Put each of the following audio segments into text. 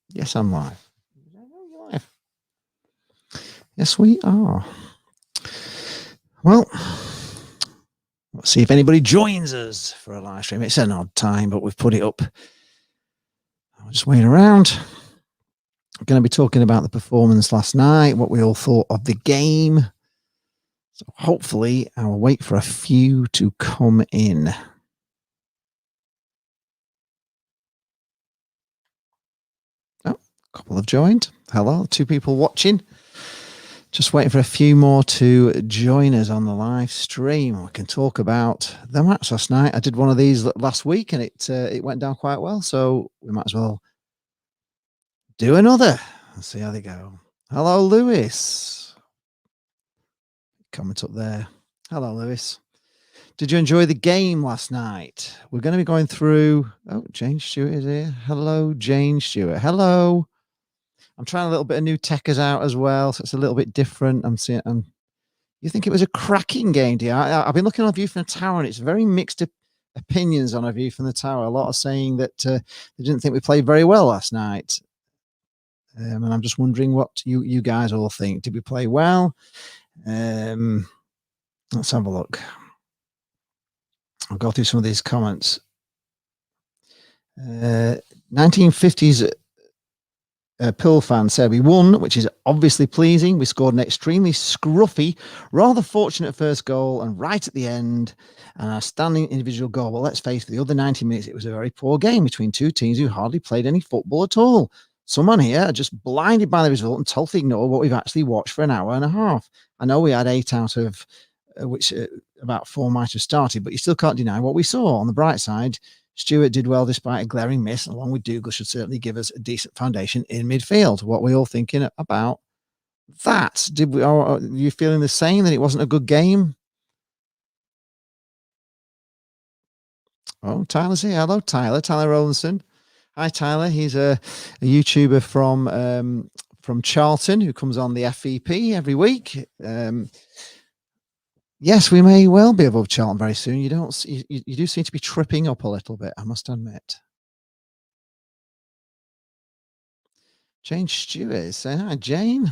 Yes, I'm live. Yes, we are. Well, let's see if anybody joins us for a live stream. It's an odd time, but we've put it up. I'm just waiting around. We're going to be talking about the performance last night, what we all thought of the game. So hopefully I'll wait for a few to come in. Oh, a couple have joined. Hello, 2 people watching. Just waiting for a few more to join us on the live stream. We can talk about the match last night. I did one of these last week and it went down quite well, so we might as well do another. Let's see how they go. Hello, Lewis. Comment up there. Hello, Lewis. Did you enjoy the game last night? We're going to be going through... Oh, Jane Stewart is here. Hello, Jane Stewart. Hello. I'm trying a little bit of new techers out as well, so it's a little bit different. I'm seeing... You think it was a cracking game, do you? I've been looking on View from the Tower, and it's very mixed opinions on A View from the Tower. A lot are saying that they didn't think we played very well last night. And I'm just wondering what you guys all think. Did we play well? Let's have a look. I'll go through some of these comments. 1950s Pill fan said, we won, which is obviously pleasing. We scored an extremely scruffy, rather fortunate first goal, and right at the end, an outstanding individual goal. Well, let's face it, the other 90 minutes, it was a very poor game between two teams who hardly played any football at all. Someone here are just blinded by the result and totally ignore what we've actually watched for an hour and a half. I know we had 8 out of which about 4 might have started, but you still can't deny what we saw. On the bright side, Stewart did well despite a glaring miss, along with Dougal should certainly give us a decent foundation in midfield. What were we all thinking about that? Are you feeling the same, that it wasn't a good game? Oh, Tyler's here. Hello, Tyler. Tyler Rowlandson. Hi, Tyler. He's a YouTuber from Charlton who comes on the FVP every week. Yes, we may well be above Charlton very soon. You do seem to be tripping up a little bit, I must admit. Jane Stewart is saying, hi, Jane.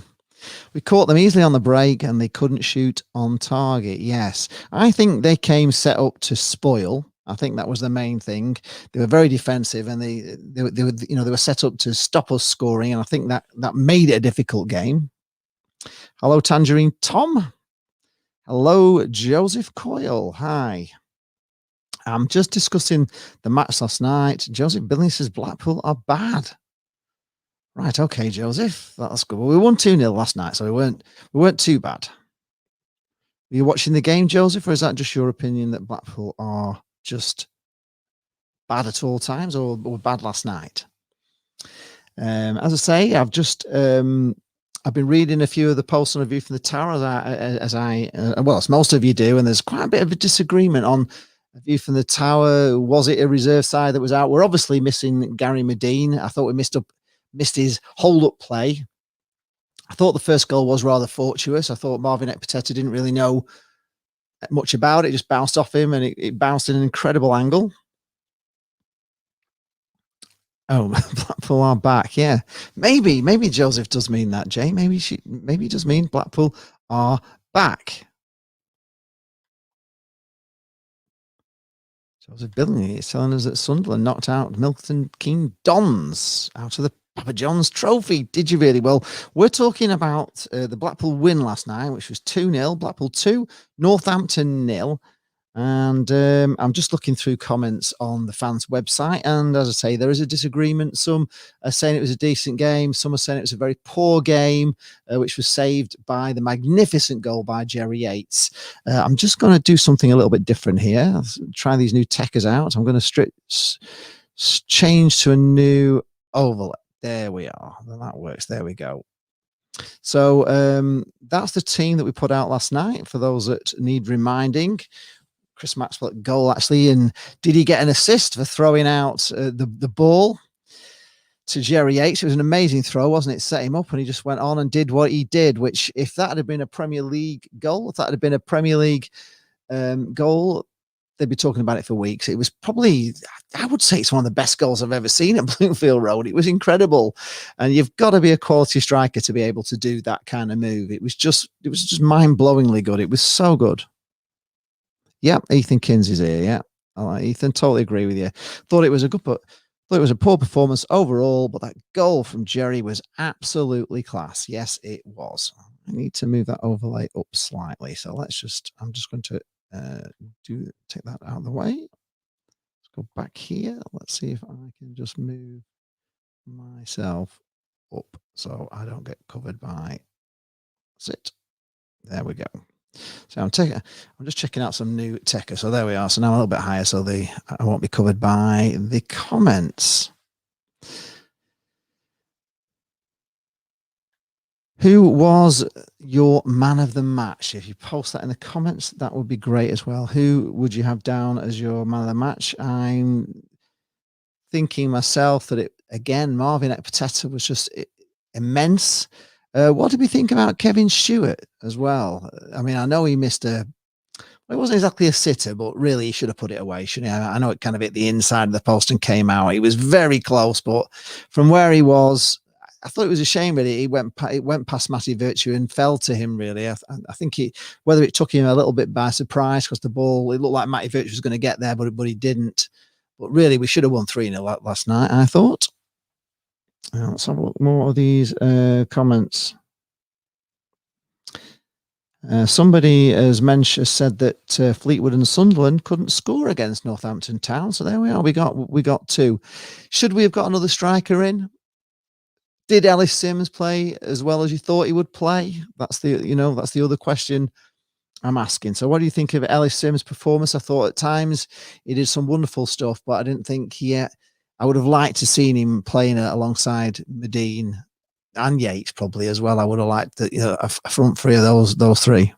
We caught them easily on the break and they couldn't shoot on target. Yes, I think they came set up to spoil. I think that was the main thing. They were very defensive and they were set up to stop us scoring. And I think that made it a difficult game. Hello, Tangerine Tom. Hello, Joseph Coyle. Hi. I'm just discussing the match last night. Joseph Billings says Blackpool are bad. Right, okay, Joseph. That's good. Well, we won 2-0 last night, so we weren't too bad. Were you watching the game, Joseph, or is that just your opinion that Blackpool are just bad at all times, or were bad last night? As I say, I've just... I've been reading a few of the posts on A View from the Tower as most of you do, and there's quite a bit of a disagreement on A View from the Tower. Was it a reserve side that was out? We're obviously missing Gary Medine. I thought we missed his hold-up play. I thought the first goal was rather fortuitous. I thought Marvin Ekpiteta didn't really know much about it. It just bounced off him, and it bounced in an incredible angle. Oh, Blackpool are back. Yeah, maybe Joseph does mean that, Jay. Maybe he does mean Blackpool are back. Joseph Billingsley is telling us that Sunderland knocked out Milton Keynes Dons out of the Papa John's Trophy. Did you really? Well, we're talking about the Blackpool win last night, which was 2-0. Blackpool 2, Northampton 0. And I'm just looking through comments on the fans' website. And as I say, there is a disagreement. Some are saying it was a decent game. Some are saying it was a very poor game, which was saved by the magnificent goal by Jerry Yates. I'm just going to do something a little bit different here. I'll try these new techers out. I'm going to change to a new overlay. There we are. That works. There we go. So that's the team that we put out last night for those that need reminding. Chris Maxwell at goal, actually. And did he get an assist for throwing out the ball to Jerry Yates? It was an amazing throw, wasn't it? Set him up and he just went on and did what he did, which if that had been a Premier League goal, if that had been a Premier League goal, they'd be talking about it for weeks. It was probably, I would say, it's one of the best goals I've ever seen at Bloomfield Road. It was incredible, and you've got to be a quality striker to be able to do that kind of move. It was just mind-blowingly good. It was so good. Yep, Ethan Kinsey's here. Yeah, all right, Ethan, totally agree with you. Thought it was a poor performance overall, but that goal from Jerry was absolutely class. Yes, it was. I need to move that overlay up slightly. So I'm just going to take that out of the way. Let's go back here. Let's see if I can just move myself up so I don't get covered by it. There we go. So I'm just checking out some new techer. So there we are. So now I'm a little bit higher, so I won't be covered by the comments. Who was your man of the match? If you post that in the comments, that would be great as well. Who would you have down as your man of the match? I'm thinking myself that Marvin Ekpiteta was just immense. What did we think about Kevin Stewart as well? I mean, I know he missed it wasn't exactly a sitter, but really he should have put it away, shouldn't he? I know it kind of hit the inside of the post and came out. He was very close, but from where he was, I thought it was a shame, really. It went past Matty Virtue and fell to him, really. I think whether it took him a little bit by surprise, because the ball, it looked like Matty Virtue was going to get there, but he didn't. But really, we should have won 3-0 last night, I thought. Let's have a look more of these comments. Somebody has said that Fleetwood and Sunderland couldn't score against Northampton Town. So there we are. We got 2. Should we have got another striker in? Did Ellis Sims play as well as you thought he would play? That's the other question I'm asking. So what do you think of Ellis Sims' performance? I thought at times he did some wonderful stuff, but I didn't think I would have liked to seen him playing alongside Medine and Yates probably as well. I would have liked a front three of those 3.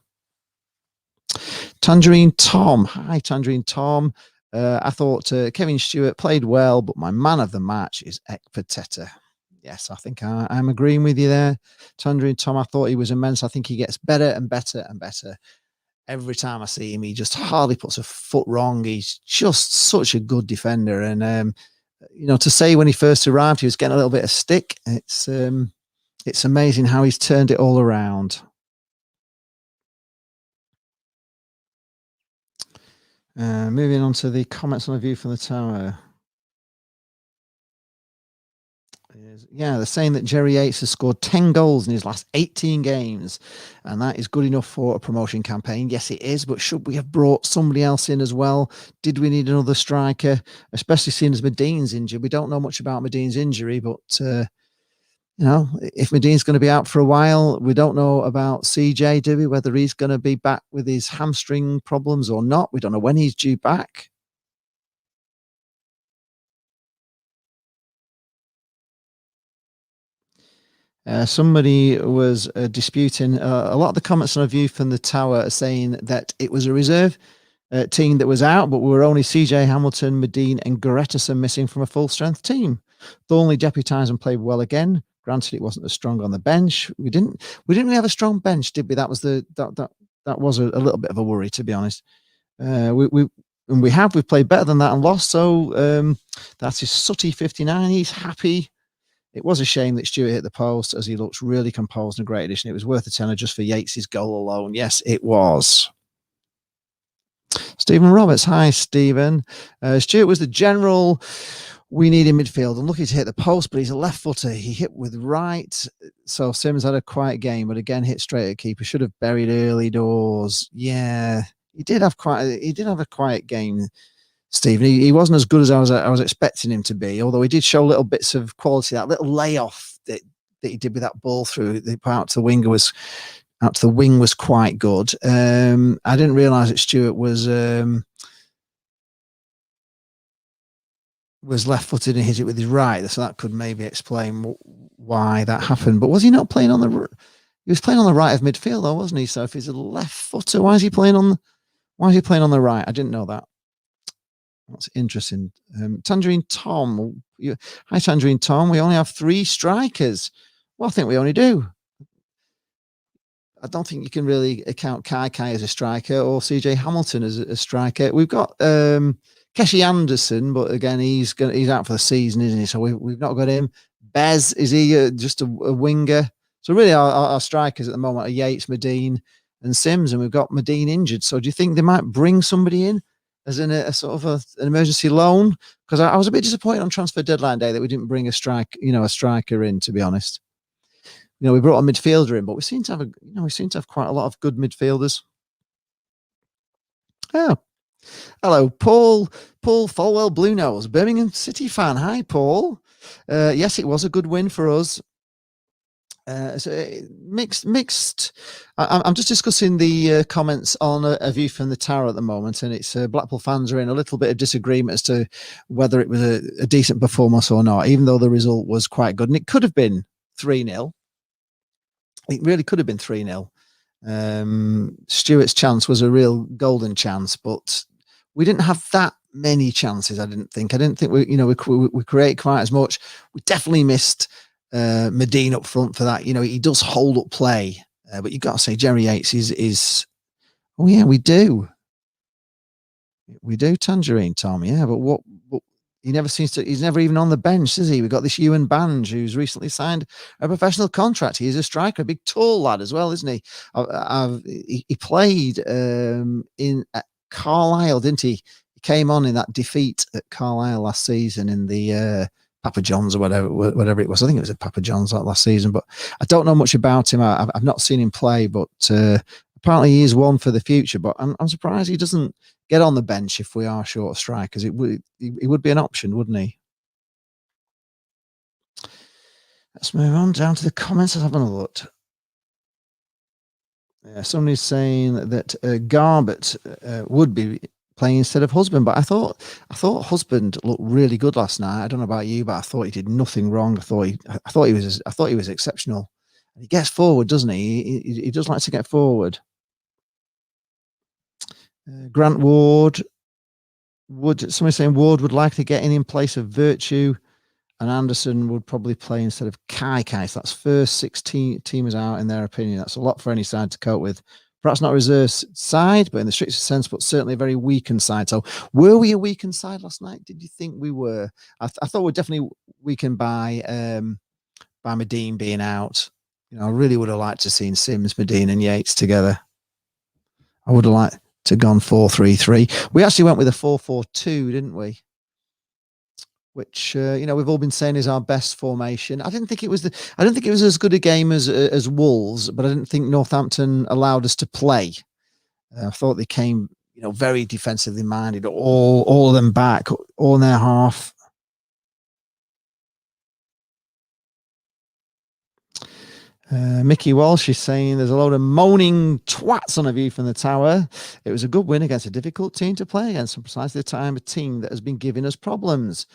Tangerine Tom. Hi, Tangerine Tom. I thought Kevin Stewart played well, but my man of the match is Ekpiteta. Yes, I think I'm agreeing with you there, Tangerine Tom. I thought he was immense. I think he gets better and better and better. Every time I see him, he just hardly puts a foot wrong. He's just such a good defender. And, to say when he first arrived, he was getting a little bit of stick. It's amazing how he's turned it all around. Moving on to the comments on the view from the tower. Yeah, they're saying that Jerry Yates has scored 10 goals in his last 18 games, and that is good enough for a promotion campaign. Yes, it is, but should we have brought somebody else in as well? Did we need another striker, especially seeing as Medine's injured? We don't know much about Medine's injury, but if Medine's going to be out for a while, we don't know about CJ, do we? Whether he's going to be back with his hamstring problems or not. We don't know when he's due back. Somebody was disputing a lot of the comments on a view from the tower are saying that it was a reserve team that was out, but we were only CJ Hamilton, Medine, and Gorettison missing from a full strength team. Thornley deputised and played well again. Granted, it wasn't as strong on the bench. We didn't really have a strong bench, did we? That was that was a little bit of a worry, to be honest. We've played better than that and lost. So that is Sutty 59. He's happy. It was a shame that Stewart hit the post, as he looks really composed and a great addition. It was worth a tenner just for Yates's goal alone. Yes, it was. Stephen Roberts. Hi, Stephen. Stewart was the general we need in midfield. I'm lucky to hit the post, but he's a left footer. He hit with right. So Sims had a quiet game, but again, hit straight at keeper. Should have buried early doors. Yeah, he did have a quiet game, Stephen. He wasn't as good as I was expecting him to be, although he did show little bits of quality. That little layoff that he did with that ball through out to the wing was quite good. I didn't realise that Stewart was left-footed and hit it with his right, so that could maybe explain why that happened. But was he not playing on the? He was playing on the right of midfield, though, wasn't he? So if he's a left-footer, why is he playing on the right? I didn't know that. That's interesting. Tangerine Tom. Hi, Tangerine Tom. We only have 3 strikers. Well, I think we only do. I don't think you can really account Kai as a striker or CJ Hamilton as a striker. We've got Keshi Anderson, but again, he's out for the season, isn't he? So we've not got him. Bez, is he just a winger? So really, our strikers at the moment are Yates, Medine, and Sims, and we've got Medine injured. So do you think they might bring somebody in as a sort of an emergency loan? Because I was a bit disappointed on transfer deadline day that we didn't bring a striker in. To be honest, we brought a midfielder in, but we seem to have quite a lot of good midfielders. Oh, hello, Paul Folwell, Blue Nose, Birmingham City fan. Hi, Paul. Yes, it was a good win for us. So mixed. I'm just discussing the comments on a view from the tower at the moment, and it's Blackpool fans are in a little bit of disagreement as to whether it was a decent performance or not, even though the result was quite good, and it could have been 3-0. It really could have been 3-0. Stewart's chance was a real golden chance, but we didn't have that many chances. I didn't think we create quite as much. We definitely missed Medine up front for that. He does hold up play, but you've got to say Jerry Yates is. Oh yeah, we do Tangerine Tom. Yeah, but he never seems to. He's never even on the bench, is he? We've got this Ewan Bange who's recently signed a professional contract. He's a striker, a big tall lad as well, isn't he? He played in at Carlisle, didn't he? He came on in that defeat at Carlisle last season in the Papa John's or whatever it was. I think it was at Papa John's last season, but I don't know much about him. I've not seen him play, but apparently he is one for the future. But I'm surprised he doesn't get on the bench if we are short of strikers. He would be an option, wouldn't he? Let's move on down to the comments. Let's have a look. Somebody's saying that Garbett would be playing instead of Husband, but I thought Husband looked really good last night. I don't know about you, but I thought he did nothing wrong. I thought he was exceptional. He gets forward, doesn't he? He does like to get forward. Grant Ward somebody's saying Ward would like to get in place of Virtue, and Anderson would probably play instead of Kai. So that's first 6 teamers out in their opinion. That's a lot for any side to cope with. Perhaps not a reserve side, but in the strictest sense, but certainly a very weakened side. So were we a weakened side last night? Did you think we were? I thought we were definitely weakened by Medine being out. I really would have liked to have seen Sims, Medine and Yates together. I would have liked to have gone 4-3-3. We actually went with a 4-4-2, didn't we? Which we've all been saying is our best formation. I didn't think it was as good a game as Wolves, but I didn't think Northampton allowed us to play. I thought they came, very defensively minded, all of them back, all in their half. Mickey Walsh is saying there's a load of moaning twats on a view from the tower. It was a good win against a difficult team to play against, and precisely the time a team that has been giving us problems.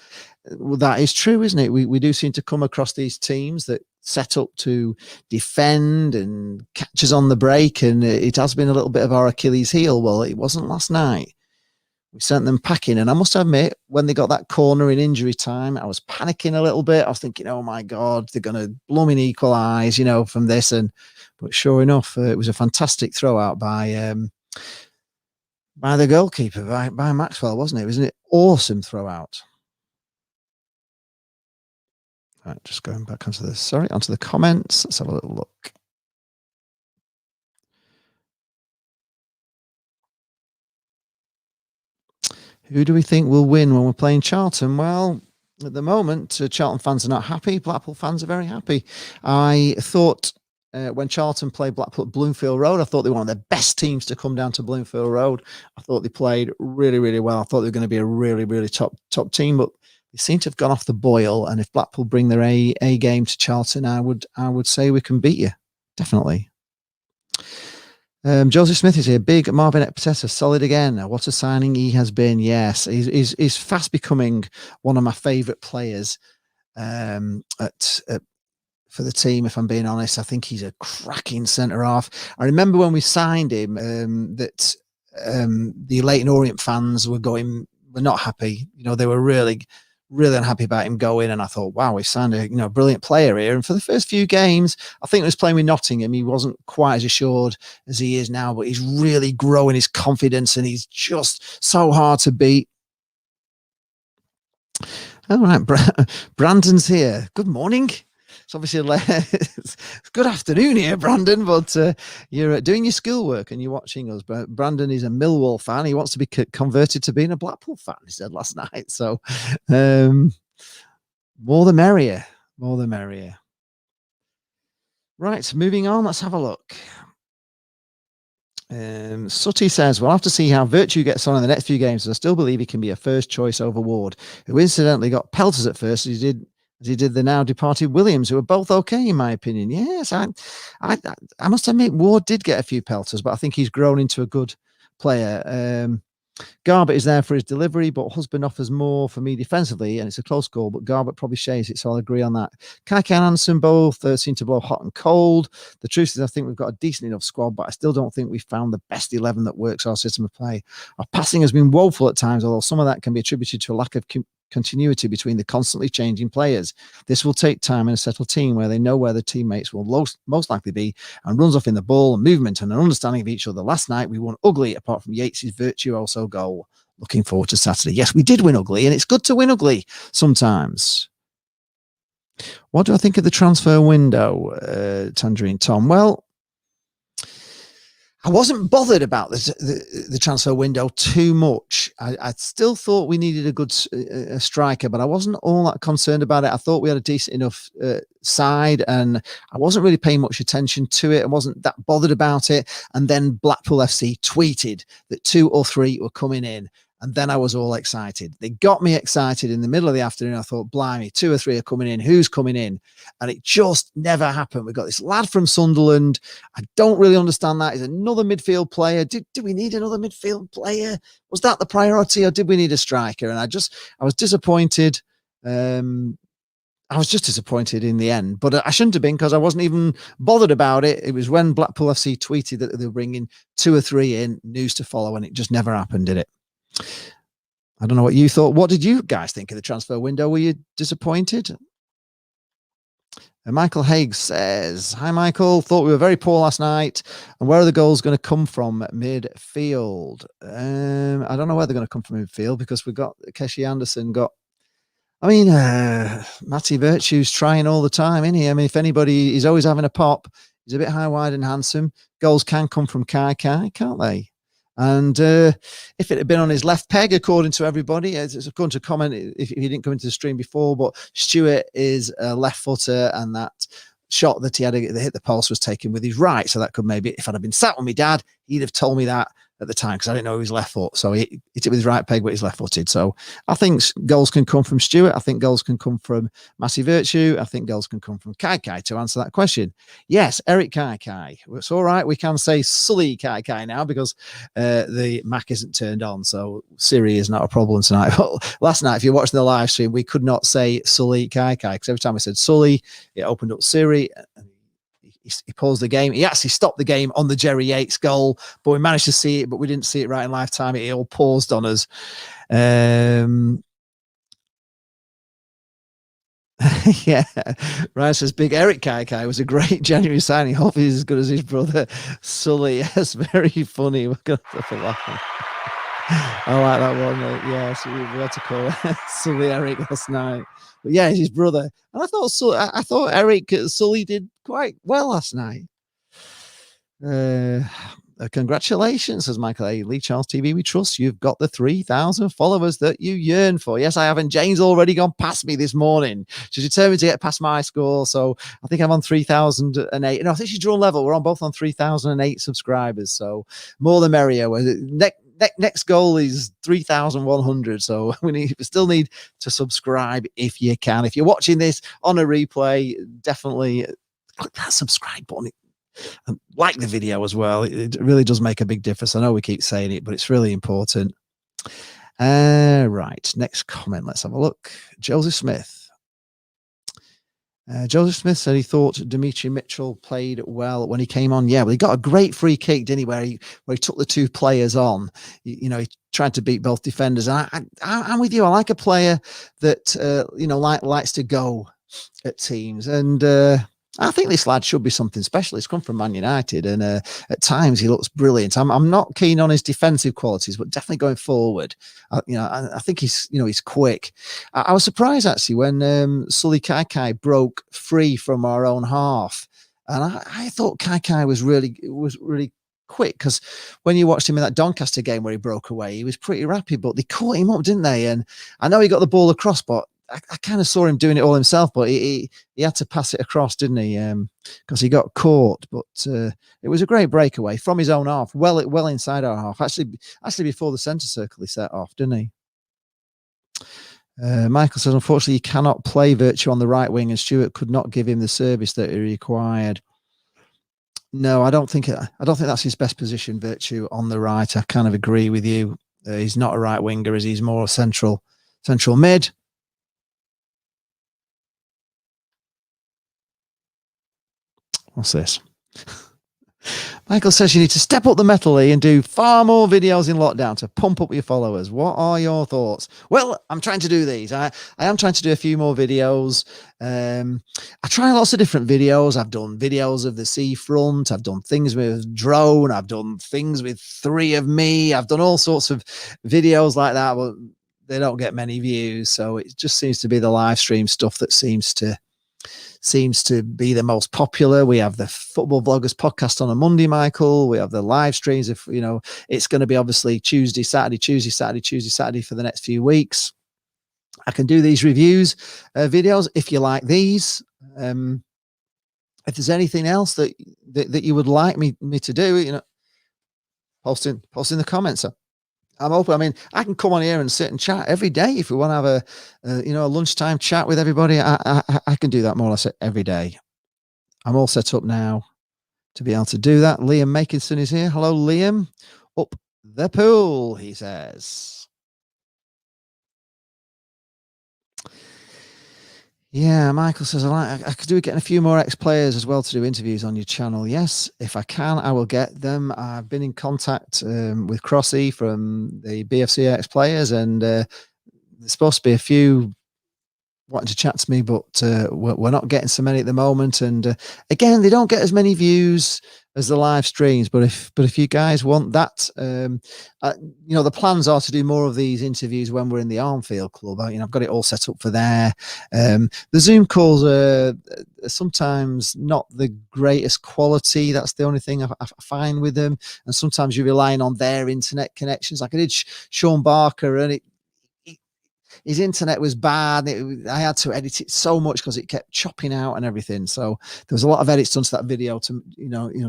Well, that is true, isn't it? We do seem to come across these teams that set up to defend and catch us on the break, and it has been a little bit of our Achilles heel. Well, it wasn't last night. We sent them packing, and I must admit, when they got that corner in injury time, I was panicking a little bit. I was thinking, "Oh my God, they're going to blooming equalise," from this. But sure enough, it was a fantastic throw out by the goalkeeper, by Maxwell, wasn't it? Wasn't it awesome throw out? Right, just going back onto the comments. Let's have a little look. Who do we think will win when we're playing Charlton? Well, at the moment, Charlton fans are not happy. Blackpool fans are very happy. I thought when Charlton played Blackpool at Bloomfield Road, I thought they were one of the best teams to come down to Bloomfield Road. I thought they played really, really well. I thought they were going to be a really, really top team, but they seem to have gone off the boil. And if Blackpool bring their A game to Charlton, I would say we can beat you. Definitely. Joseph Smith is here. Big Marvin Epitesa, solid again. What a signing he has been. Yes, he's fast becoming one of my favourite players for the team. If I'm being honest, I think he's a cracking centre half. I remember when we signed him that the Leyton Orient fans were not happy. They were really, really unhappy about him going. And I thought, wow, we signed a brilliant player here. And for the first few games, I think he was playing with Nottingham. He wasn't quite as assured as he is now, but he's really growing his confidence, and he's just so hard to beat. All right, Brandon's here. Good morning. It's obviously it's good afternoon here, Brandon, but you're doing your schoolwork and you're watching us. Brandon is a Millwall fan. He wants to be converted to being a Blackpool fan, he said last night. So more the merrier. More the merrier. Right, moving on. Let's have a look. Sutty says, we'll have to see how Virtue gets on in the next few games. I still believe he can be a first choice over Ward, who incidentally got pelters at first, as he did the now departed Williams, who were both okay in my opinion. Yes, I must admit Ward did get a few pelters, but I think he's grown into a good player. Garbett is there for his delivery, but Husband offers more for me defensively, and it's a close goal, but Garbett probably shaves it, so I'll agree on that. Kaikai and Anderson both seem to blow hot and cold. The truth is I think we've got a decent enough squad, but I still don't think we've found the best 11 that works our system of play. Our passing has been woeful at times, although some of that can be attributed to a lack of continuity between the constantly changing players. This will take time in a settled team where they know where the teammates will most likely be, and runs off in the ball and movement and an understanding of each other. Last night we won ugly, apart from Yates's virtuoso goal. Looking forward to Saturday. Yes, we did win ugly, and it's good to win ugly sometimes. What do I think of the transfer window, Tangerine Tom? Well, I wasn't bothered about the transfer window too much. I still thought we needed a good striker, but I wasn't all that concerned about it. I thought we had a decent enough side, and I wasn't really paying much attention to it. I wasn't that bothered about it. And then Blackpool FC tweeted that 2 or 3 were coming in. And then I was all excited. They got me excited in the middle of the afternoon. I thought, blimey, 2 or 3 are coming in. Who's coming in? And it just never happened. We got this lad from Sunderland. I don't really understand that. He's another midfield player. Do we need another midfield player? Was that the priority, or did we need a striker? And I was disappointed. I was just disappointed in the end, but I shouldn't have been, because I wasn't even bothered about it. It was when Blackpool FC tweeted that they were bringing 2 or 3 in, news to follow, and it just never happened, did it? I don't know what you thought. What did you guys think of the transfer window? Were you disappointed? And Michael Haig says, hi, Michael. Thought we were very poor last night. And where are the goals going to come from? Midfield. I don't know where they're going to come from midfield, because we've got Keshi Anderson Matty Virtue's trying all the time, isn't he? I mean, if anybody, he's always having a pop. He's a bit high, wide and handsome. Goals can come from Kaikai, can't they? And if it had been on his left peg, according to everybody, it's according to comment, if he didn't come into the stream before, but Stewart is a left footer, and that shot that he had that hit the post was taken with his right. So that could maybe, if I'd have been sat with my dad, he'd have told me that at the time, because I didn't know he was left foot. So he hit it with his right peg, but he's left footed. So I think goals can come from Stewart. I think goals can come from Matty Virtue. I think goals can come from Kaikai, to answer that question. Yes, Eric Kaikai. It's all right. We can say Sully Kaikai now, because the Mac isn't turned on. So Siri is not a problem tonight. But last night, if you're watching the live stream, we could not say Sully Kaikai, because every time I said Sully, it opened up Siri. He paused the game. He actually stopped the game on the Jerry Yates goal, but we managed to see it, but we didn't see it right in lifetime. It all paused on us. Yeah, Ryan says Big Eric Kaikai was a great January signing. Hope he's as good as his brother Sully. Yes, very funny. We're going to have to laugh. I like that one. Yes, we had to call it Sully Eric last night. But yeah, his brother. And I thought Eric Sully did quite well last night. Congratulations, says Michael A. Lee Charles TV. We trust you've got the 3,000 followers that you yearn for. Yes, I haven't. Jane's already gone past me this morning. She's determined to get past my score. So I think I'm on 3,008. No, I think she's drawn level. We're on both on 3,008 subscribers. So more the merrier. Next goal is 3,100. So we still need to subscribe if you can. If you're watching this on a replay, definitely click that subscribe button. And like the video as well. It really does make a big difference. I know we keep saying it, but it's really important. Right. Next comment. Let's have a look. Joseph Smith. Joseph Smith said he thought Dimitri Mitchell played well when he came on. Yeah, well, he got a great free kick, didn't he? Where he took the two players on. He tried to beat both defenders. And I'm with you. I like a player that likes to go at teams, and I think this lad should be something special. He's come from Man United, and at times he looks brilliant. I'm not keen on his defensive qualities, but definitely going forward, I think he's quick. I was surprised actually when Sully Kai broke free from our own half, and I thought Kai was really quick, because when you watched him in that Doncaster game where he broke away, he was pretty rapid, but they caught him up, didn't they? And I know he got the ball across, but I kind of saw him doing it all himself, but he had to pass it across, didn't he? Because he got caught. But it was a great breakaway from his own half, well inside our half. Actually before the centre circle, he set off, didn't he? Michael says, unfortunately, he cannot play Virtue on the right wing, and Stewart could not give him the service that he required. No, I don't think that's his best position, Virtue on the right. I kind of agree with you. He's not a right winger, as he's more central mid. What's this? Michael says you need to step up the metal and do far more videos in lockdown to pump up your followers. What are your thoughts? Well, I'm trying to do these. I am trying to do a few more videos. I try lots of different videos. I've done videos of the seafront. I've done things with drone. I've done things with 3 of me. I've done all sorts of videos like that, but they don't get many views. So it just seems to be the live stream stuff that seems to be the most popular. We have the Football Vloggers podcast on a Monday, Michael. We have the live streams. If it's going to be obviously Tuesday, Saturday for the next few weeks. I can do these reviews videos if you like these. If there's anything else that you would like me to do, post in the comments. I'm open. I mean, I can come on here and sit and chat every day if we want to have a lunchtime chat with everybody. I can do that more or less every day. I'm all set up now to be able to do that. Liam Makinson is here. Hello, Liam. Up the pool, he says. Yeah, Michael says, I could do getting a few more ex-players as well to do interviews on your channel. Yes, if I can, I will get them. I've been in contact with Crossy from the BFC ex-players, and there's supposed to be a few wanting to chat to me, but we're not getting so many at the moment. And again, they don't get as many views as the live streams. But if you guys want that, the plans are to do more of these interviews when we're in the Armfield Club. I've got it all set up for there. The Zoom calls are sometimes not the greatest quality. That's the only thing I find with them. And sometimes you're relying on their internet connections. Like I did Sean Barker, and his internet was bad. I had to edit it so much because it kept chopping out and everything. So there was a lot of edits done to that video to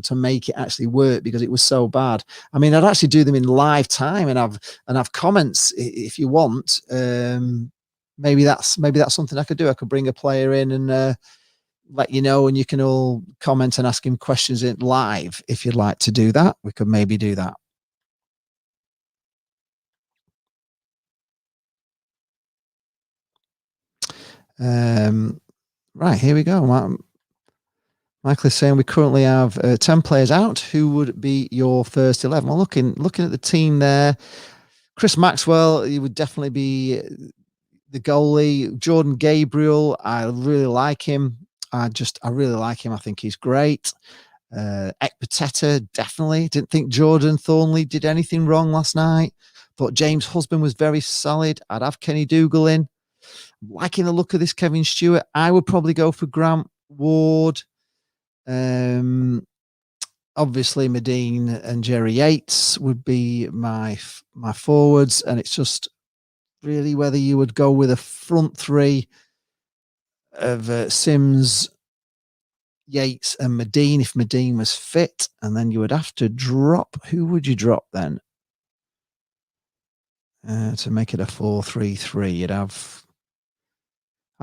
to make it actually work, because it was so bad. I mean, I'd actually do them in live time and have comments if you want. Maybe that's something I could do. I could bring a player in and let you know, and you can all comment and ask him questions in live if you'd like to do that. We could maybe do that. Right, here we go. Michael is saying we currently have 10 players out. Who would be your first 11? Well, looking at the team there, Chris Maxwell, he would definitely be the goalie. Jordan Gabriel, I really like him. I really like him. I think he's great. Ekpateta, definitely. Didn't think Jordan Thornley did anything wrong last night. Thought James Husband was very solid. I'd have Kenny Dougal in. Liking the look of this Kevin Stewart. I would probably go for Grant Ward. Obviously Medine and Jerry Yates would be my forwards, and it's just really whether you would go with a front three of Sims, Yates and Medine if Medine was fit, and then you would have to drop. Who would you drop then to make it a 4-3-3? You'd have.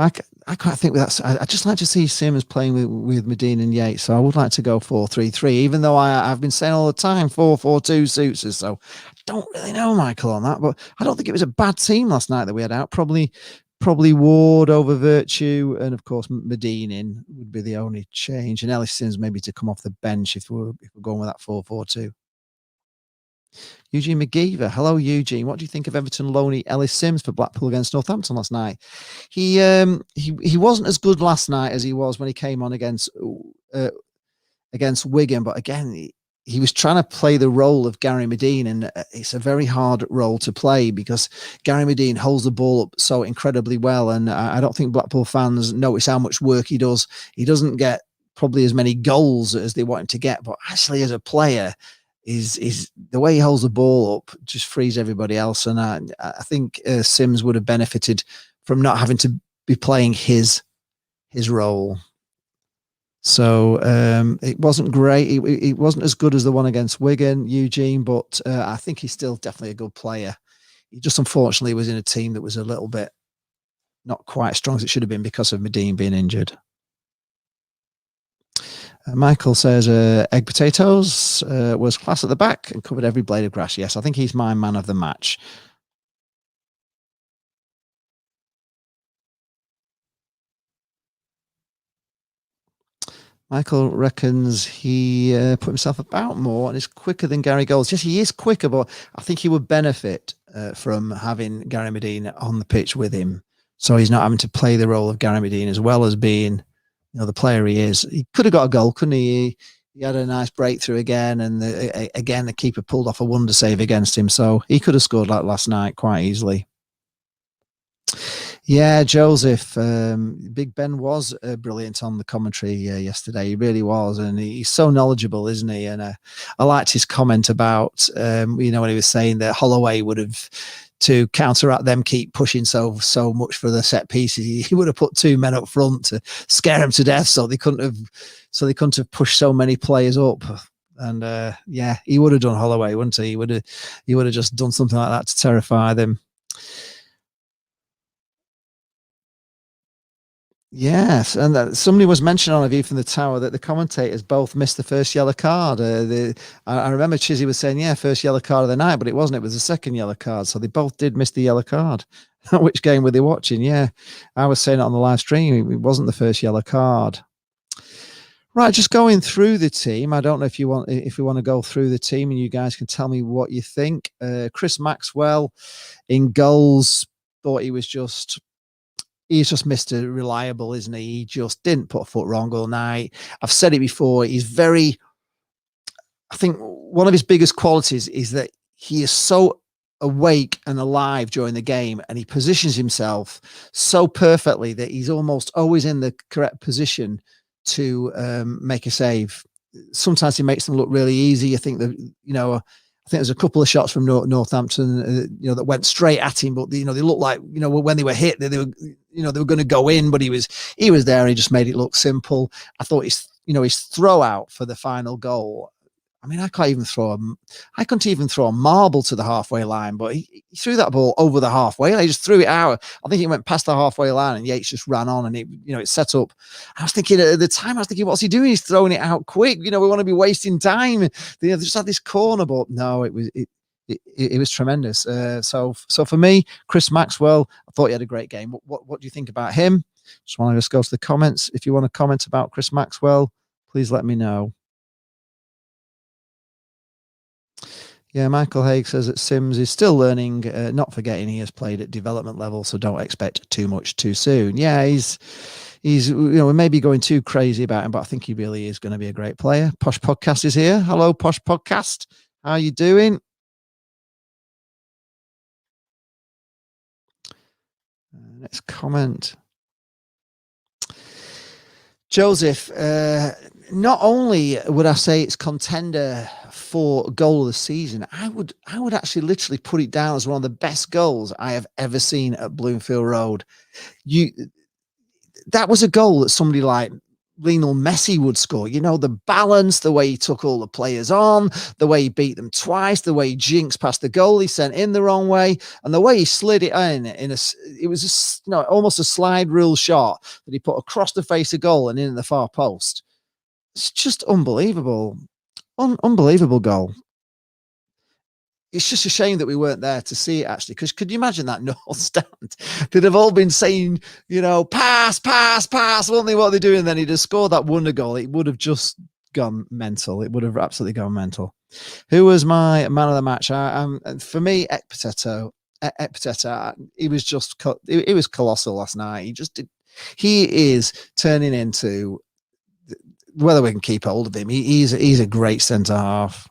I quite think that's. I just like to see Sims playing with Medine and Yates, so I would like to go 4-3-3. Even though I've been saying all the time 4-4-2 suits us, so I don't really know, Michael, on that. But I don't think it was a bad team last night that we had out. Probably Probably Ward over Virtue, and of course Medine would be the only change, and Ellis Sims maybe to come off the bench if we're going with that 4-4-2. Eugene McGeever. Hello, Eugene. What do you think of Everton loanee Ellis Sims for Blackpool against Northampton last night? He wasn't as good last night as he was when he came on against Wigan, but again, he was trying to play the role of Gary Medine, and it's a very hard role to play because Gary Medine holds the ball up so incredibly well, and I don't think Blackpool fans notice how much work he does. He doesn't get probably as many goals as they want him to get, but actually as a player, is the way he holds the ball up just frees everybody else, and I think Sims would have benefited from not having to be playing his role. So it wasn't great. It wasn't as good as the one against Wigan, Eugene, but I think he's still definitely a good player. He just unfortunately was in a team that was a little bit not quite as strong as it should have been because of Medine being injured. Michael says egg potatoes was class at the back and covered every blade of grass. Yes, I think he's my man of the match. Michael reckons he put himself about more and is quicker than Gary Goals. Yes, he is quicker, but I think he would benefit from having Gary Medine on the pitch with him. So he's not having to play the role of Gary Medine as well as being, the player he is. He could have got a goal, couldn't he? He had a nice breakthrough again, and again the keeper pulled off a wonder save against him. So he could have scored like last night quite easily. Yeah, Joseph. Big Ben was brilliant on the commentary yesterday. He really was, and he's so knowledgeable, isn't he? And I liked his comment about, when he was saying that Holloway would have, to counteract them keep pushing so much for the set pieces, he would have put two men up front to scare them to death, so they couldn't have pushed so many players up. And he would have done Holloway, wouldn't he? He would have just done something like that to terrify them. Yes, and somebody was mentioning on A View from the Tower that the commentators both missed the first yellow card. I remember Chizzy was saying, first yellow card of the night, but it wasn't. It was the second yellow card. So they both did miss the yellow card. Which game were they watching? Yeah, I was saying it on the live stream. It wasn't the first yellow card. Right, just going through the team. I don't know if we want to go through the team and you guys can tell me what you think. Chris Maxwell in goals, thought he's just Mr. Reliable, isn't he? He just didn't put a foot wrong all night. I've said it before. I think one of his biggest qualities is that he is so awake and alive during the game, and he positions himself so perfectly that he's almost always in the correct position to make a save. Sometimes he makes them look really easy. I think that, I think there's a couple of shots from Northampton, that went straight at him, but they looked like, when they were hit, they were going to go in, but he was there and he just made it look simple. I thought his throw out for the final goal. I mean, I couldn't even throw a marble to the halfway line, but he threw that ball over the halfway line. He just threw it out. I think it went past the halfway line and Yates just ran on and it set up. I was thinking at the time, what's he doing? He's throwing it out quick. We want to be wasting time. They just had this corner, but no, it was tremendous. So for me, Chris Maxwell, I thought he had a great game. What do you think about him? Just want to go to the comments. If you want to comment about Chris Maxwell, please let me know. Yeah, Michael Haig says that Sims is still learning, not forgetting he has played at development level, so don't expect too much too soon. Yeah, he's we may be going too crazy about him, but I think he really is going to be a great player. Posh Podcast is here. Hello, Posh Podcast. How are you doing? Next comment. Joseph, not only would I say it's contender for goal of the season, I would actually literally put it down as one of the best goals I have ever seen at Bloomfield Road. That was a goal that somebody like Lionel Messi would score. The balance, the way he took all the players on, the way he beat them twice, the way he jinxed past the goal he sent in the wrong way, and the way he slid it it was almost a slide rule shot that he put across the face of goal and in the far post. It's just unbelievable. Unbelievable goal. it's just a shame that we weren't there to see it, actually, because could you imagine that North stand? They'd have all been saying, pass, pass, pass, wouldn't they, what they're doing? Then he'd have scored that wonder goal. It would have just gone mental. It would have absolutely gone mental. Who was my man of the match? For me, Ekpoteto. He was just, he was colossal last night. He is turning into, whether we can keep hold of him, he's a great centre half.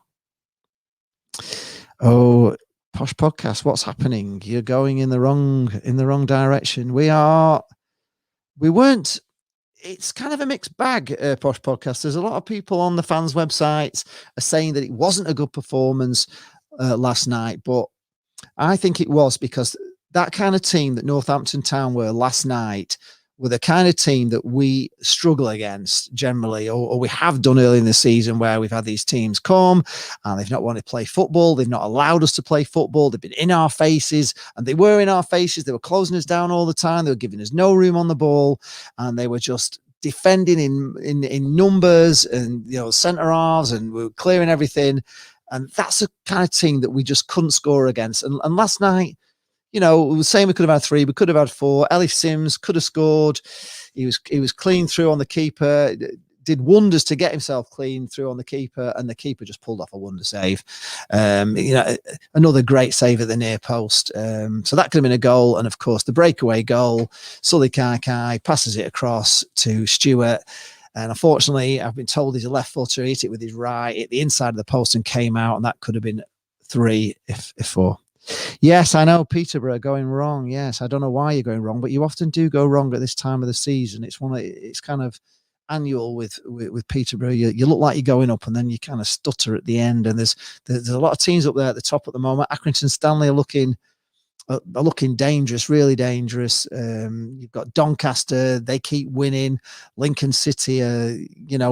Oh, Posh Podcast, what's happening? You're going in the wrong direction. We weren't. It's kind of a mixed bag, Posh Podcast. There's a lot of people on the fans' websites are saying that it wasn't a good performance last night, but I think it was, because that kind of team that Northampton Town were last night were the kind of team that we struggle against generally, or we have done early in the season, where we've had these teams come and they've not wanted to play football. They've not allowed us to play football. They've been in our faces, and they were in our faces. They were closing us down all the time. They were giving us no room on the ball, and they were just defending in numbers and, centre halves, and we were clearing everything. And that's a kind of team that we just couldn't score against. And last night, we were saying we could have had 3, we could have had 4. Ellis Sims could have scored. He was clean through on the keeper, did wonders to get himself clean through on the keeper, and the keeper just pulled off a wonder save. Another great save at the near post. So that could have been a goal. And of course, the breakaway goal, Sully Kai passes it across to Stewart. And unfortunately, I've been told he's a left footer. He hit it with his right, hit the inside of the post and came out. And that could have been 3 if 4. Yes, I know, Peterborough going wrong. Yes, I don't know why you're going wrong, but you often do go wrong at this time of the season. It's kind of annual with Peterborough. You look like you're going up, and then you kind of stutter at the end. And there's a lot of teams up there at the top at the moment. Accrington Stanley are looking dangerous, really dangerous. You've got Doncaster; they keep winning. Lincoln City,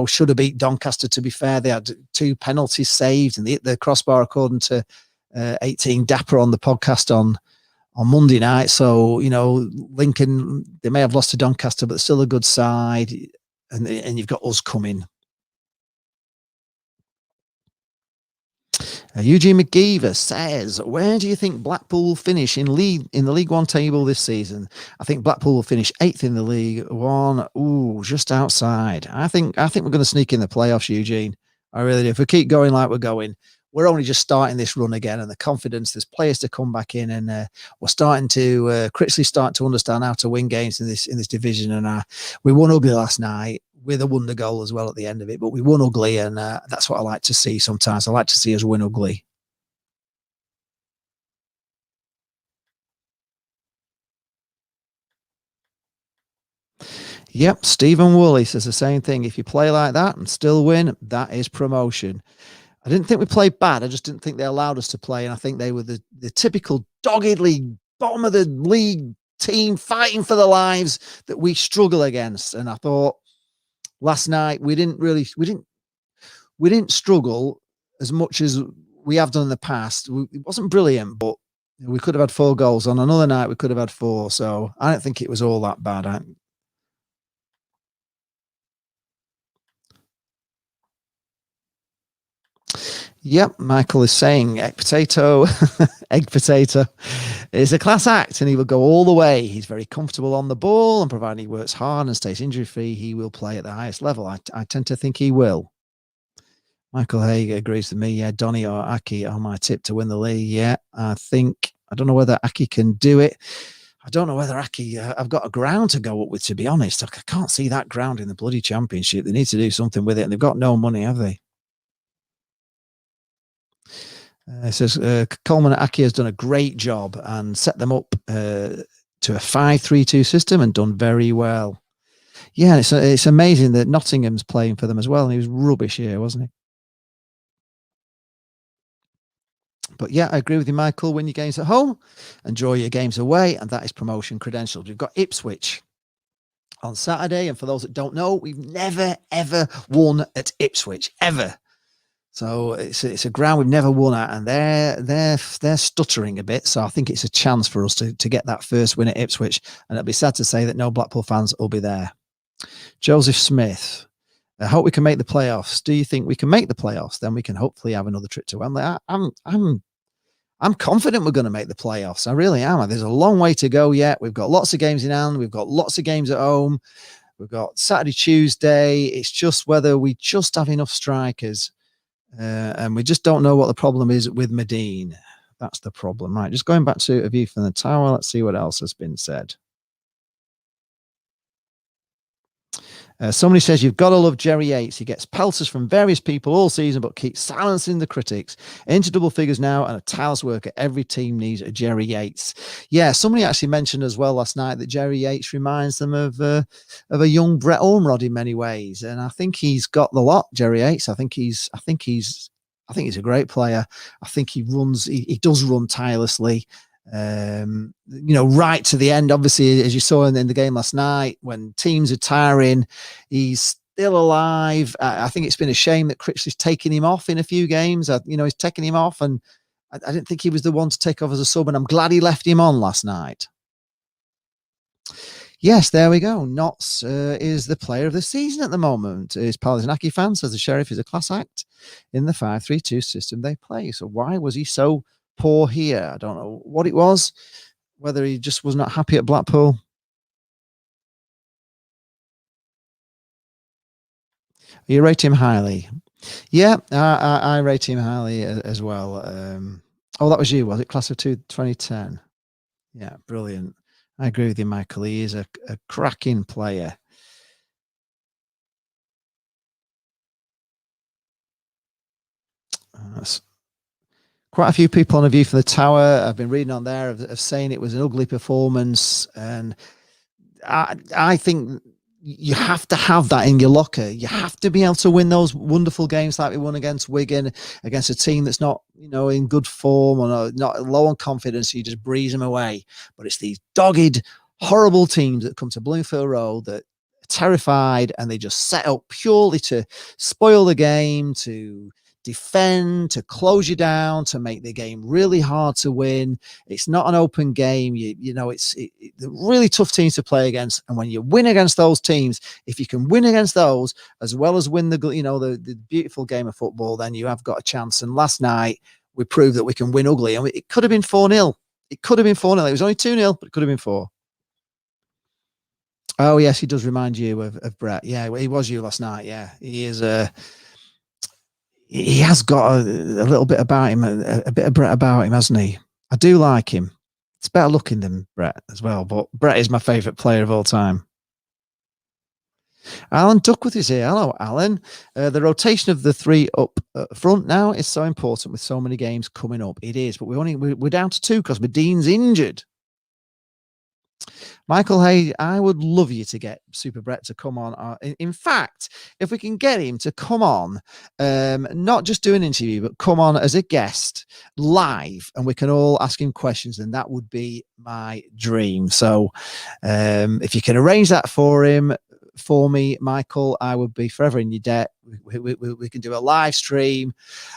should have beat Doncaster. To be fair, they had 2 penalties saved, and the crossbar, according to 18 Dapper on the podcast on Monday night. So, Lincoln, they may have lost to Doncaster, but still a good side. And you've got us coming. Eugene McGeever says, where do you think Blackpool will finish in the League One table this season? I think Blackpool will finish 8th in the League One. Ooh, just outside. I think we're going to sneak in the playoffs, Eugene. I really do. If we keep going like we're going, we're only just starting this run again, and the confidence, there's players to come back in, and we're starting to critically start to understand how to win games in this division. And we won ugly last night with a wonder goal as well at the end of it, but we won ugly, and that's what I like to see sometimes. I like to see us win ugly. Yep, Stephen Woolley says the same thing. If you play like that and still win, that is promotion. I didn't think we played bad. I just didn't think they allowed us to play. And I think they were the typical doggedly bottom of the league team fighting for their lives that we struggle against. And I thought last night we didn't struggle as much as we have done in the past. It wasn't brilliant, but we could have had 4 goals. On another night, we could have had 4. So I don't think it was all that bad. Yep, Michael is saying egg potato is a class act, and he will go all the way. He's very comfortable on the ball, and provided he works hard and stays injury free, he will play at the highest level. I tend to think he will. Michael Haig agrees with me. Yeah, Donny or Aki are my tip to win the league. Yeah, I don't know whether Aki can do it. I don't know whether Aki, I've got a ground to go up with, to be honest. I can't see that ground in the bloody championship. They need to do something with it, and they've got no money, have they? It says Coleman Aki has done a great job and set them up to a 5-3-2 system and done very well. Yeah, it's amazing that Nottingham's playing for them as well, and he was rubbish here, wasn't he? But yeah, I agree with you, Michael. Win your games at home, enjoy your games away, and that is promotion credentials. We've got Ipswich on Saturday, and for those that don't know, we've never ever won at Ipswich ever. So it's a ground we've never won at, and they're stuttering a bit. So I think it's a chance for us to get that first win at Ipswich, and it'll be sad to say that no Blackpool fans will be there. Joseph Smith, I hope we can make the playoffs. Do you think we can make the playoffs? Then we can hopefully have another trip to Wembley. I'm confident we're going to make the playoffs. I really am. There's a long way to go yet. We've got lots of games in hand. We've got lots of games at home. We've got Saturday, Tuesday. It's just whether we just have enough strikers. And we just don't know what the problem is with Medine. That's the problem. Right, just going back to a view from the tower. Let's see what else has been said. Somebody says, you've got to love Jerry Yates. He gets pelters from various people all season, but keeps silencing the critics. Into double figures now and a tireless worker. Every team needs a Jerry Yates. Yeah, somebody actually mentioned as well last night that Jerry Yates reminds them of a young Brett Ormrod in many ways. And I think he's got the lot, Jerry Yates. I think he's a great player. I think he does run tirelessly. Right to the end, obviously, as you saw in the game last night, when teams are tiring, he's still alive. I think it's been a shame that Critchley's taken him off in a few games. He's taken him off, and I didn't think he was the one to take off as a sub, and I'm glad he left him on last night. Yes, there we go. Notts is the player of the season at the moment. His Palizanaki fan says the Sheriff is a class act in the 5-3-2 system they play. So why was he so poor here? I don't know what it was, whether he just was not happy at Blackpool. You rate him highly. Yeah, I rate him highly as well. That was you, was it? Class of 2010. Yeah, brilliant. I agree with you, Michael. He is a cracking player. Quite a few people on a view from the tower. I've been reading on there of saying it was an ugly performance, and I think you have to have that in your locker. You have to be able to win those wonderful games like we won against Wigan, against a team that's not, in good form or not low on confidence. You just breeze them away. But it's these dogged, horrible teams that come to Bloomfield Road that are terrified, and they just set up purely to spoil the game, to defend, to close you down, to make the game really hard to win. It's not an open game. It's really tough teams to play against. And when you win against those teams, if you can win against those as well as win the beautiful game of football, then you have got a chance. And last night we proved that we can win ugly. And it could have been 4-0. It could have been 4-0. It was only 2-0, but it could have been 4. Oh yes, he does remind you of Brett. Yeah, he was you last night. Yeah, he is he has got a little bit about him, a bit of Brett about him, hasn't he? I do like him. It's better looking than Brett as well, but Brett is my favourite player of all time. Alan Duckworth is here. Hello, Alan. The rotation of the three up front now is so important with so many games coming up. It is, but we're down to 2 because Dean's injured. Michael Hay, I would love you to get Super Brett to come on. In fact, if we can get him to come on, not just do an interview, but come on as a guest live, and we can all ask him questions, then that would be my dream. So if you can arrange that for me, Michael, I would be forever in your debt. We can do a live stream,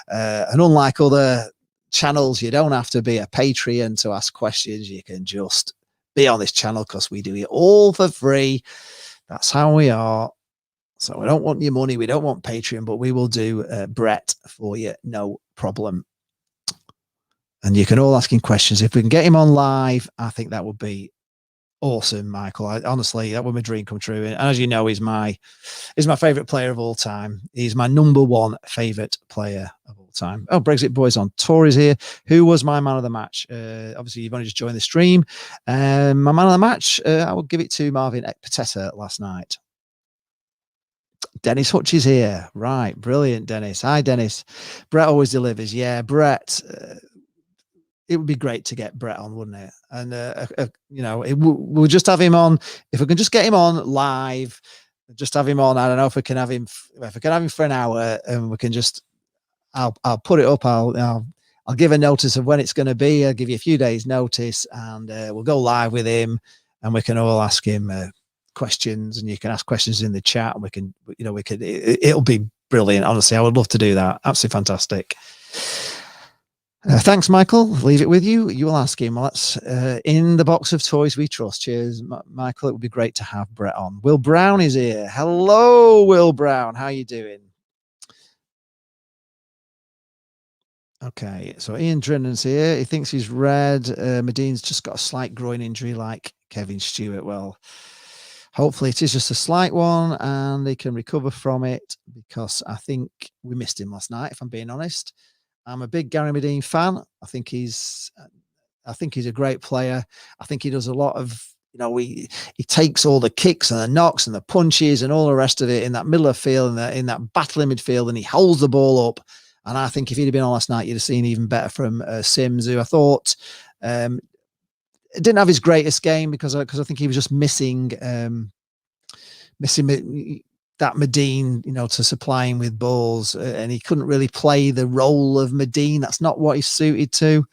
and unlike other channels, you don't have to be a Patreon to ask questions. You can just be on this channel because we do it all for free. That's how we are. So we don't want your money. We don't want Patreon, but we will do Brett for you. No problem. And you can all ask him questions. If we can get him on live, I think that would be awesome, Michael. Honestly, that would be my dream come true. And as you know, he's my favorite player of all time. He's my number 1 favorite player of all time. Oh, Brexit Boys on tour is here. Who was my man of the match? Obviously, you've only just joined the stream. My man of the match, I will give it to Marvin Ekpateta last night. Dennis Hutch is here. Right, brilliant, Dennis. Hi, Dennis. Brett always delivers. Yeah, Brett. It would be great to get Brett on, wouldn't it? And we'll just have him on. If we can just get him on live, just have him on. I don't know if we can have him for an hour, and we can just. I'll put it up. I'll give a notice of when it's going to be. I'll give you a few days' notice, and we'll go live with him, and we can all ask him questions, and you can ask questions in the chat, and it'll be brilliant. Honestly, I would love to do that. Absolutely fantastic. Thanks, Michael. Leave it with you. You will ask him. That's in the box of toys we trust. Cheers, Michael. It would be great to have Brett on. Will Brown is here. Hello, Will Brown. How are you doing? Okay, so Ian Drinnan's here. He thinks he's red. Medina's just got a slight groin injury like Kevin Stewart. Well, hopefully it is just a slight one and they can recover from it, because I think we missed him last night, if I'm being honest. I'm a big Gary Medine fan. I think he's a great player. I think he does a lot of, he takes all the kicks and the knocks and the punches and all the rest of it in that middle of the field and in that battle in midfield, and he holds the ball up. And I think if he'd have been on last night, you'd have seen even better from Sims, who I thought didn't have his greatest game, because I think he was just missing that Medine, to supply him with balls, and he couldn't really play the role of Medine. That's not what he's suited to.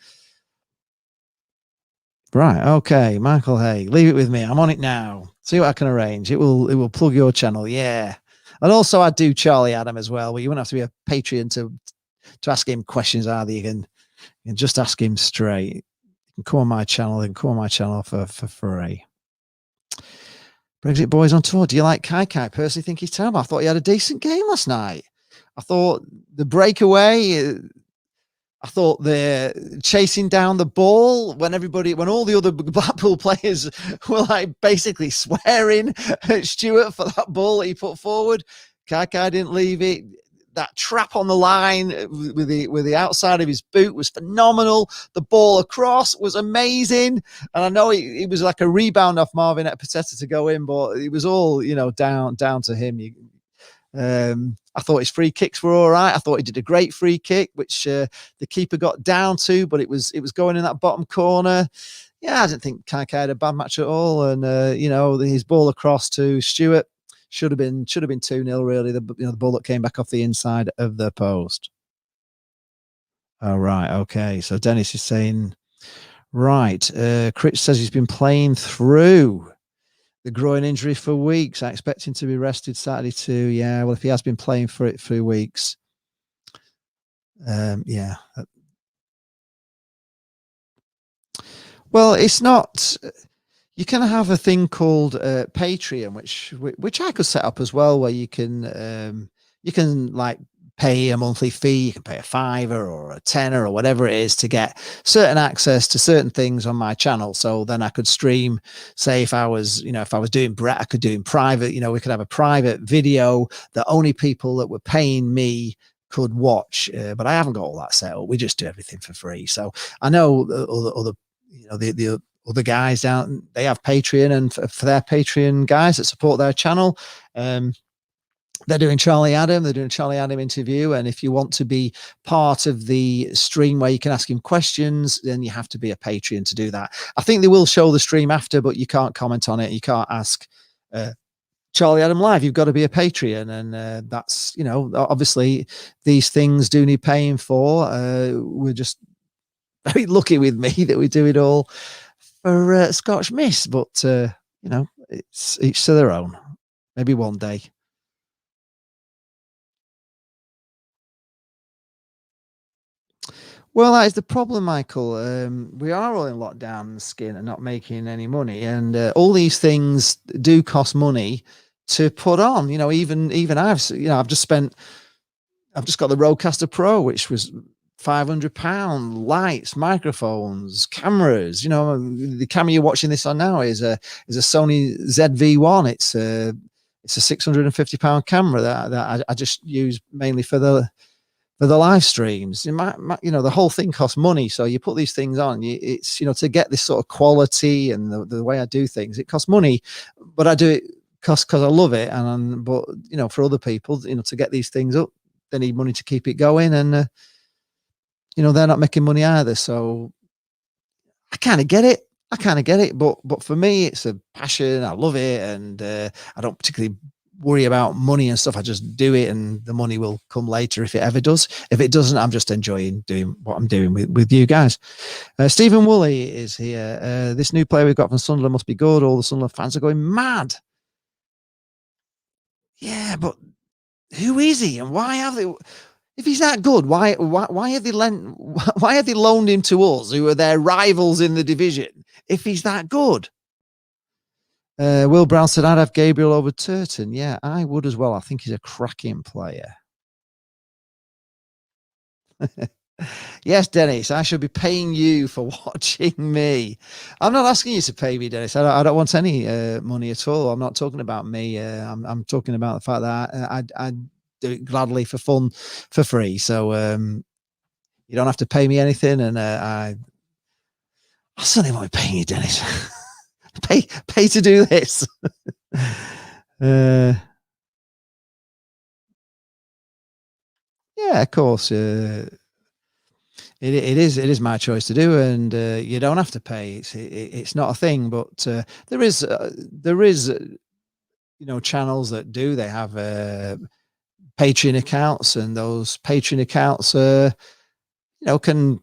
Right, okay, Michael Hay, leave it with me. I'm on it now. See what I can arrange. It will plug your channel, yeah. And also, I do Charlie Adam as well. But you wouldn't have to be a Patreon to ask him questions either. You can just ask him straight. You can come on my channel and come on my channel for free. Brexit Boys on tour. Do you like Kai? I personally think he's terrible. I thought he had a decent game last night. I thought the breakaway. I thought they're chasing down the ball when all the other Blackpool players were like basically swearing at Stewart for that ball that he put forward. Kai didn't leave it. That trap on the line with the outside of his boot was phenomenal. The ball across was amazing. And I know it was like a rebound off Marvin Epiteta to go in, but it was all, down to him. I thought his free kicks were all right. I thought he did a great free kick, which the keeper got down to, but it was going in that bottom corner. Yeah, I didn't think Kai had a bad match at all. And, his ball across to Stewart should have been 2-0 really. The ball that came back off the inside of the post. Oh, right. Okay. So Dennis is saying, right. Critch says he's been playing through the groin injury for weeks. I expect him to be rested Saturday too. Yeah, well, if he has been playing for it for weeks, yeah. Well, it's not. You can have a thing called Patreon, which I could set up as well, where you can like pay a monthly fee. You can pay a $5 or a $10 or whatever it is to get certain access to certain things on my channel. So then I could stream, say if I was doing Brett, I could do in private, we could have a private video that only people that were paying me could watch. But I haven't got all that set up. We just do everything for free. So I know the other guys down, they have Patreon, and for their Patreon guys that support their channel, they're doing Charlie Adam. They're doing a Charlie Adam interview. And if you want to be part of the stream where you can ask him questions, then you have to be a Patreon to do that. I think they will show the stream after, but you can't comment on it. You can't ask Charlie Adam live. You've got to be a Patreon. And that's, obviously these things do need paying for. We're just very lucky with me that we do it all for Scotch Miss. But, it's each to their own. Maybe one day. Well, that is the problem, Michael. We are all in lockdown and skin and not making any money, and all these things do cost money to put on. Even I've just got the Rodecaster Pro, which was £500, lights, microphones, cameras. The camera you're watching this on now is a Sony ZV-1. It's a £650 camera that I just use mainly for the live streams. The whole thing costs money. So you put these things on, it's, to get this sort of quality and the way I do things, it costs money, but I do it because I love it. But for other people, to get these things up, they need money to keep it going. And, they're not making money either. So I kind of get it. But for me, it's a passion. I love it. And I don't particularly worry about money and stuff. I just do it, and the money will come later if it ever does. If it doesn't, I'm just enjoying doing what I'm doing with you guys. Stephen Woolley is here. This new player we've got from Sunderland must be good. All the Sunderland fans are going mad. Yeah, but who is he, and why have they? If he's that good, why have they loaned him to us, who are their rivals in the division? If he's that good. Will Brown said, I'd have Gabriel over Turton. Yeah, I would as well. I think he's a cracking player. Yes, Dennis, I should be paying you for watching me. I'm not asking you to pay me, Dennis. I don't want any money at all. I'm not talking about me. I'm talking about the fact that I do it gladly for fun, for free. So you don't have to pay me anything, and I certainly won't be paying you, Dennis. pay to do this. Yeah, of course. It is my choice to do, and you don't have to pay. It's not a thing, but there is channels that do. They have Patreon accounts, and those Patreon accounts can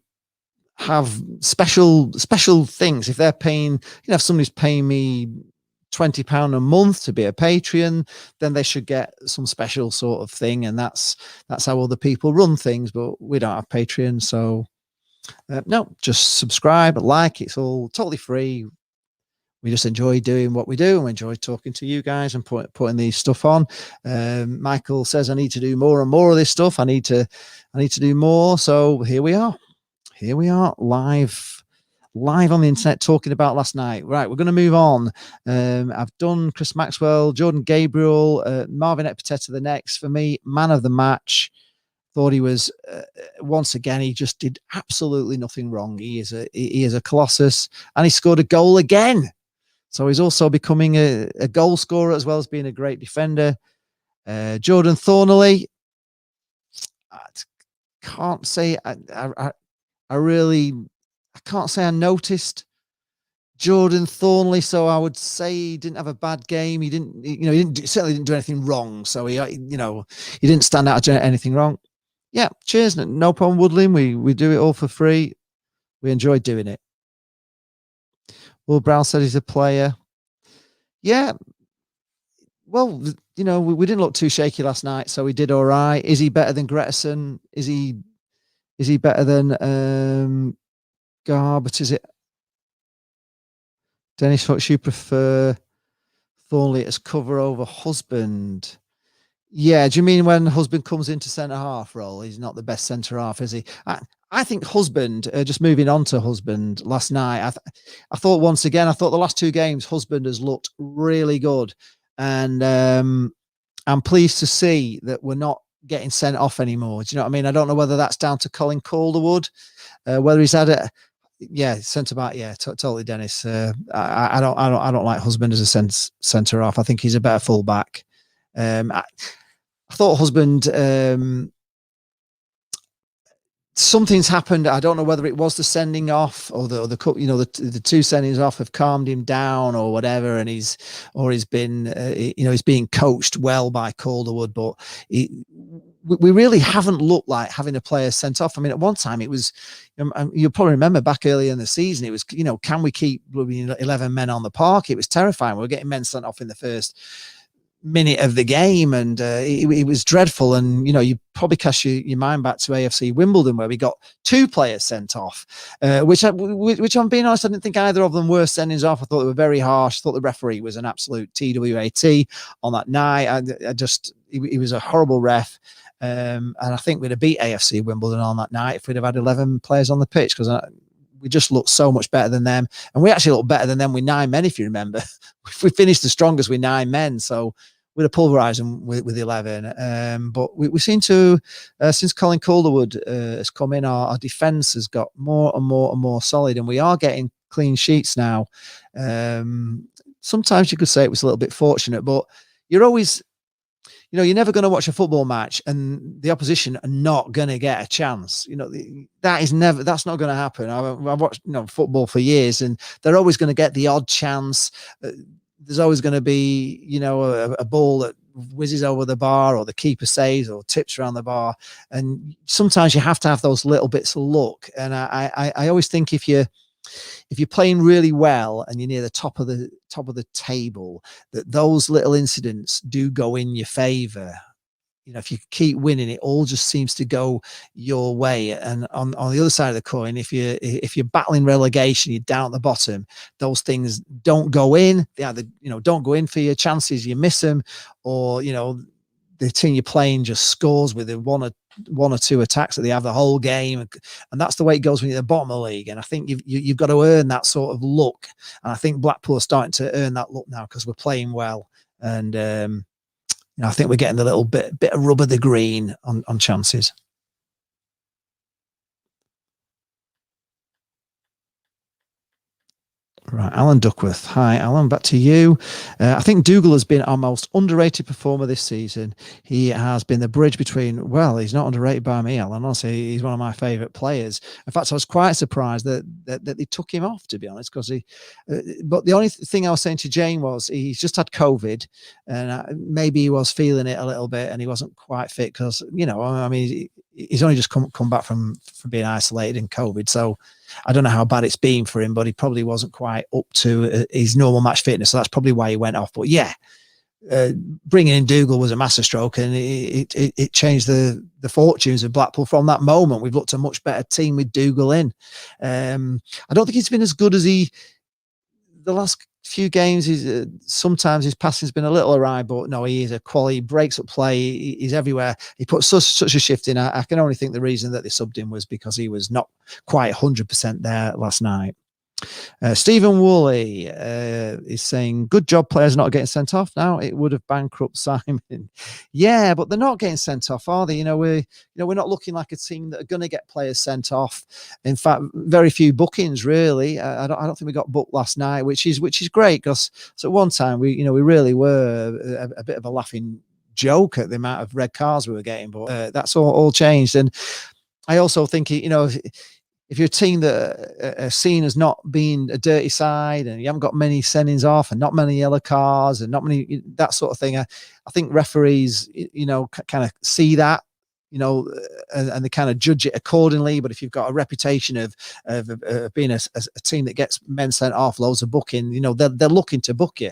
have special things. If they're paying, if somebody's paying me £20 a month to be a Patreon, then they should get some special sort of thing, and that's how other people run things. But we don't have Patreon, so no, just subscribe, like. It's all totally free. We just enjoy doing what we do, and we enjoy talking to you guys and putting these stuff on. Michael says I need to do more and more of this stuff. I need to do more. So here we are. Live on the internet talking about last night. Right, we're going to move on. I've done Chris Maxwell, Jordan Gabriel, Marvin Epiteta the next. For me, man of the match. Thought he was once again. He just did absolutely nothing wrong. He is a colossus, and he scored a goal again. So he's also becoming a goal scorer as well as being a great defender. Jordan Thornley. I can't say I can't say I noticed Jordan Thornley, so I would say he didn't have a bad game. He certainly didn't do anything wrong. So he didn't stand out to anything wrong. Yeah, cheers. No problem, Woodlin. We do it all for free. We enjoy doing it. Will Brown said he's a player. Yeah. Well, we didn't look too shaky last night, so we did all right. Is he better than Gretterson? Is he better than But is it Dennis? What you prefer? Thornley as cover over Husband? Yeah, do you mean when Husband comes into centre half role? He's not the best centre half, is he? I think Husband, just moving on to Husband last night, I thought once again, the last two games, Husband has looked really good. And I'm pleased to see that we're not getting sent off anymore. Do you know what I mean? I don't know whether that's down to Colin Calderwood, whether he's had it. Yeah, centre back. Yeah, totally, Dennis. I don't like Husband as a centre half. I think he's a better full back. I thought Husband, something's happened. I don't know whether it was the sending off or the two sendings off have calmed him down or whatever, and he's been he's being coached well by Calderwood, but we really haven't looked like having a player sent off. I mean, at one time it was, you'll probably remember back earlier in the season, it was, can we keep 11 men on the park? It was terrifying. We were getting men sent off in the first minute of the game, and it was dreadful. And you probably cast your mind back to AFC Wimbledon, where we got two players sent off, which I'm being honest, I didn't think either of them were sendings off. I thought they were very harsh. I thought the referee was an absolute TWAT on that night. He was a horrible ref. And I think we'd have beat AFC Wimbledon on that night if we'd have had 11 players on the pitch, because we just looked so much better than them. And we actually looked better than them with 9 men, if you remember. We finished the strongest with 9 men. So we'd have pulverised them with 11. But we seem to, since Colin Calderwood has come in, our defence has got more and more solid, and we are getting clean sheets now. Sometimes you could say it was a little bit fortunate, but you're always... you're never going to watch a football match and the opposition are not going to get a chance. That's not going to happen. I've watched football for years, and they're always going to get the odd chance. There's always going to be a ball that whizzes over the bar, or the keeper saves, or tips around the bar. And sometimes you have to have those little bits of luck. And I always think if you're playing really well and you're near the top of the table, that those little incidents do go in your favor. If you keep winning, it all just seems to go your way. And on the other side of the coin, if you're battling relegation, you're down at the bottom, those things don't go in. They either don't go in for your chances, you miss them, or the team you're playing just scores with one or two attacks that they have the whole game, and that's the way it goes when you're at the bottom of the league. And I think you've got to earn that sort of luck, and I think Blackpool are starting to earn that luck now because we're playing well, and I think we're getting a little bit of rub of the green on chances. Right, Alan Duckworth. Hi, Alan. Back to you. I think Dougal has been our most underrated performer this season. He has been the bridge between. Well, he's not underrated by me, Alan. Honestly, he's one of my favourite players. In fact, I was quite surprised that they took him off, to be honest, because he. But the only thing I was saying to Jane was he's just had COVID, and maybe he was feeling it a little bit, and he wasn't quite fit because I mean, he's only just come back from being isolated in COVID, so. I don't know how bad it's been for him, but he probably wasn't quite up to his normal match fitness. So that's probably why he went off. But yeah, bringing in Dougal was a masterstroke, and it changed the fortunes of Blackpool from that moment. We've looked a much better team with Dougal in. I don't think he's been as good as the last few games. Sometimes his passing's been a little awry, but no, he is a quality. He breaks up play. He's everywhere. He puts such a shift in. I can only think the reason that they subbed him was because he was not quite 100% there last night. Stephen Woolley is saying, good job players not getting sent off. Now it would have bankrupt Simon. Yeah, but they're not getting sent off, are they? we're not looking like a team that are going to get players sent off. In fact, very few bookings really. I don't think we got booked last night, which is great, because at one time we really were a bit of a laughing joke at the amount of red cards we were getting, but that's all changed. And I also think if you're a team that are seen as not being a dirty side, and you haven't got many sendings off and not many yellow cards and not many that sort of thing, I think referees kind of see that, and they kind of judge it accordingly. But if you've got a reputation of being a team that gets men sent off, loads of booking, they're looking to book you.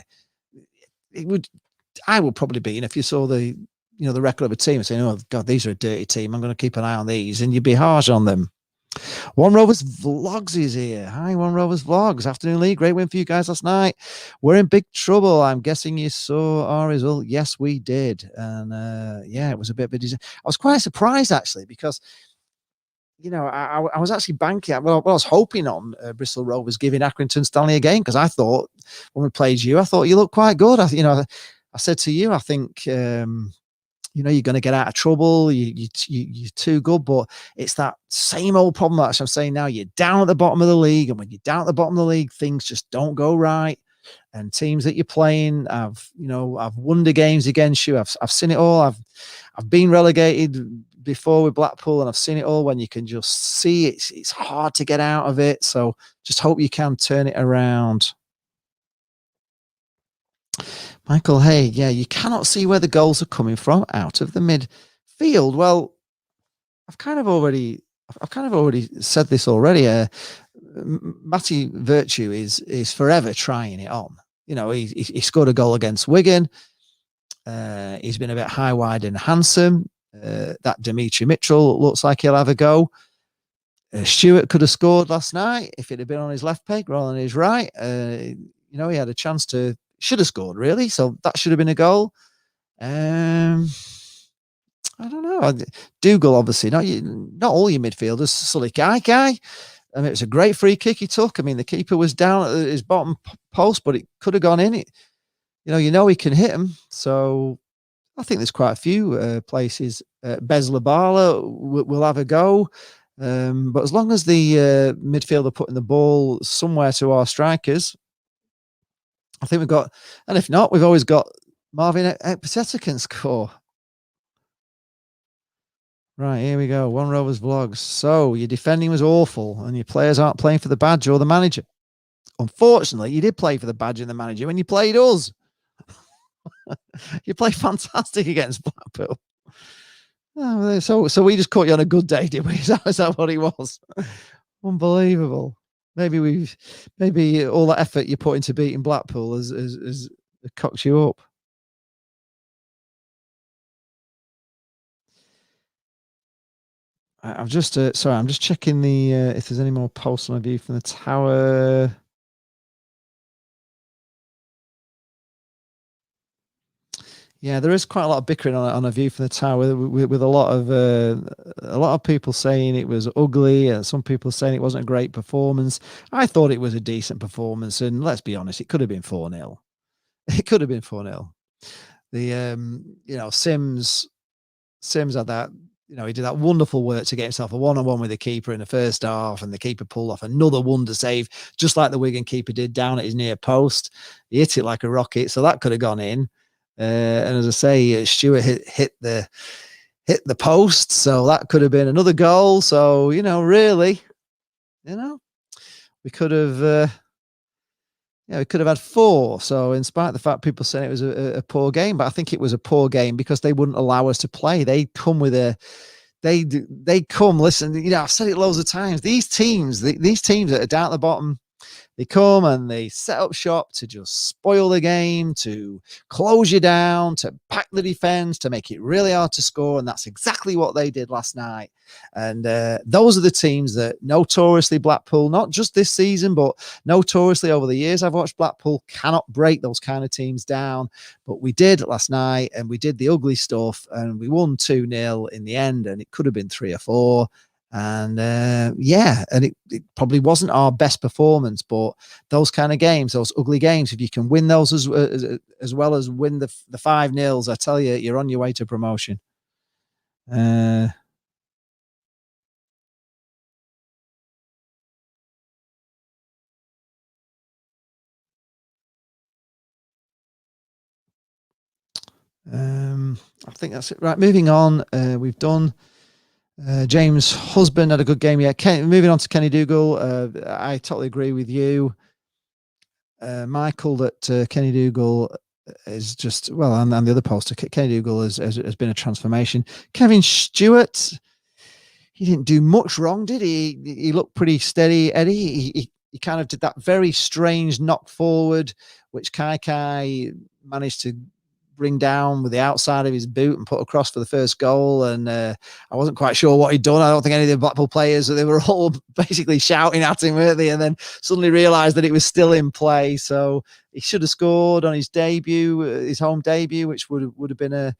I would probably be, and if you saw the record of a team and saying, oh God, these are a dirty team, I'm going to keep an eye on these, and you'd be harsh on them. One Rovers Vlogs is here. Hi, One Rovers Vlogs. Afternoon league. Great win for you guys last night. We're in big trouble. I'm guessing you saw our result. Yes, we did. And it was a bit of a disaster. I was quite surprised actually, because I was actually banking. Well, I was hoping on Bristol Rovers giving Accrington Stanley a game, because I thought when we played you, I thought you looked quite good. I said to you, I think you're going to get out of trouble. You're too good, but it's that same old problem that I'm saying now. You're down at the bottom of the league, and when you're down at the bottom of the league, things just don't go right. And teams that you're playing, I've won the games against you. I've seen it all. I've been relegated before with Blackpool, and I've seen it all. When you can just see it's hard to get out of it. So just hope you can turn it around. Michael Hay, yeah, you cannot see where the goals are coming from out of the midfield. Well, I've kind of already said this already. Matty Virtue is forever trying it on. He scored a goal against Wigan. He's been a bit high, wide, and handsome. That Dimitri Mitchell looks like he'll have a go. Stewart could have scored last night if it had been on his left peg rather than his right. He had a chance to. Should have scored, really. So that should have been a goal. I don't know. Dougal, obviously, not all your midfielders. Sully Kai. I mean, it was a great free kick he took. I mean, the keeper was down at his bottom post, but it could have gone in. He can hit him. So I think there's quite a few places. Bez Labala will have a go. But as long as the midfielder putting the ball somewhere to our strikers, I think we've got, and if not, we've always got Marvin Ekpiteta can score. Right, here we go. One Rovers Vlogs. So your defending was awful, and your players aren't playing for the badge or the manager. Unfortunately, you did play for the badge and the manager when you played us. You played fantastic against Blackpool. Oh, so we just caught you on a good day, did we? Is that what it was? Unbelievable. Maybe all that effort you put into beating Blackpool has cocked you up. I'm just sorry. I'm just checking the if there's any more posts on my view from the tower. Yeah, there is quite a lot of bickering on a view from the tower with a lot of people saying it was ugly, and some people saying it wasn't a great performance. I thought it was a decent performance, and let's be honest, it could have been 4-0. It could have been 4-0. The Sims had that, he did that wonderful work to get himself a one-on-one with the keeper in the first half, and the keeper pulled off another wonder save, just like the Wigan keeper did down at his near post. He hit it like a rocket, so that could have gone in. And as I say, Stewart hit the post, so that could have been another goal. So really, we could have. We could have had 4. So, in spite of the fact people saying it was a poor game, but I think it was a poor game because they wouldn't allow us to play. They come with they come. Listen, I've said it loads of times. These teams that are down at the bottom, they come and they set up shop to just spoil the game, to close you down, to pack the defense, to make it really hard to score. And that's exactly what they did last night. And those are the teams that notoriously Blackpool, not just this season, but notoriously over the years I've watched, Blackpool cannot break those kind of teams down. But we did last night, and we did the ugly stuff, and we won 2-0 in the end, and it could have been 3 or 4. And and it probably wasn't our best performance, but those kind of games, those ugly games, if you can win those as well as win the 5-0s, I tell you, you're on your way to promotion. I think that's it. Right, moving on. We've done James Husband had a good game. Yeah, moving on to Kenny Dougal. I totally agree with you, Michael, that Kenny Dougal is just, well, and the other poster, Kenny Dougal has been a transformation. Kevin Stewart, he didn't do much wrong, did he? He looked pretty steady, Eddie. He kind of did that very strange knock forward, which Kai managed to bring down with the outside of his boot and put across for the first goal. And I wasn't quite sure what he'd done. I don't think any of the Blackpool players, they were all basically shouting at him, weren't they? And then suddenly realised that it was still in play. So he should have scored on his debut, his home debut, which would have been a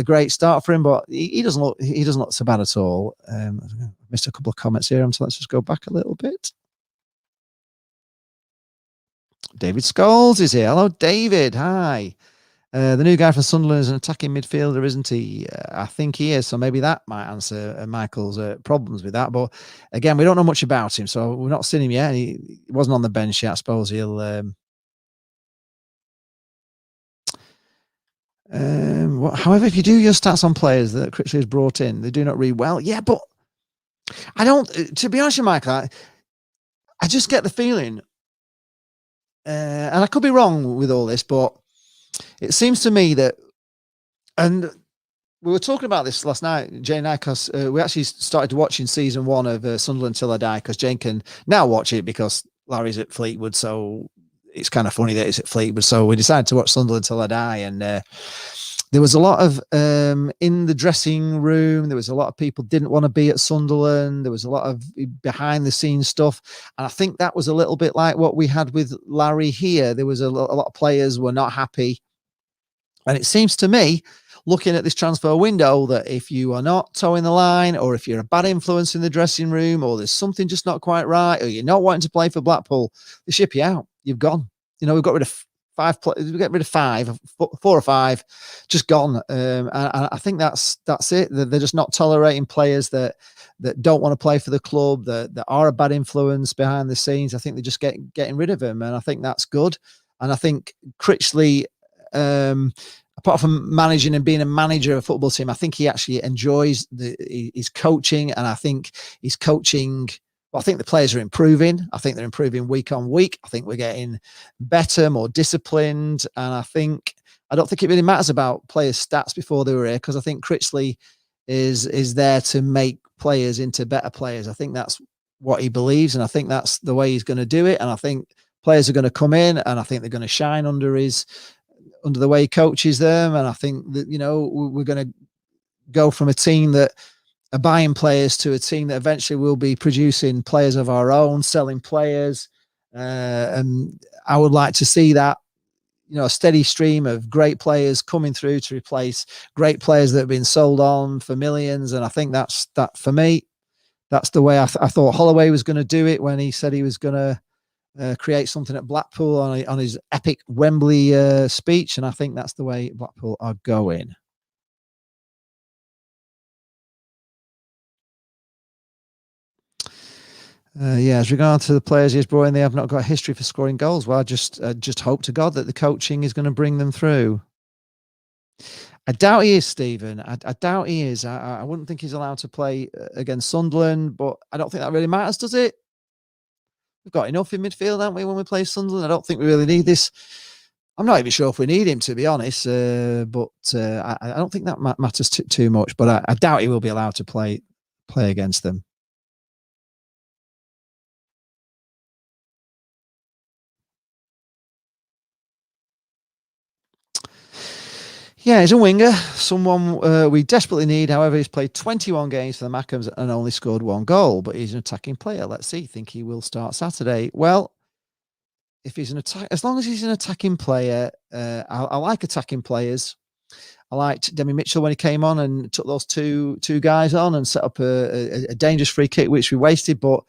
great start for him. But he doesn't look so bad at all. I missed a couple of comments here, so let's just go back a little bit. David Scholes is here. Hello, David. Hi. The new guy from Sunderland is an attacking midfielder, isn't he? I think he is. So maybe that might answer Michael's problems with that. But again, we don't know much about him, so we've not seen him yet. He wasn't on the bench yet. I suppose he'll. However, if you do your stats on players that Critchley has brought in, they do not read well. Yeah, but I don't. To be honest with Michael, I just get the feeling, and I could be wrong with all this, but it seems to me that, and we were talking about this last night, Jane and I, because we actually started watching season 1 of Sunderland Till I Die, because Jane can now watch it because Larry's at Fleetwood, so it's kind of funny that it's at Fleetwood. So we decided to watch Sunderland Till I Die, and there was a lot of in the dressing room. There was a lot of people didn't want to be at Sunderland. There was a lot of behind the scenes stuff, and I think that was a little bit like what we had with Larry here. There was a lot of players were not happy, and it seems to me, looking at this transfer window, that if you are not towing the line, or if you're a bad influence in the dressing room, or there's something just not quite right, or you're not wanting to play for Blackpool, they ship you out. You've gone. We've got rid of 5. We get rid of 5, 4 or 5, just gone. And I think that's it. They're just not tolerating players that don't want to play for the club, that are a bad influence behind the scenes. I think they're just getting rid of them, and I think that's good. And I think Critchley, apart from managing and being a manager of a football team, I think he actually enjoys his coaching, and I think he's coaching. Well, I think the players are improving. I think they're improving week on week. I think we're getting better, more disciplined, and I don't think it really matters about players' stats before they were here, because I think Critchley is there to make players into better players. I think that's what he believes, and I think that's the way he's going to do it. And I think players are going to come in, and I think they're going to shine under the way he coaches them. And I think that we're going to go from a team that are buying players to a team that eventually will be producing players of our own, selling players. And I would like to see that, a steady stream of great players coming through to replace great players that have been sold on for millions. And I think that for me, that's the way I thought Holloway was going to do it when he said he was going to create something at Blackpool on his epic Wembley speech. And I think that's the way Blackpool are going. As regard to the players he's brought in, they have not got a history for scoring goals. Well, I just hope to God that the coaching is going to bring them through. I doubt he is, Stephen. I doubt he is. I wouldn't think he's allowed to play against Sunderland, but I don't think that really matters, does it? We've got enough in midfield, haven't we, when we play Sunderland? I don't think we really need this. I'm not even sure if we need him, to be honest, but I don't think that matters too much, but I doubt he will be allowed to play against them. Yeah, he's a winger, someone we desperately need. However, he's played 21 games for the Mackems and only scored 1 goal, but he's an attacking player. Let's see. Think he will start Saturday? Well, if he's as long as he's an attacking player, I like attacking players. I liked Demi Mitchell when he came on and took those two guys on and set up a dangerous free kick, which we wasted, but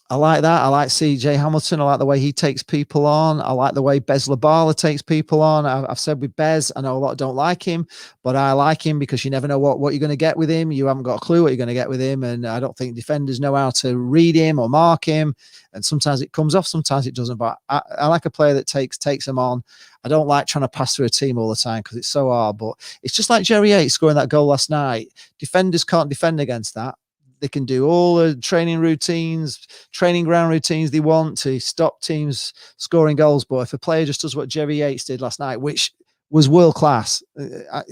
I like that. I like CJ Hamilton. I like the way he takes people on. I like the way Bez Labala takes people on. I've said with Bez, I know a lot don't like him, but I like him because you never know what you're going to get with him. You haven't got a clue what you're going to get with him. And I don't think defenders know how to read him or mark him. And sometimes it comes off, sometimes it doesn't. But I like a player that takes him on. I don't like trying to pass through a team all the time because it's so hard. But it's just like Jerry Yates scoring that goal last night. Defenders can't defend against that. They can do all the training ground routines they want to stop teams scoring goals. But if a player just does what Jerry Yates did last night, which was world class, I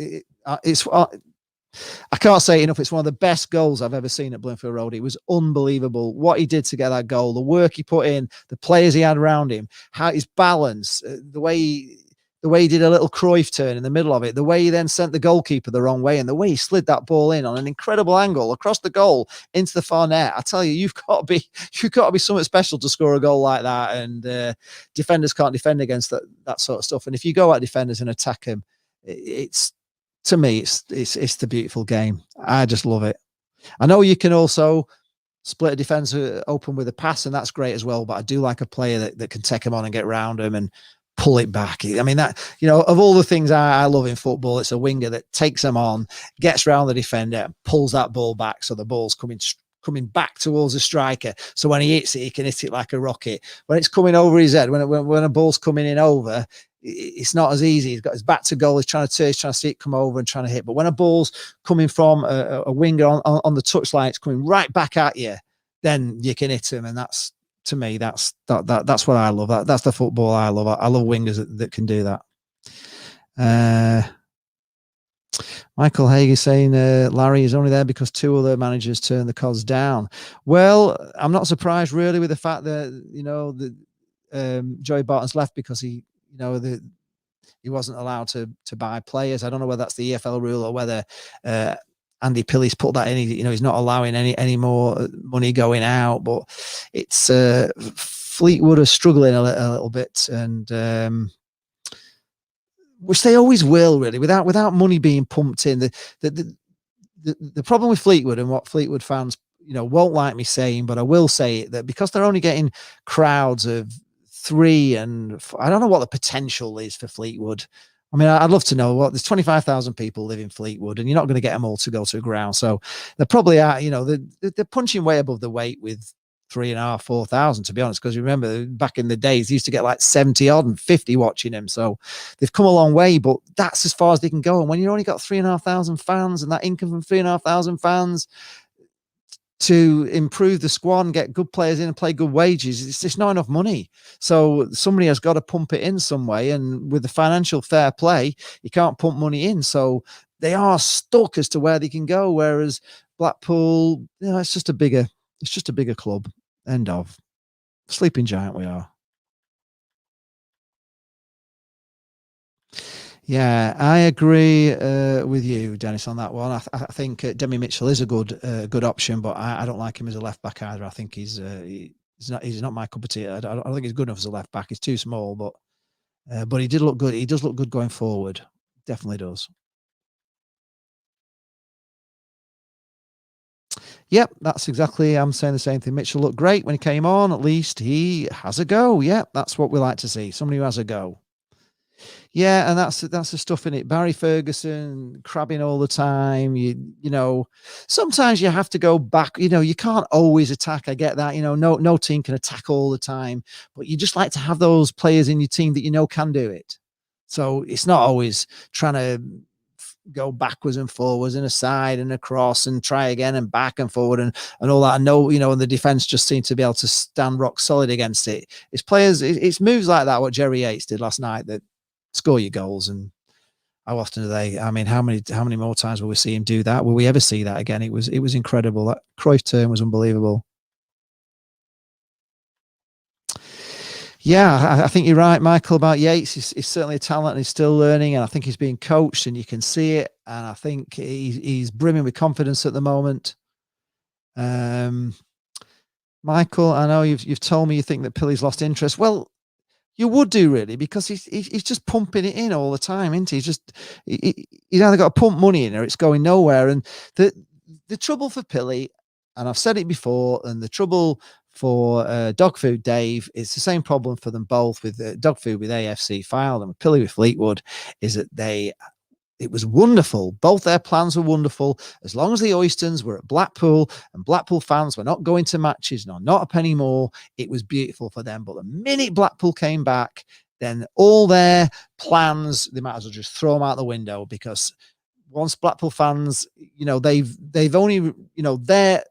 can't say it enough. It's one of the best goals I've ever seen at Bloomfield Road. It was unbelievable what he did to get that goal, the work he put in, the players he had around him, how his balance, the way he did a little Cruyff turn in the middle of it, the way he then sent the goalkeeper the wrong way, and the way he slid that ball in on an incredible angle across the goal into the far net. I tell you, you've got to be something special to score a goal like that. And defenders can't defend against that sort of stuff. And if you go at defenders and attack them, to me, it's the beautiful game. I just love it. I know you can also split a defense open with a pass, and that's great as well. But I do like a player that can take him on and get around him and pull it back. I mean, that, of all the things I love in football, it's a winger that takes them on, gets around the defender, and pulls that ball back so the ball's coming back towards the striker. So when he hits it, he can hit it like a rocket. When it's coming over his head, when a ball's coming in over, it's not as easy. He's got his back to goal. He's trying to see it come over and trying to hit. But when a ball's coming from a winger on the touchline, it's coming right back at you, then you can hit him. And that's, to me, that's what I love. That's the football I love. I love wingers that can do that. Michael Haig is saying Larry is only there because 2 other managers turned the cods down. Well, I'm not surprised really with the fact that Joey Barton's left because he wasn't allowed to buy players. I don't know whether that's the EFL rule or whether Andy Pilly's put that in. He's not allowing any more money going out, but it's Fleetwood are struggling a little bit, and which they always will, really, without money being pumped in. The problem with Fleetwood, and what Fleetwood fans won't like me saying, but I will say it, that because they're only getting crowds of 3, and I don't know what the potential is for Fleetwood. I mean, I'd love to know there's 25,000 people live in Fleetwood, and you're not going to get them all to go to a ground. So they probably are, they're punching way above the weight with 3,500, 4,000, to be honest. Because remember, back in the days, they used to get like 70 odd and 50 watching them. So they've come a long way, but that's as far as they can go. And when you've only got 3,500 fans and that income from 3,500 fans to improve the squad and get good players in and play good wages, it's just not enough money. So somebody has got to pump it in some way, and with the financial fair play, you can't pump money in. So they are stuck as to where they can go. Whereas Blackpool, it's just a bigger club. End of. Sleeping giant we are. Yeah, I agree with you, Dennis, on that one. I think Demi Mitchell is a good option, but I don't like him as a left back either. I think he's not my cup of tea. I don't think he's good enough as a left back. He's too small, but But he did look good. He does look good going forward. Definitely does. Yep, that's exactly. I'm saying the same thing. Mitchell looked great when he came on. At least he has a go. Yep, that's what we like to see. Somebody who has a go. Yeah, and that's the stuff in it. Barry Ferguson crabbing all the time. You know, sometimes you have to go back. You know, you can't always attack. I get that. You know, no team can attack all the time, but you just like to have those players in your team that you know can do it. So it's not always trying to go backwards and forwards and aside and across and try again and back and forward and all that. I know, you know, and the defense just seemed to be able to stand rock solid against it. It's players, it's moves like that, what Jerry Yates did last night, that score your goals. And how often do they? I mean, how many more times will we see him do that? Will we ever see that again? It was incredible. That Cruyff turn was unbelievable. Yeah, I think you're right, Michael, about Yates. He's certainly a talent and he's still learning, and I think he's being coached and you can see it. And I think he's brimming with confidence at the moment. Michael, I know you've told me you think that Pilly's lost interest. Well, you would do, really, because he's just pumping it in all the time, isn't he? He's either got to pump money in or it's going nowhere. And the trouble for Pilly, and I've said it before, and the trouble for Dog Food Dave, it's the same problem for them both with Dog Food with AFC Fylde and with Pilly with Fleetwood, is that it was wonderful. Both their plans were wonderful. As long as the Oystons were at Blackpool and Blackpool fans were not going to matches, not a penny more, it was beautiful for them. But the minute Blackpool came back, then all their plans, they might as well just throw them out the window, because once Blackpool fans, you know, they've only, you know, the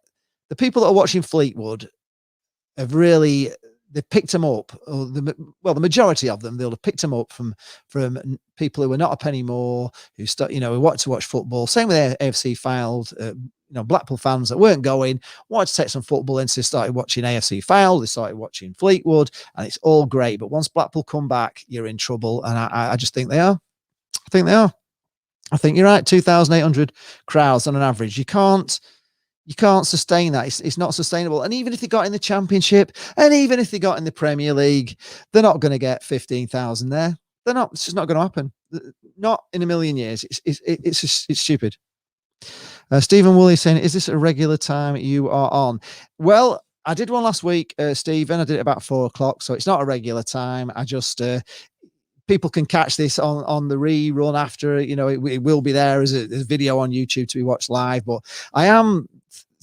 people that are watching Fleetwood have really, they picked them up. The majority of them, they'll have picked them up from people who were not a penny more, who who wanted to watch football. Same with AFC Fylde. Blackpool fans that weren't going wanted to take some football in, so they started watching AFC Fylde, they started watching Fleetwood, and it's all great. But once Blackpool come back, you're in trouble, and I just think they are. I think they are. I think you're right. 2,800 crowds on an average. You can't sustain that. It's not sustainable. And even if they got in the Championship, and even if they got in the Premier League, they're not going to get 15,000 there. They're not. It's just not going to happen. Not in a million years. It's stupid. Stephen Woolley saying, "Is this a regular time you are on?" Well, I did one last week, Stephen. I did it about 4:00, so it's not a regular time. I just people can catch this on the rerun after. You know, it will be there as a video on YouTube to be watched live. But I am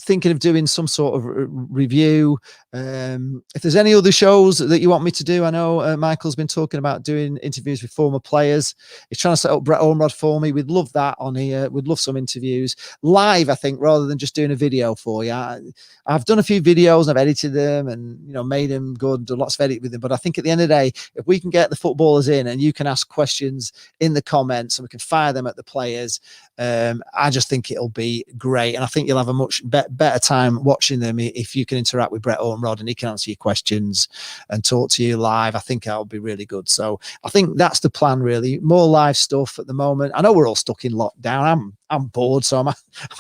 thinking of doing some sort of review. If there's any other shows that you want me to do, I know Michael's been talking about doing interviews with former players. He's trying to set up Brett Ormrod for me. We'd love that on here. We'd love some interviews live, I think, rather than just doing a video for you. I've done a few videos and I've edited them and, you know, made them good, done lots of edit with them. But I think at the end of the day, if we can get the footballers in and you can ask questions in the comments and we can fire them at the players, I just think it'll be great. And I think you'll have a much better time watching them if you can interact with Brett Ormrod and he can answer your questions and talk to you live. I think that'll be really good. So I think that's the plan, really. More live stuff at the moment. I know we're all stuck in lockdown. I'm bored, so I might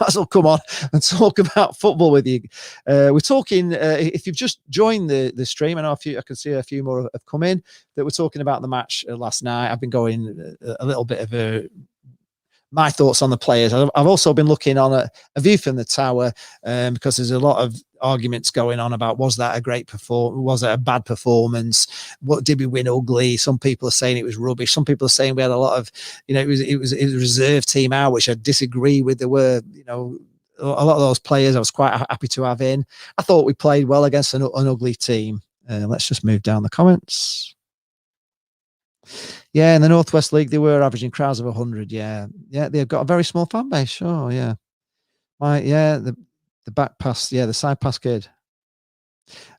as well come on and talk about football with you. We're talking, if you've just joined the stream, I can see a few more have come in, that we're talking about the match last night. I've been going a little bit of my thoughts on the players. I've also been looking on a view from the tower, because there's a lot of arguments going on about, was that a great performance? Was it a bad performance? What did we win ugly? Some people are saying it was rubbish. Some people are saying we had a lot of, it was a reserve team out, which I disagree with. There were, a lot of those players I was quite happy to have in. I thought we played well against an ugly team. Let's just move down the comments. Yeah, in the Northwest League, they were averaging crowds of 100. Yeah, they've got a very small fan base. Sure, yeah. The back pass, the side pass kid.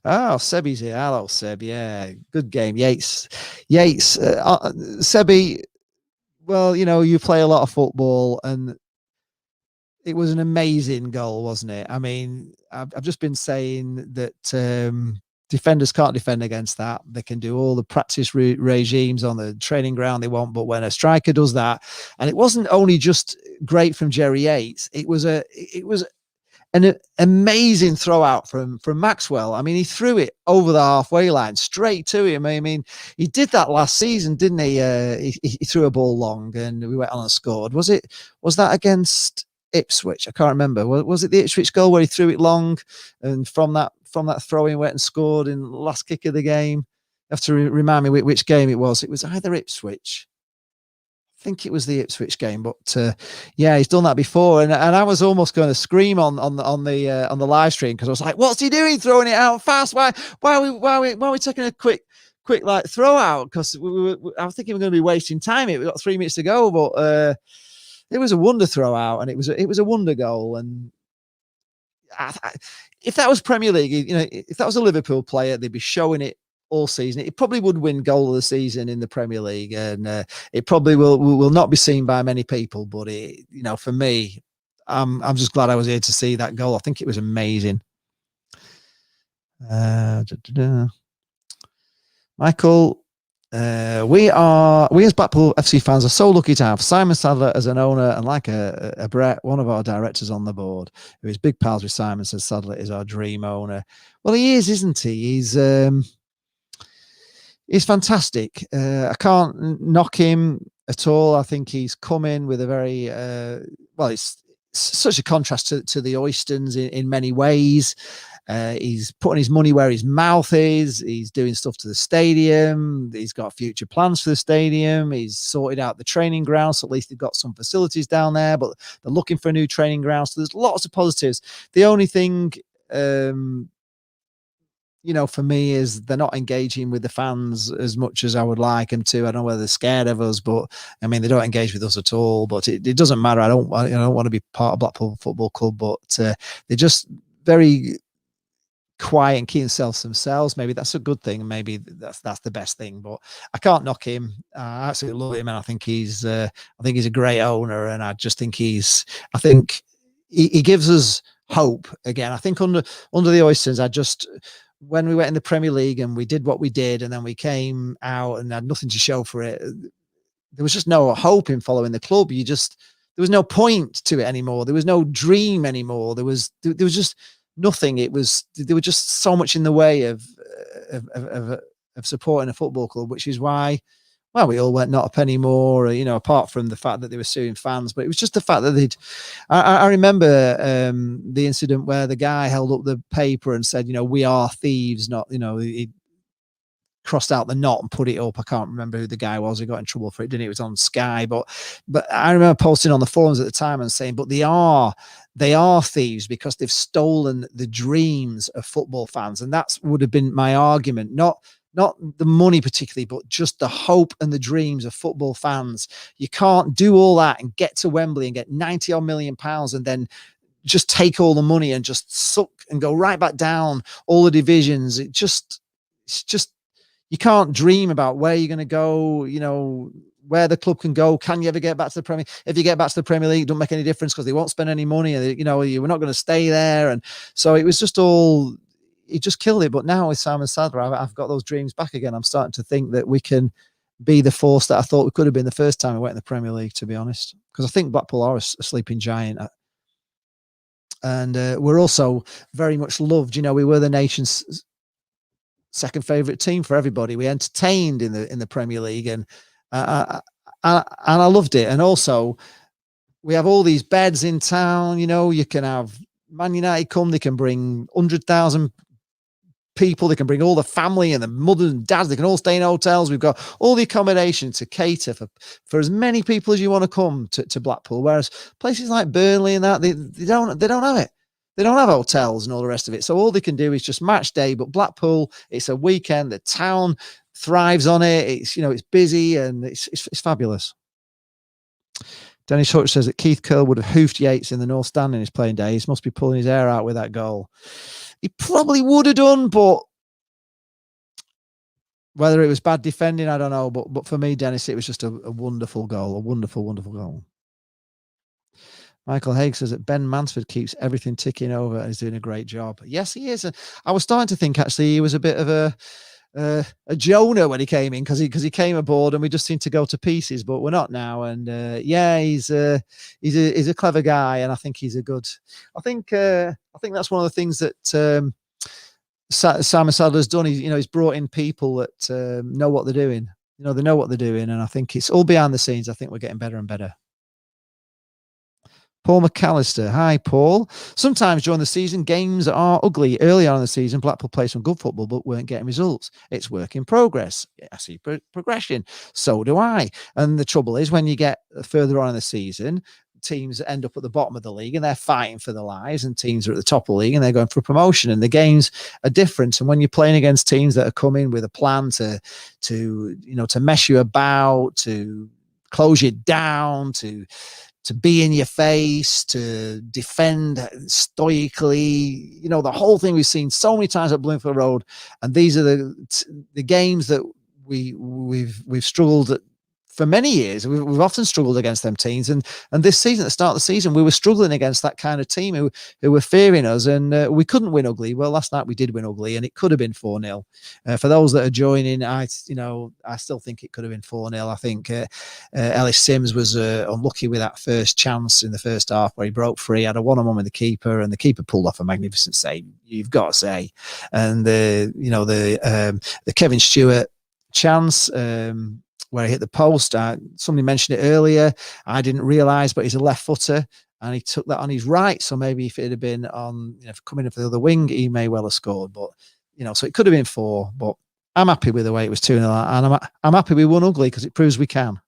Oh, Sebi's here. Hello, Seb. Yeah, good game. Yates, Sebi. Well, you play a lot of football, and it was an amazing goal, wasn't it? I mean, I've just been saying that. Defenders can't defend against that. They can do all the practice regimes on the training ground they want, but when a striker does that, and it wasn't only just great from Jerry Yates, it was an amazing throw out from Maxwell. I mean, he threw it over the halfway line straight to him. I mean, he did that last season, didn't he? He threw a ball long and we went on and scored. Was that against Ipswich? I can't remember. Was it the Ipswich goal where he threw it long and from that throw in went and scored in the last kick of the game? You have to remind me which game it was. It was either Ipswich. I think it was the Ipswich game, but yeah, he's done that before, and I was almost going to scream on the live stream because I was like, "What's he doing, throwing it out fast? Why are we taking a quick like throw out?" Because I was thinking we're going to be wasting time. We've got 3 minutes to go, but it was a wonder throw out, and it was a wonder goal. And if that was Premier League, you know, if that was a Liverpool player, they'd be showing it all season. It probably would win goal of the season in the Premier League, and it probably will not be seen by many people. But you know, for me, I'm just glad I was here to see that goal. I think it was amazing. Michael, we as Blackpool FC fans are so lucky to have Simon Sadler as an owner, and like a Brett, one of our directors on the board, who is big pals with Simon, says Sadler is our dream owner. Well, he is, isn't he? He's fantastic. I can't knock him at all. I think he's come in with a very it's such a contrast to the Oystons in many ways. He's putting his money where his mouth is. He's doing stuff to the stadium. He's got future plans for the stadium. He's sorted out the training ground, so at least they've got some facilities down there, but they're looking for a new training ground. So there's lots of positives. The only thing you know, for me, is they're not engaging with the fans as much as I would like them to. I don't know whether they're scared of us, but I mean, they don't engage with us at all. But it doesn't matter. I don't want to be part of Blackpool Football Club, but they're just very quiet and keep themselves. Maybe that's a good thing, and maybe that's the best thing. But I can't knock him. I absolutely love him, and I think he's a great owner, and I just think he gives us hope again. I think under the Oysters, when we went in the Premier League and we did what we did, and then we came out and had nothing to show for it, there was just no hope in following the club. There was no point to it anymore. There was no dream anymore. There was just nothing. There was just so much in the way of supporting a football club, which is why, well, we all went not a penny more, you know, apart from the fact that they were suing fans. But it was just the fact that I remember the incident where the guy held up the paper and said, you know, we are thieves, not, you know, he crossed out the not and put it up. I can't remember who the guy was. He got in trouble for it, didn't he? It was on Sky. But I remember posting on the forums at the time and saying, but they are thieves because they've stolen the dreams of football fans. And that would have been my argument, not the money particularly, but just the hope and the dreams of football fans. You can't do all that and get to Wembley and get 90 odd million pounds and then just take all the money and just suck and go right back down all the divisions. It's just, you can't dream about where you're going to go, you know, where the club can go. Can you ever get back to the Premier? If you get back to the Premier League, it don't make any difference because they won't spend any money. And, you know, you were not going to stay there. And so it was just all, he just killed it. But now with Simon Sadler, I've got those dreams back again. I'm starting to think that we can be the force that I thought we could have been the first time we went in the Premier League, to be honest, because I think Blackpool are a sleeping giant. And we're also very much loved. You know, we were the nation's second favorite team for everybody. We entertained in the Premier League, and I loved it. And also, we have all these beds in town. You know, you can have Man United come. They can bring 100,000 people. They can bring all the family and the mothers and dads. They can all stay in hotels. We've got all the accommodation to cater for as many people as you want to come to Blackpool. Whereas places like Burnley and that, they don't have it. They don't have hotels and all the rest of it. So all they can do is just match day. But Blackpool, it's a weekend. The town thrives on it. It's, you know, it's busy and it's fabulous. Dennis Hutch says that Keith Curle would have hoofed Yates in the North Stand in his playing days. Must be pulling his hair out with that goal. He probably would have done, but whether it was bad defending, I don't know. But for me, Dennis, it was just a wonderful goal, a wonderful, wonderful goal. Michael Haig says that Ben Mansford keeps everything ticking over and is doing a great job. Yes, he is. I was starting to think, actually, he was a bit of a Jonah when he came in, because he came aboard and we just seemed to go to pieces, but we're not now. And yeah, he's a clever guy, and I think he's a good. I think that's one of the things that Simon Sadler's done. He's brought in people that know what they're doing. They know what they're doing, and I think it's all behind the scenes. I think we're getting better and better. Paul McAllister. Hi, Paul. Sometimes during the season, games are ugly. Early on in the season, Blackpool played some good football, but weren't getting results. It's work in progress. I see progression. So do I. And the trouble is, when you get further on in the season, teams end up at the bottom of the league and they're fighting for their lives, and teams are at the top of the league and they're going for promotion, and the games are different. And when you're playing against teams that are coming with a plan to mess you about, to close you down, to be in your face, to defend stoically, the whole thing we've seen so many times at Bloomfield Road. And these are the games that we've struggled at for many years. We've often struggled against them teams, and this season, at the start of the season, we were struggling against that kind of team who were fearing us, and we couldn't win ugly. Well, last night we did win ugly, and it could have been 4-0. For those that are joining, I still think it could have been 4-0. I think Ellis Sims was unlucky with that first chance in the first half where he broke free, had a one-on-one with the keeper, and the keeper pulled off a magnificent save, you've got to say. And the Kevin Stewart chance, where he hit the post. Somebody mentioned it earlier. I didn't realise, but he's a left footer, and he took that on his right. So maybe if it had been on, coming in for the other wing, he may well have scored. But so it could have been 4. But I'm happy with the way it was 2-0, and I'm happy we won ugly, because it proves we can.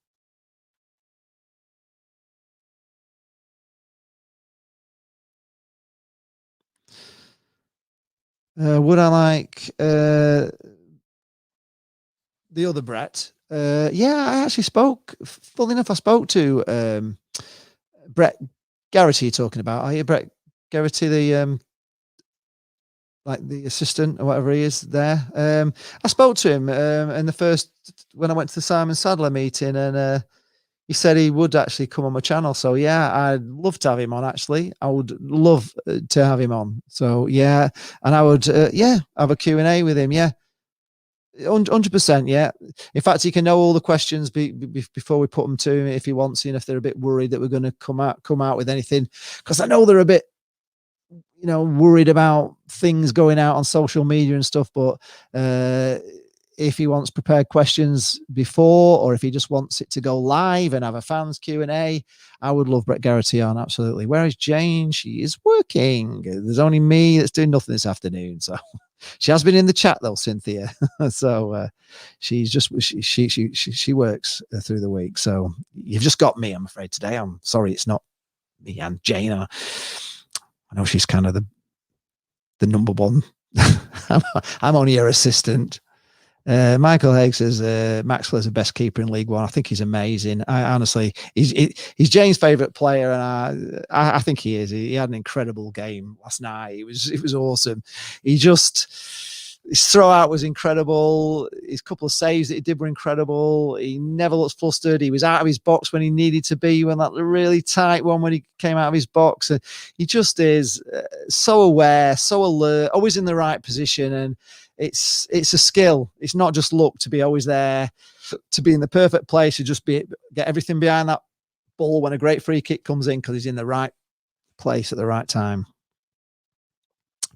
Would I like the other Brett? Yeah, I actually spoke. Funnily enough, I spoke to Brett Garrity. You're talking about, are you Brett Garrity, the like the assistant or whatever he is there? I spoke to him in the first, when I went to the Simon Sadler meeting, and he said he would actually come on my channel. So yeah, I'd love to have him on. Actually, I would love to have him on. So yeah, and I would have a Q&A with him. Yeah. 100%, yeah. In fact, he can know all the questions before we put them to him if he wants, if they're a bit worried that we're going to come out with anything, because I know they're a bit worried about things going out on social media and stuff. But if he wants prepared questions before, or if he just wants it to go live and have a fans Q&A, I would love Brett Garrity on, absolutely. Where is Jane? She is working. There's only me that's doing nothing this afternoon, so she has been in the chat though, Cynthia. So she's just she works through the week. So you've just got me, I'm afraid, today. I'm sorry, it's not me and Jane. I know she's kind of the number one. I'm only her assistant. Michael Haig says Maxwell is the best keeper in League One. I think he's amazing. Honestly, he's Jane's favourite player, and I think he is. He had an incredible game last night. It was awesome. His throw-out was incredible. His couple of saves that he did were incredible. He never looks flustered. He was out of his box when he needed to be, when that really tight one when he came out of his box. And he just is so aware, so alert, always in the right position. And it's a skill. It's not just luck to be always there, to be in the perfect place, to just get everything behind that ball when a great free kick comes in, because he's in the right place at the right time.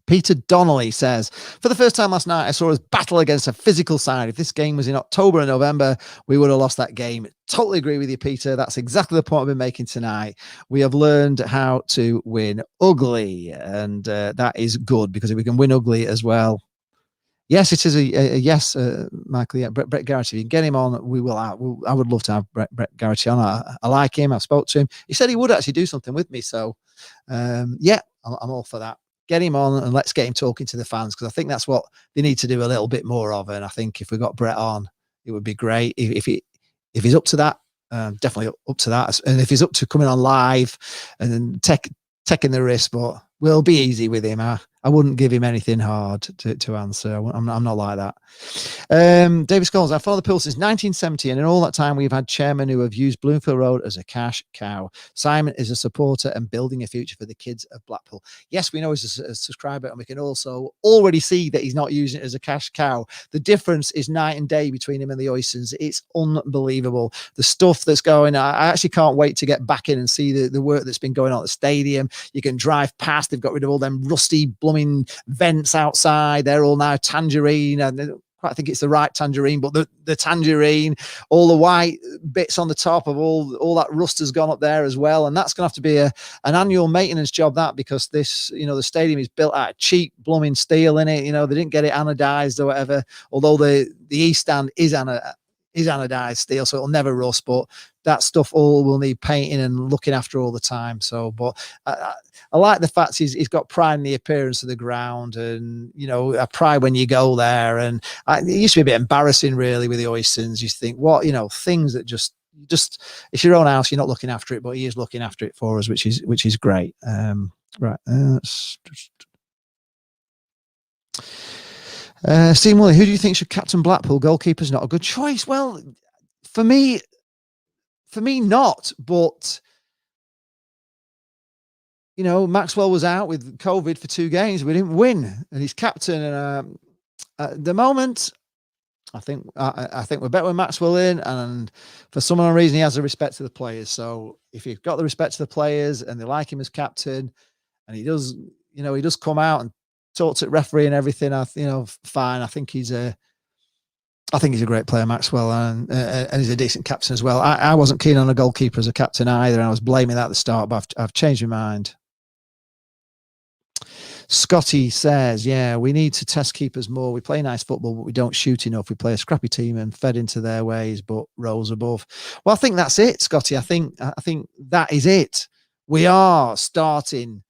Peter Donnelly says, for the first time last night, I saw us battle against a physical side. If this game was in October and November, we would have lost that game. Totally agree with you, Peter. That's exactly the point I've been making tonight. We have learned how to win ugly, and that is good, because if we can win ugly as well. Yes, it is a yes, Michael. Yeah, Brett Garrity. If you can get him on, we will. I would love to have Brett Garrity on. I like him. I spoke to him. He said he would actually do something with me. So, yeah, I'm all for that. Get him on and let's get him talking to the fans, because I think that's what they need to do a little bit more of. And I think if we got Brett on, it would be great. If he's up to that, definitely up to that. And if he's up to coming on live and then taking the risk, but we'll be easy with him. I I wouldn't give him anything hard to answer. I'm not like that. David Scholes, I follow the Pool since 1970, and in all that time, we've had chairmen who have used Bloomfield Road as a cash cow. Simon is a supporter and building a future for the kids of Blackpool. Yes, we know he's a subscriber, and we can also already see that he's not using it as a cash cow. The difference is night and day between him and the Oysters. It's unbelievable. The stuff that's going on. I actually can't wait to get back in and see the work that's been going on at the stadium. You can drive past. They've got rid of all them rusty blooming vents outside. They're all now tangerine, and I think it's the right tangerine, but the tangerine, all the white bits on the top of all that rust has gone up there as well. And that's going to have to be an annual maintenance job, that, because this, the stadium is built out of cheap blooming steel in it. They didn't get it anodized or whatever, although the East Stand is anodized steel, so it'll never rust, but that stuff all will need painting and looking after all the time. So, but I like the fact he's got pride in the appearance of the ground, and a pride when you go there. And it used to be a bit embarrassing, really, with the Oysters. You think, things that just it's your own house, you're not looking after it, but he is looking after it for us, which is great. Right, Steve Mulley, who do you think should captain Blackpool? Goalkeeper's not a good choice. Well, for me not, but Maxwell was out with COVID for 2 games. We didn't win, and he's captain. And at the moment, I think we're better with Maxwell in, and for some unknown reason, he has the respect to the players. So if you've got the respect to the players and they like him as captain, and he does come out and talk to the referee and everything, fine. I think he's a great player, Maxwell, and he's a decent captain as well. I wasn't keen on a goalkeeper as a captain either, and I was blaming that at the start, but I've changed my mind. Scotty says, yeah, we need to test keepers more. We play nice football, but we don't shoot enough. We play a scrappy team and fed into their ways, but roles above. Well, I think that's it, Scotty. I think that is it. We are starting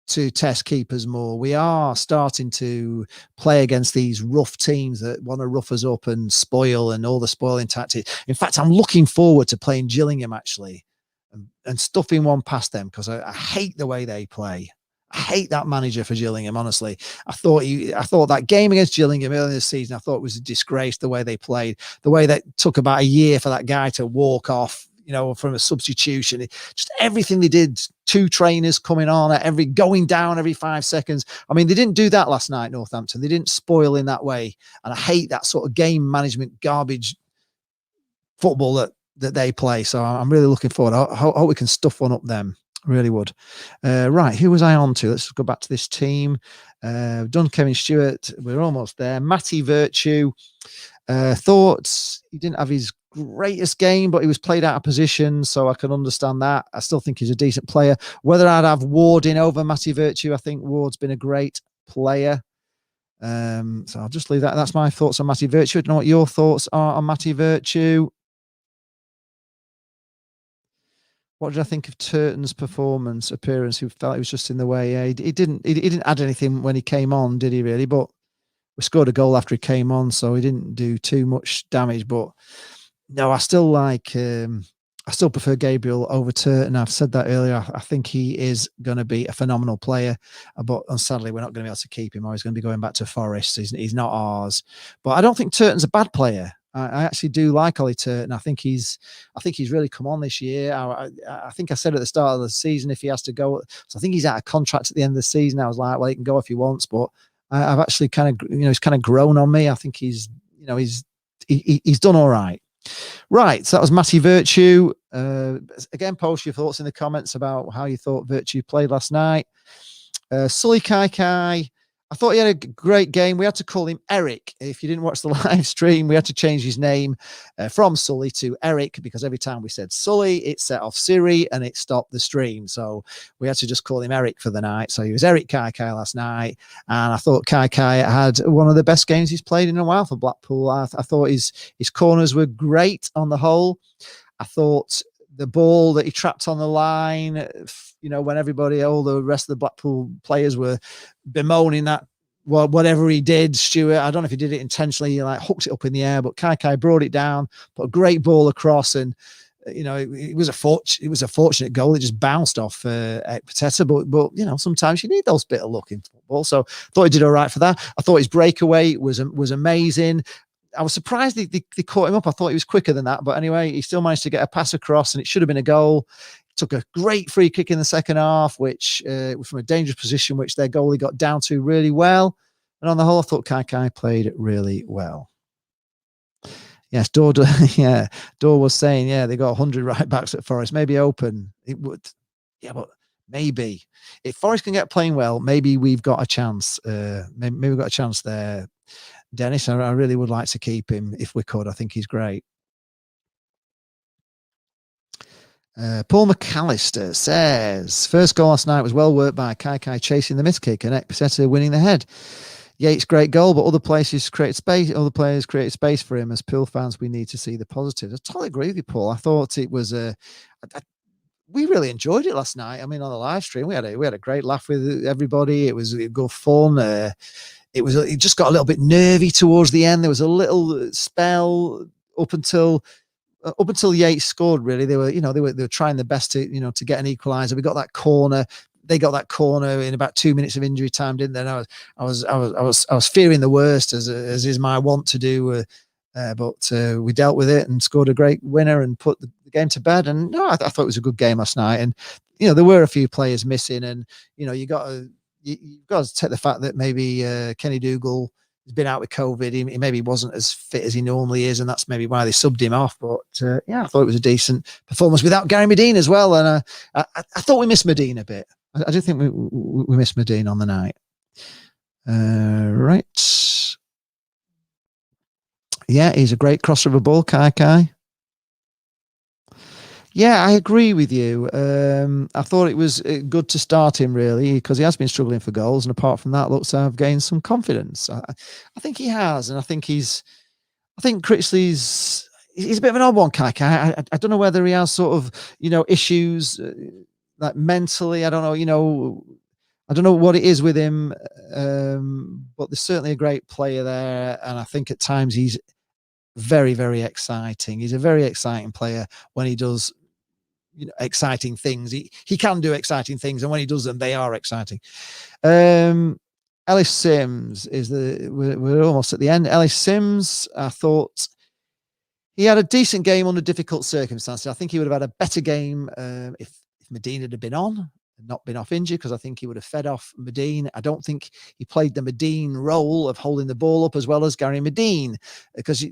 to test keepers more. We are starting to play against these rough teams that want to rough us up and spoil, and all the spoiling tactics. In fact, I'm looking forward to playing Gillingham, actually, and stuffing one past them, because I hate the way they play. I hate that manager for Gillingham, honestly. I thought that game against Gillingham earlier this season, I thought it was a disgrace the way they played, the way that took about a year for that guy to walk off, from a substitution. Just everything they did, 2 trainers coming on going down every 5 seconds. I mean, they didn't do that last night, Northampton. They didn't spoil in that way. And I hate that sort of game management garbage football that they play. So I'm really looking forward. I hope we can stuff one up them. Really would. Right, who was I on to? Let's go back to this team. Done Kevin Stewart. We're almost there. Matty Virtue. Thoughts he didn't have his greatest game, but he was played out of position, so I can understand that. I still think he's a decent player. Whether I'd have Ward in over Matty Virtue, I think Ward's been a great player. So I'll just leave that. That's my thoughts on Matty Virtue. I don't know what your thoughts are on Matty Virtue. What did I think of Turton's appearance? Who felt he was just in the way? Yeah, he didn't add anything when he came on, did he really? But we scored a goal after he came on, so he didn't do too much damage. But no, I still prefer Gabriel over Turton. I've said that earlier. I think he is going to be a phenomenal player, but sadly, we're not going to be able to keep him, or he's going to be going back to Forest. He's not ours. But I don't think Turton's a bad player. I actually do like Ollie Turton. I think he's really come on this year. I think I said at the start of the season, if he has to go, so I think he's out of contract at the end of the season. I was like, well, he can go if he wants, but I've actually he's kind of grown on me. I think he's done all right. Right, so that was Matty Virtue. Again, post your thoughts in the comments about how you thought Virtue played last night. Sully Kai. I thought he had a great game. We had to call him Eric. If you didn't watch the live stream, we had to change his name from Sully to Eric, because every time we said Sully, it set off Siri and it stopped the stream. So we had to just call him Eric for the night. So he was Eric Kai last night. And I thought Kai had one of the best games he's played in a while for Blackpool. I thought his corners were great on the whole. I thought the ball that he trapped on the line, when all the rest of the Blackpool players were bemoaning that, well, whatever he did, Stewart, I don't know if he did it intentionally, he hooked it up in the air, but Kai brought it down, put a great ball across, and it was a fortunate goal. It just bounced off Ekpiteta, but sometimes you need those bit of luck in football. So I thought he did all right for that. I thought his breakaway was amazing. I was surprised they caught him up. I thought he was quicker than that, but anyway, he still managed to get a pass across, and it should have been a goal. Took a great free kick in the second half, which from a dangerous position, which their goalie got down to really well. And on the whole, I thought Kai played really well. Yes, Dor was saying, they got 100 right backs at Forest. Maybe open. It would. Yeah, but maybe. If Forest can get playing well, maybe we've got a chance. Maybe we've got a chance there. Dennis, I really would like to keep him if we could. I think he's great. Paul McAllister says, first goal last night was well worked by Kai chasing the miss kick and Ekpiteta winning the head. Yates, great goal, but other players created space for him. As Pool fans, we need to see the positives. I totally agree with you, Paul. I thought it was we really enjoyed it last night. I mean, on the live stream, we had a great laugh with everybody. It was good fun. It just got a little bit nervy towards the end. There was a little spell up until Yates scored. Really, they were trying their best to get an equaliser. We got that corner. They got that corner in about 2 minutes of injury time, didn't they? And I was fearing the worst, as is my wont to do. But we dealt with it and scored a great winner and put the game to bed. And no, I thought it was a good game last night. And there were a few players missing, and you've got to take the fact that maybe Kenny Dougal has been out with COVID. He maybe wasn't as fit as he normally is, and that's maybe why they subbed him off. But I thought it was a decent performance without Gary Medine as well. And I thought we missed Medine a bit. I do think we missed Medine on the night. Right. Yeah, he's a great crosser of a ball, Kai. Yeah, I agree with you. I thought it was good to start him, really, because he has been struggling for goals. And apart from that, looks to have gained some confidence. I think he has. And I think Critchley's he's a bit of an odd one, Kai. I don't know whether he has sort of, issues like mentally. I don't know, I don't know what it is with him. But there's certainly a great player there. And I think at times he's very, very exciting. He's a very exciting player when he does exciting things. He can do exciting things, and when he does them, they are exciting. Ellis Sims we're almost at the end. Ellis Sims, I thought he had a decent game under difficult circumstances. I think he would have had a better game if Medine had been on and not been off injured, because I think he would have fed off Medine. I don't think he played the Medine role of holding the ball up as well as Gary Medine, because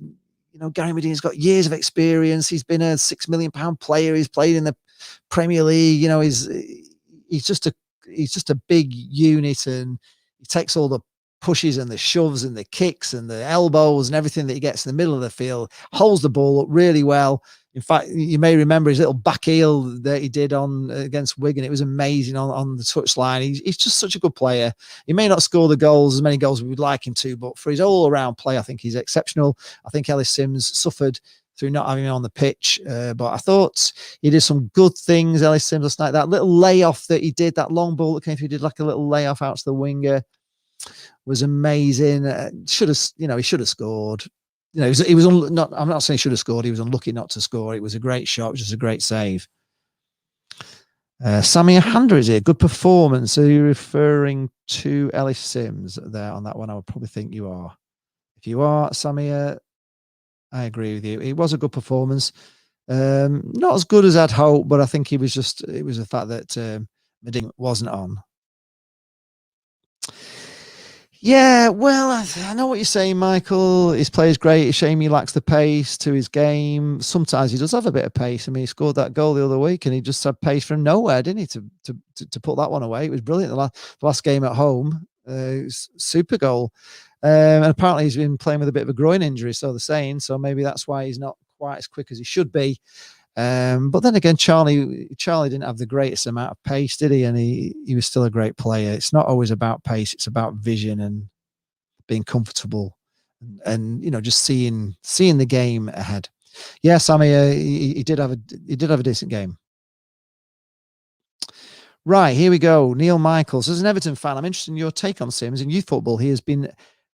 Gary Medine's got years of experience. He's been a £6 million player. He's played in the Premier League. He's just a big unit, and he takes all the pushes and the shoves and the kicks and the elbows and everything that he gets in the middle of the field, holds the ball up really well. In fact, you may remember his little back heel that he did against Wigan. It was amazing on the touchline. He's just such a good player. He may not score as many goals we would like him to, but for his all-around play, I think he's exceptional. I think Ellis Sims suffered through not having him on the pitch, but I thought he did some good things, Ellis Sims, last night. That little layoff that he did, that long ball that came through, he did like a little layoff out to the winger, was amazing. He should have scored. He was not. I'm not saying should have scored. He was unlucky not to score. It was a great shot. It was just a great save. Samir Handra is here. Good performance. Are you referring to Ellis Sims there on that one? I would probably think you are. If you are, Samir, I agree with you. It was a good performance. Not as good as I'd hoped, but I think it was the fact that Medine wasn't on. Yeah, well, I know what you're saying, Michael. His play is great. It's a shame he lacks the pace to his game. Sometimes he does have a bit of pace. I mean, he scored that goal the other week, and he just had pace from nowhere, didn't he, to put that one away? It was brilliant. The last game at home, super goal. And apparently he's been playing with a bit of a groin injury, so they're saying. So maybe that's why he's not quite as quick as he should be. But then again, Charlie didn't have the greatest amount of pace, did he? And he was still a great player. It's not always about pace; it's about vision and being comfortable, and just seeing the game ahead. Yeah, Sammy, he did have a decent game. Right, here we go. Neil Michaels, as an Everton fan, I'm interested in your take on Sims. In youth football, he has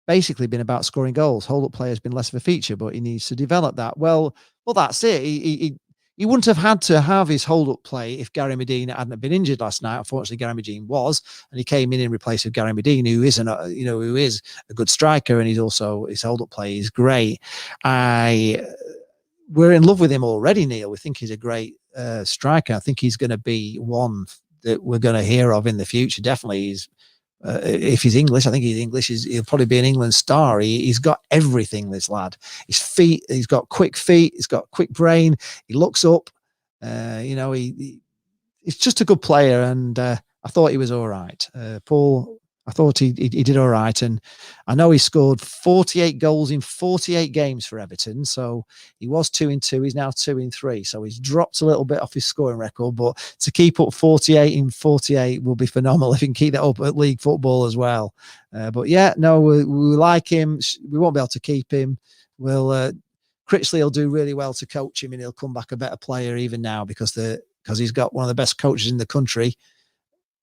basically been about scoring goals. Hold-up play has been less of a feature, but he needs to develop that. Well, that's it. he wouldn't have had to have his hold-up play if Gary Medina hadn't been injured last night. Unfortunately, Gary Medina was, and he came in replace of Gary Medina, who is who is a good striker, and he's also his hold-up play is great. We're in love with him already, Neil. We think he's a great striker. I think he's going to be one that we're going to hear of in the future. Definitely, if he's English, I think he's English. He'll probably be an England star. He's got everything, this lad. His feet, he's got quick feet. He's got quick brain. He looks up. He's just a good player, and I thought he was all right. Paul, I thought he did all right, and I know he scored 48 goals in 48 games for Everton. So he was 2-2. He's now 2-3. So he's dropped a little bit off his scoring record, but to keep up 48 in 48 will be phenomenal if he can keep that up at league football as well. But yeah, no, we like him. We won't be able to keep him. Critchley will do really well to coach him, and he'll come back a better player even now because he's got one of the best coaches in the country.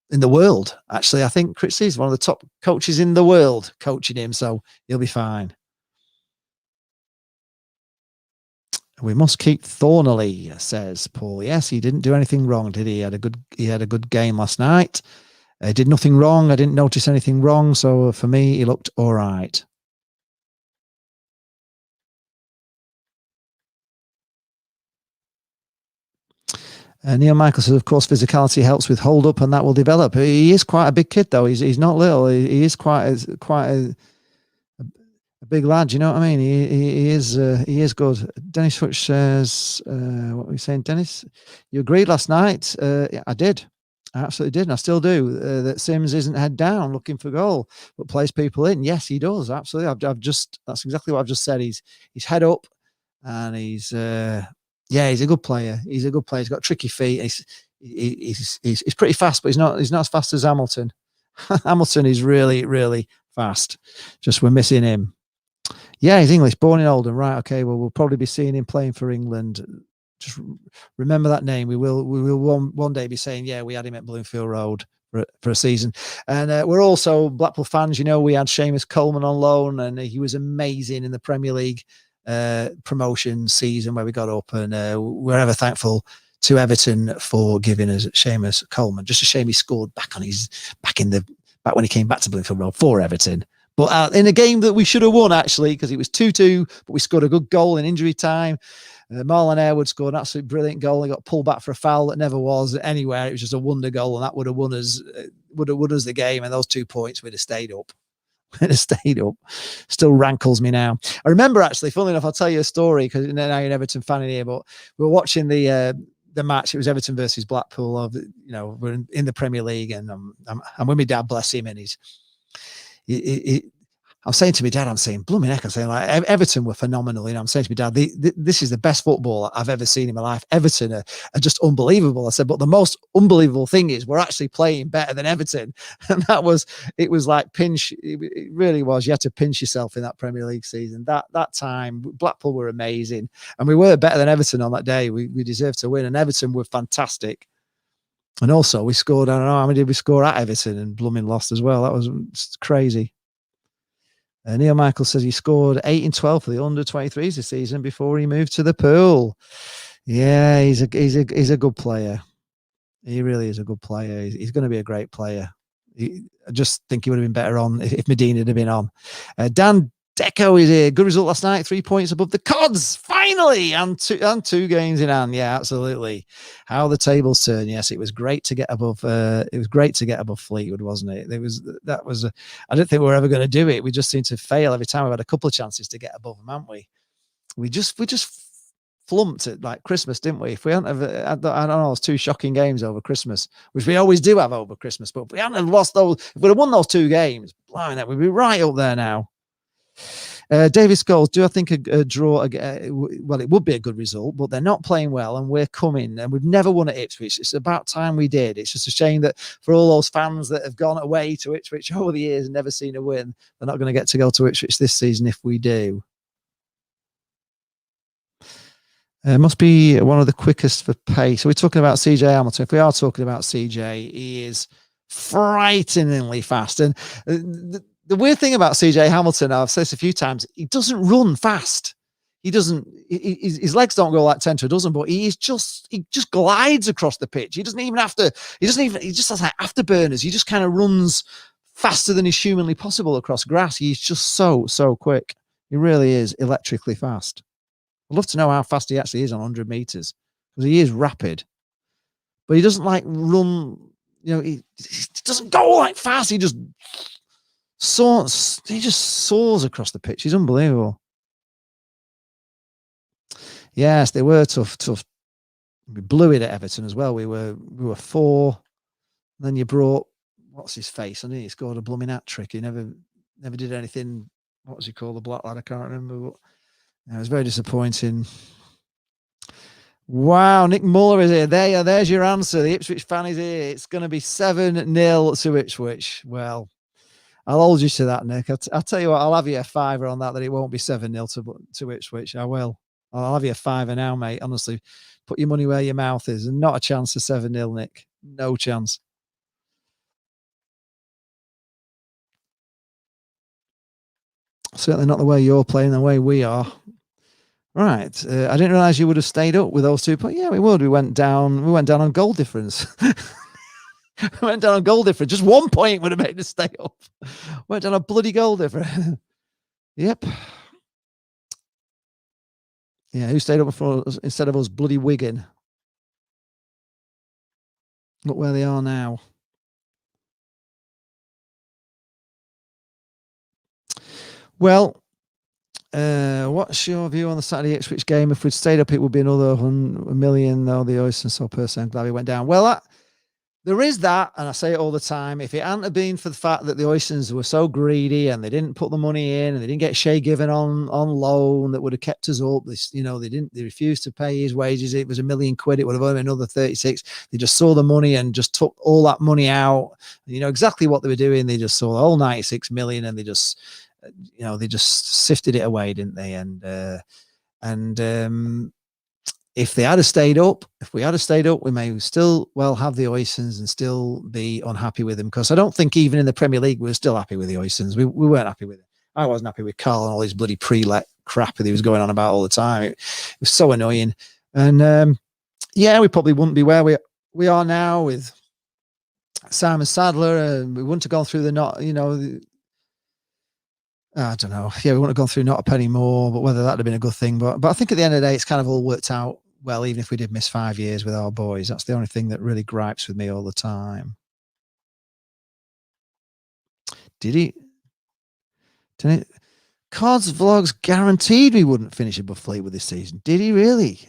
In the world, actually. I think Critchley is one of the top coaches in the world coaching him, so he'll be fine. We must keep Thornley, says Paul. Yes, he didn't do anything wrong, did he? He had a good game last night. Did nothing wrong. I didn't notice anything wrong, so for me, he looked all right. Neil Michael says, of course, physicality helps with hold up, and that will develop. He is quite a big kid, though. He's not little. He is quite a big lad. You know what I mean? He is good. Dennis Hutch says, what were you saying, Dennis? You agreed last night. Yeah, I did. I absolutely did, and I still do. That Sims isn't head down looking for goal, but plays people in. Yes, he does. Absolutely. That's exactly what I've just said. He's head up, and he's a good player. He's a good player. He's got tricky feet. He's pretty fast, but he's not as fast as Hamilton. Hamilton is really, really fast. Just we're missing him. Yeah, he's English, born in Oldham. Right. Okay. Well, we'll probably be seeing him playing for England. Just remember that name. We will one day be saying, yeah, we had him at Bloomfield Road for a season. And we're also Blackpool fans. You know, we had Seamus Coleman on loan, and he was amazing in the Premier League promotion season where we got up, and we're ever thankful to Everton for giving us Seamus Coleman. Just a shame he scored back when he came back to Bloomfield Road for Everton. But in a game that we should have won, actually, because it was 2-2, but we scored a good goal in injury time. Marlon Airwood scored an absolutely brilliant goal. He got pulled back for a foul that never was anywhere. It was just a wonder goal, and that would have won us the game. And those 2 points would have stayed up. Still rankles me now. I remember, actually, funnily enough, I'll tell you a story because now you're an Everton fan in here, but we were watching the match. It was Everton versus Blackpool. We're in the Premier League, and I'm with my dad, bless him, and I'm saying to my dad, I'm saying, blooming heck, I'm saying, like, Everton were phenomenal. I'm saying to my dad, this is the best football I've ever seen in my life. Everton are just unbelievable. I said, but the most unbelievable thing is we're actually playing better than Everton. And it was like it really was. You had to pinch yourself in that Premier League season. That time, Blackpool were amazing. And we were better than Everton on that day. We deserved to win. And Everton were fantastic. And also, we scored, I don't know how many did we score at Everton, and blooming lost as well. That was crazy. Neil Michael says he scored 8 in 12 for the under-23s this season before he moved to the pool. Yeah, he's a good player. He really is a good player. He's going to be a great player. I just think he would have been better on if Medina had been on. Dan Deco is a good result last night. 3 points above the Cods, finally, and two games in hand. Yeah, absolutely. How the tables turn. Yes, it was great to get above. It was great to get above Fleetwood, wasn't it? I don't think we were ever going to do it. We just seemed to fail every time. We've had a couple of chances to get above them, haven't we? We just flumped it like Christmas, didn't we? If we hadn't have, I don't know, those 2 shocking games over Christmas, which we always do have over Christmas, but if we hadn't have lost those, if we'd have won those 2 games, blind, we'd be right up there now. David Scholes, do I think a draw? Well, it would be a good result, but they're not playing well, and we're coming, and we've never won at Ipswich. It's about time we did. It's just a shame that for all those fans that have gone away to Ipswich over the years and never seen a win, they're not going to get to go to Ipswich this season if we do. Must be one of the quickest for pace. So we're talking about CJ Hamilton. If we are talking about CJ, he is frighteningly fast. And the weird thing about CJ Hamilton, I've said this a few times, he doesn't run fast. he doesn't. His legs don't go like 10 to a dozen, but he just glides across the pitch. He doesn't even have to. He doesn't even. He just has like afterburners. He just kind of runs faster than is humanly possible across grass. He's just so quick. He really is electrically fast. I'd love to know how fast he actually is on 100 meters, because he is rapid, but he doesn't like run. He doesn't go like fast. He just soars. He just soars across the pitch. He's unbelievable. Yes, they were tough. We blew it at Everton as well. We were 4. Then you brought, what's his face? I knew he scored a blooming hat trick. He never did anything. What was he called? The black lad? I can't remember. But it was very disappointing. Wow, Nick Muller is here. There's your answer. The Ipswich fan is here. It's going to be 7-0 to Ipswich. Well, I'll hold you to that, Nick. I'll tell you what, I'll have you a fiver on that it won't be 7-0 to Ipswich. I will. I'll have you a fiver now, mate. Honestly, put your money where your mouth is. And not a chance of 7-0, Nick. No chance. Certainly not the way you're playing, the way we are. Right. I didn't realise you would have stayed up with those 2 points. Yeah, we would. We went down on goal difference. We went down on goal difference. Just 1 point would have made us stay up. Went down a bloody goal difference. Yep. Yeah, who stayed up before us instead of us? Bloody Wigan. Look where they are now. Well, what's your view on the Saturday Ipswich game? If we'd stayed up, it would be another 1 million, though. The Oysters, so personally, I'm glad we went down. Well, there is that, and I say it all the time. If it hadn't have been for the fact that the Oysters were so greedy and they didn't put the money in, and they didn't get Shea Given on loan that would have kept us up. They refused to pay his wages. It was £1 million. It would have only been another 36. They just saw the money and just took all that money out. You know exactly what they were doing. They just saw the whole 96 million and they just sifted it away, didn't they? And if we had stayed up, we may still have the Oysters and still be unhappy with them, because I don't think even in the Premier League we were still happy with the Oysters. We weren't happy with it. I wasn't happy with Carl and all his bloody pre-let crap that he was going on about all the time. It was so annoying. And we probably wouldn't be where we are now with Simon Sadler. We wouldn't have gone through I don't know. Yeah, we wouldn't have gone through not a penny more, but whether that'd have been a good thing. But I think at the end of the day, it's kind of all worked out well, even if we did miss 5 years with our boys. That's the only thing that really gripes with me all the time. Did he? Cod's Vlogs guaranteed we wouldn't finish above Fleetwood this season. Did he really?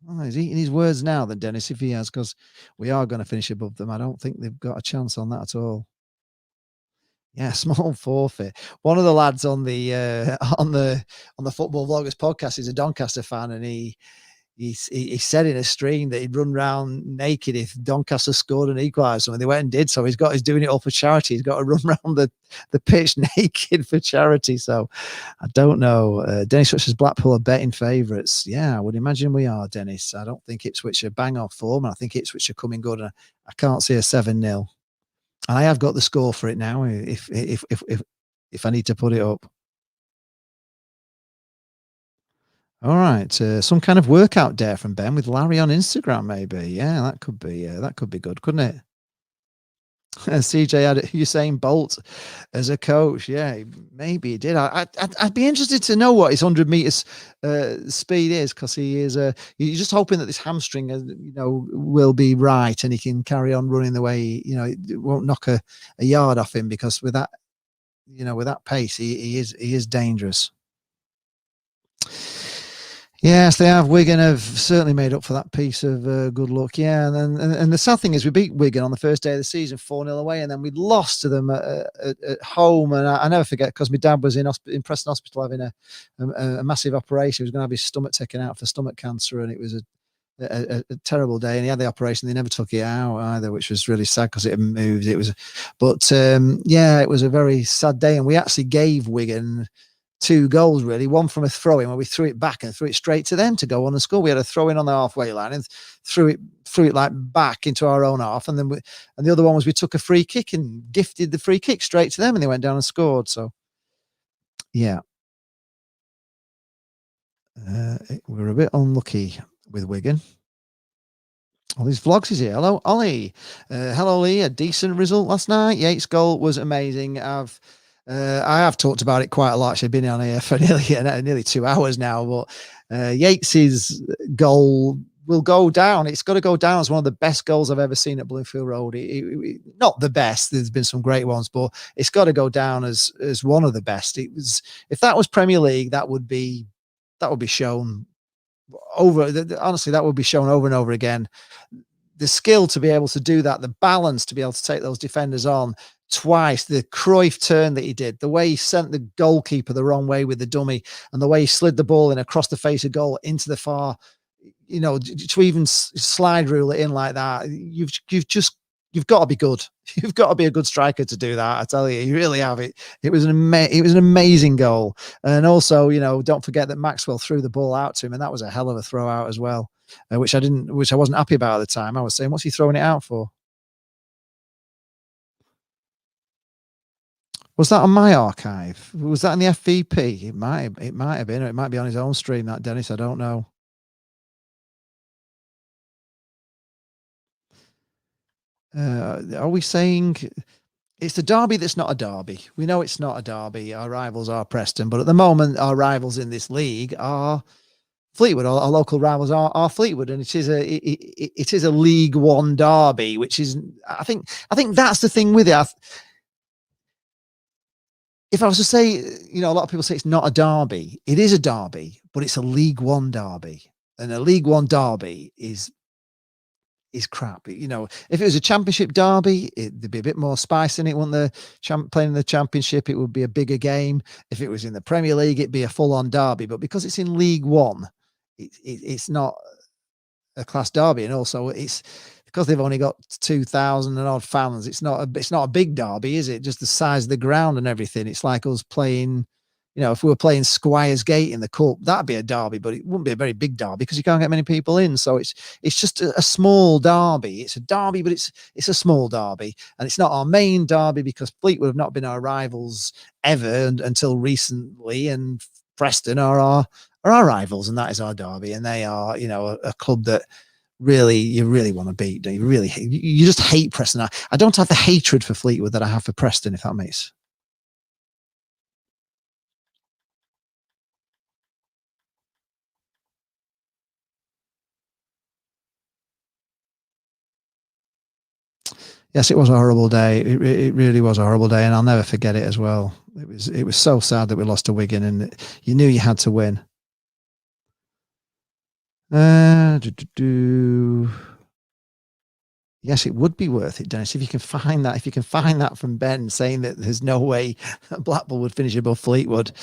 Oh, he's eating his words now, then, Dennis, if he has, because we are going to finish above them. I don't think they've got a chance on that at all. Yeah, small forfeit. One of the lads on the Football Vloggers podcast is a Doncaster fan, and he said in a stream that he'd run around naked if Doncaster scored an equaliser, and they went and did so. He's doing it all for charity. He's got to run around the pitch naked for charity. So I don't know. Dennis says Blackpool are betting favourites. Yeah, I would imagine we are, Dennis. I don't think Ipswich are bang off form, and I think Ipswich are coming good. And I can't see a 7-0. And I have got the score for it now if I need to put it up. All right, some kind of workout dare from Ben with Larry on Instagram, maybe. Yeah, that could be good, couldn't it? CJ had Usain Bolt as a coach. Yeah, maybe he did. I'd be interested to know what his 100 meters speed is, because you're just hoping that this hamstring, will be right and he can carry on running the way, it won't knock a yard off him, because with that, with that pace, he is dangerous. Yes, they have. Wigan have certainly made up for that piece of good luck. Yeah, and the sad thing is we beat Wigan on the first day of the season 4-0 away, and then we lost to them at home. And I never forget, because my dad was in Preston Hospital having a massive operation. He was going to have his stomach taken out for stomach cancer, and it was a terrible day. And he had the operation. They never took it out either, which was really sad because it had moved. It was a very sad day. And we actually gave Wigan 2 goals, really. One from a throw-in where we threw it back and threw it straight to them to go on and score. We had a throw-in on the halfway line and threw it like back into our own half. And then the other one was we took a free kick and gifted the free kick straight to them, and they went down and scored. So, yeah. We're a bit unlucky with Wigan. All these vlogs is here. Hello, Ollie. Hello, Lee. A decent result last night. Yates' goal was amazing. I have talked about it quite a lot. Actually, been on here for nearly 2 hours now. But Yates's goal will go down. It's got to go down as one of the best goals I've ever seen at Bloomfield Road. Not the best. There's been some great ones, but it's got to go down as one of the best. It was, if that was Premier League, that would be shown over. Honestly, that would be shown over and over again. The skill to be able to do that, the balance to be able to take those defenders on twice, the Cruyff turn that he did, the way he sent the goalkeeper the wrong way with the dummy, and the way he slid the ball in across the face of goal into the far, to even slide rule it in like that, you've got to be good. You've got to be a good striker to do that. I tell you, you really have it. It was an amazing goal. And also, don't forget that Maxwell threw the ball out to him, and that was a hell of a throw out as well, which I wasn't happy about at the time. I was saying, what's he throwing it out for? Was that on my archive? Was that in the FVP? It might have been, or it might be on his own stream, that, Dennis. I don't know. Are we saying it's the derby that's not a derby? We know it's not a derby. Our rivals are Preston, but at the moment, our rivals in this league are Fleetwood. Our local rivals are Fleetwood, and it is a League One derby, which is, I think that's the thing with it. If I was to say, a lot of people say it's not a derby. It is a derby, but it's a League One derby, and a League One derby is crap. If it was a Championship derby, there'd be a bit more spice in it. When playing in the Championship, it would be a bigger game. If it was in the Premier League, it'd be a full-on derby. But because it's in League One, it's not a class derby, and also it's because they've only got 2,000 and odd fans. It's not a big derby, is it? Just the size of the ground and everything. It's like us playing. If we were playing Squires Gate in the cup, that'd be a derby, but it wouldn't be a very big derby because you can't get many people in. So it's just a small derby. It's a derby, but it's a small derby, and it's not our main derby because Fleetwood have not been our rivals ever until recently, and Preston are our rivals, and that is our derby, and they are a club that you really want to beat. Don't you? You just hate Preston. I don't have the hatred for Fleetwood that I have for Preston, if that makes. Yes, it was a horrible day. It really was a horrible day, and I'll never forget it as well. It was so sad that we lost to Wigan, and you knew you had to win. Yes, it would be worth it, Dennis, if you can find that. If you can find that from Ben saying that there's no way Blackpool would finish above Fleetwood.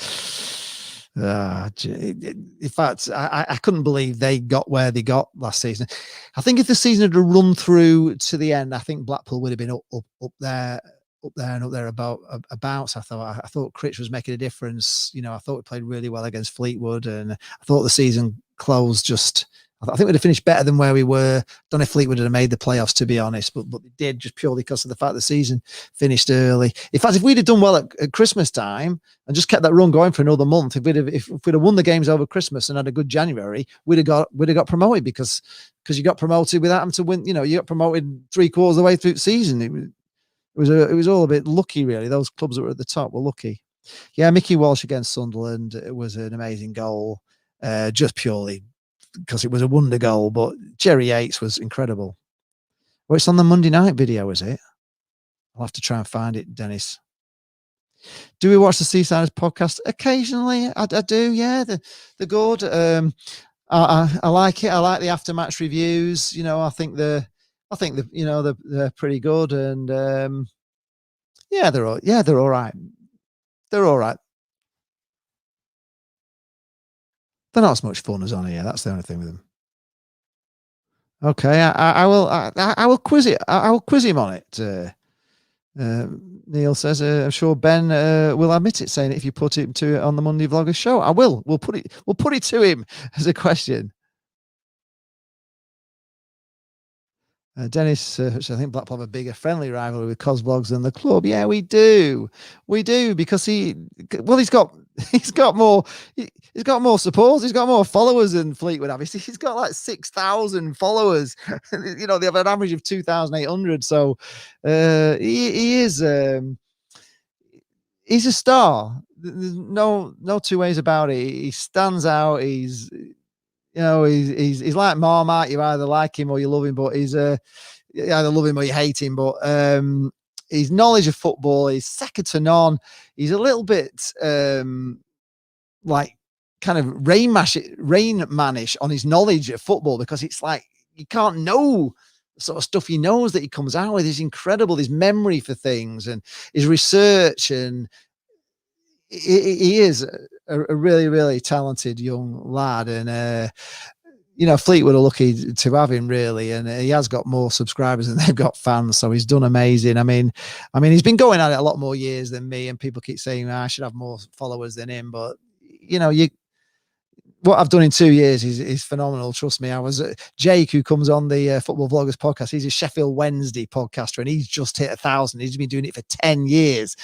In fact, I couldn't believe they got where they got last season. I think if the season had run through to the end, I think Blackpool would have been up there and up there about. I thought Critch was making a difference. I thought we played really well against Fleetwood, and I thought the season closed just. I think we'd have finished better than where we were. Don't know if Fleetwood would have made the playoffs, to be honest, but they did, just purely because of the fact the season finished early. In fact, if we'd have done well at Christmas time and just kept that run going for another month, if we'd have won the games over Christmas and had a good January, we'd have got promoted because you got promoted without them to win. You got promoted 3/4 of the way through the season. It was all a bit lucky, really. Those clubs that were at the top were lucky. Yeah, Mickey Walsh against Sunderland, it was an amazing goal, just purely because it was a wonder goal, but Jerry Yates was incredible. Well, it's on the Monday night video, is it? I'll have to try and find it, Dennis. Do we watch the Seasiders podcast? Occasionally, I do, yeah. They're good. I like it. I like the after-match reviews. I think they're pretty good, and they're all right. They're all right. They're not as much fun as on here. That's the only thing with them. Okay, I will quiz it. I will quiz him on it. Neil says, "I'm sure Ben will admit it, saying if you put it to it on the Monday Vloggers show, I will. We'll put it to him as a question." Dennis, I think Blackpool have a bigger friendly rivalry with Cosblogs than the club. Yeah, we do because he's got he's got more he's got more supporters, he's got more followers than Fleetwood have. He's got like 6,000 followers. You know, they have an average of 2,800. So he is he's a star. There's no two ways about it. He stands out. He's like Marmite. You either like him or you love him, but you either love him or you hate him. But his knowledge of football is second to none. He's a little bit like kind of Rain Manish on his knowledge of football, because it's like you can't know the sort of stuff he knows that he comes out with. Is incredible. His memory for things and his research, and he is a really, really talented young lad. And Fleetwood are lucky to have him, really, and he has got more subscribers than they've got fans, so he's done amazing. I mean, he's been going at it a lot more years than me, and people keep saying I should have more followers than him, but what I've done in 2 years is phenomenal. Trust me. I was Jake, who comes on the Football Vloggers podcast. He's a Sheffield Wednesday podcaster, and he's just hit 1,000. He's been doing it for 10 years.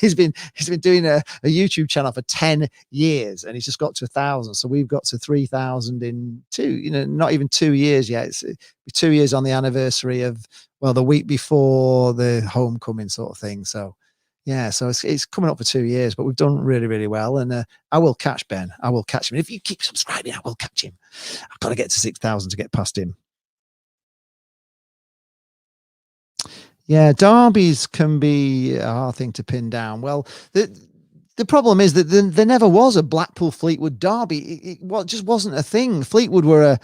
he's been doing a YouTube channel for 10 years, and he's just got to 1,000. So we've got to 3,000 in not even 2 years yet. It's 2 years on the anniversary of, well, the week before the homecoming sort of thing. So yeah, so it's coming up for 2 years, but we've done really, really well. And I will catch Ben. I will catch him. If you keep subscribing, I will catch him. I've got to get to 6,000 to get past him. Yeah, derbies can be a hard thing to pin down. Well, the problem is that there never was a Blackpool Fleetwood derby. It just wasn't a thing. Fleetwood were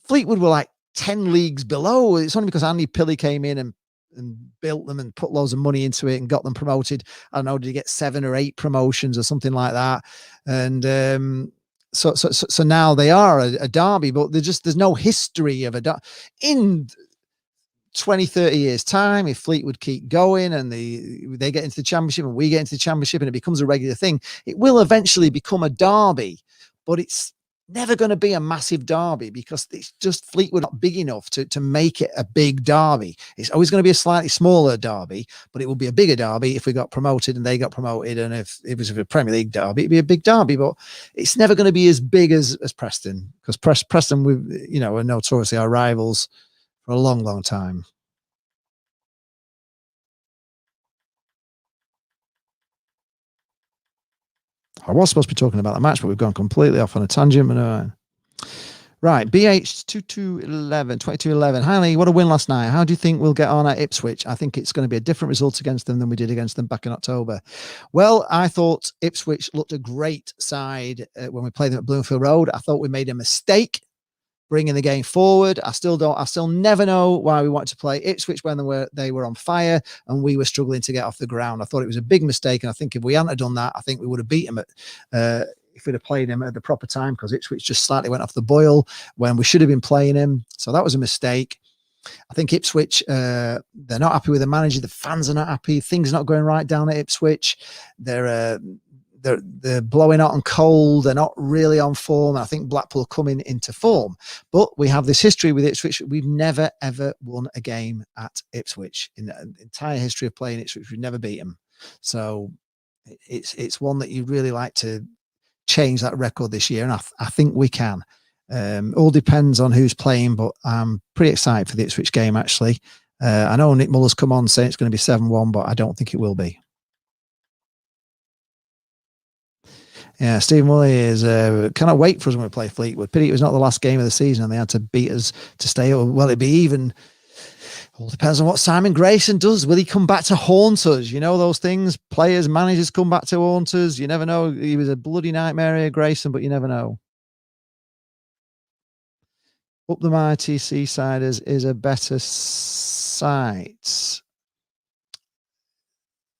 like 10 leagues below. It's only because Andy Pilley came in and built them and put loads of money into it and got them promoted. I don't know, did he get 7 or 8 promotions or something like that? And so now they are a derby, but there's no history of a derby. In 20, 30 years time, if Fleetwood keep going and they get into the championship and we get into the championship and it becomes a regular thing, it will eventually become a derby, but it's never going to be a massive derby because it's just Fleetwood not big enough to make it a big derby. It's always going to be a slightly smaller derby, but it will be a bigger derby if we got promoted and they got promoted. And if it was a Premier League derby, it'd be a big derby, but it's never going to be as big as Preston, because Preston, are notoriously our rivals for a long, long time. I was supposed to be talking about the match, but we've gone completely off on a tangent. Right, BH2211. Hi, Lee. What a win last night. How do you think we'll get on at Ipswich? I think it's going to be a different result against them than we did against them back in October. Well, I thought Ipswich looked a great side when we played them at Bloomfield Road. I thought we made a mistake bringing the game forward. I still never know why we wanted to play Ipswich when they were on fire and we were struggling to get off the ground. I thought it was a big mistake, and I think if we hadn't done that, I think we would have beat them if we'd have played him at the proper time, because Ipswich just slightly went off the boil when we should have been playing him. So that was a mistake. I think Ipswich, they're not happy with the manager. The fans are not happy. Things are not going right down at Ipswich. They're blowing out and cold. They're not really on form. I think Blackpool are coming into form. But we have this history with Ipswich. We've never, ever won a game at Ipswich. In the entire history of playing Ipswich, we've never beat them. So it's one that you really like to change that record this year. And I think we can. All depends on who's playing, but I'm pretty excited for the Ipswich game, actually. I know Nick Muller's come on saying it's going to be 7-1, but I don't think it will be. Yeah, Steve Mully is cannot wait for us when we play Fleetwood. Pity it was not the last game of the season and they had to beat us to stay up. Well, it'd be even. All depends on what Simon Grayson does. Will he come back to haunt us? You know those things. Players, managers come back to haunt us. You never know. He was a bloody nightmare here, Grayson, but you never know. Up the Mighty Seasiders is a better site.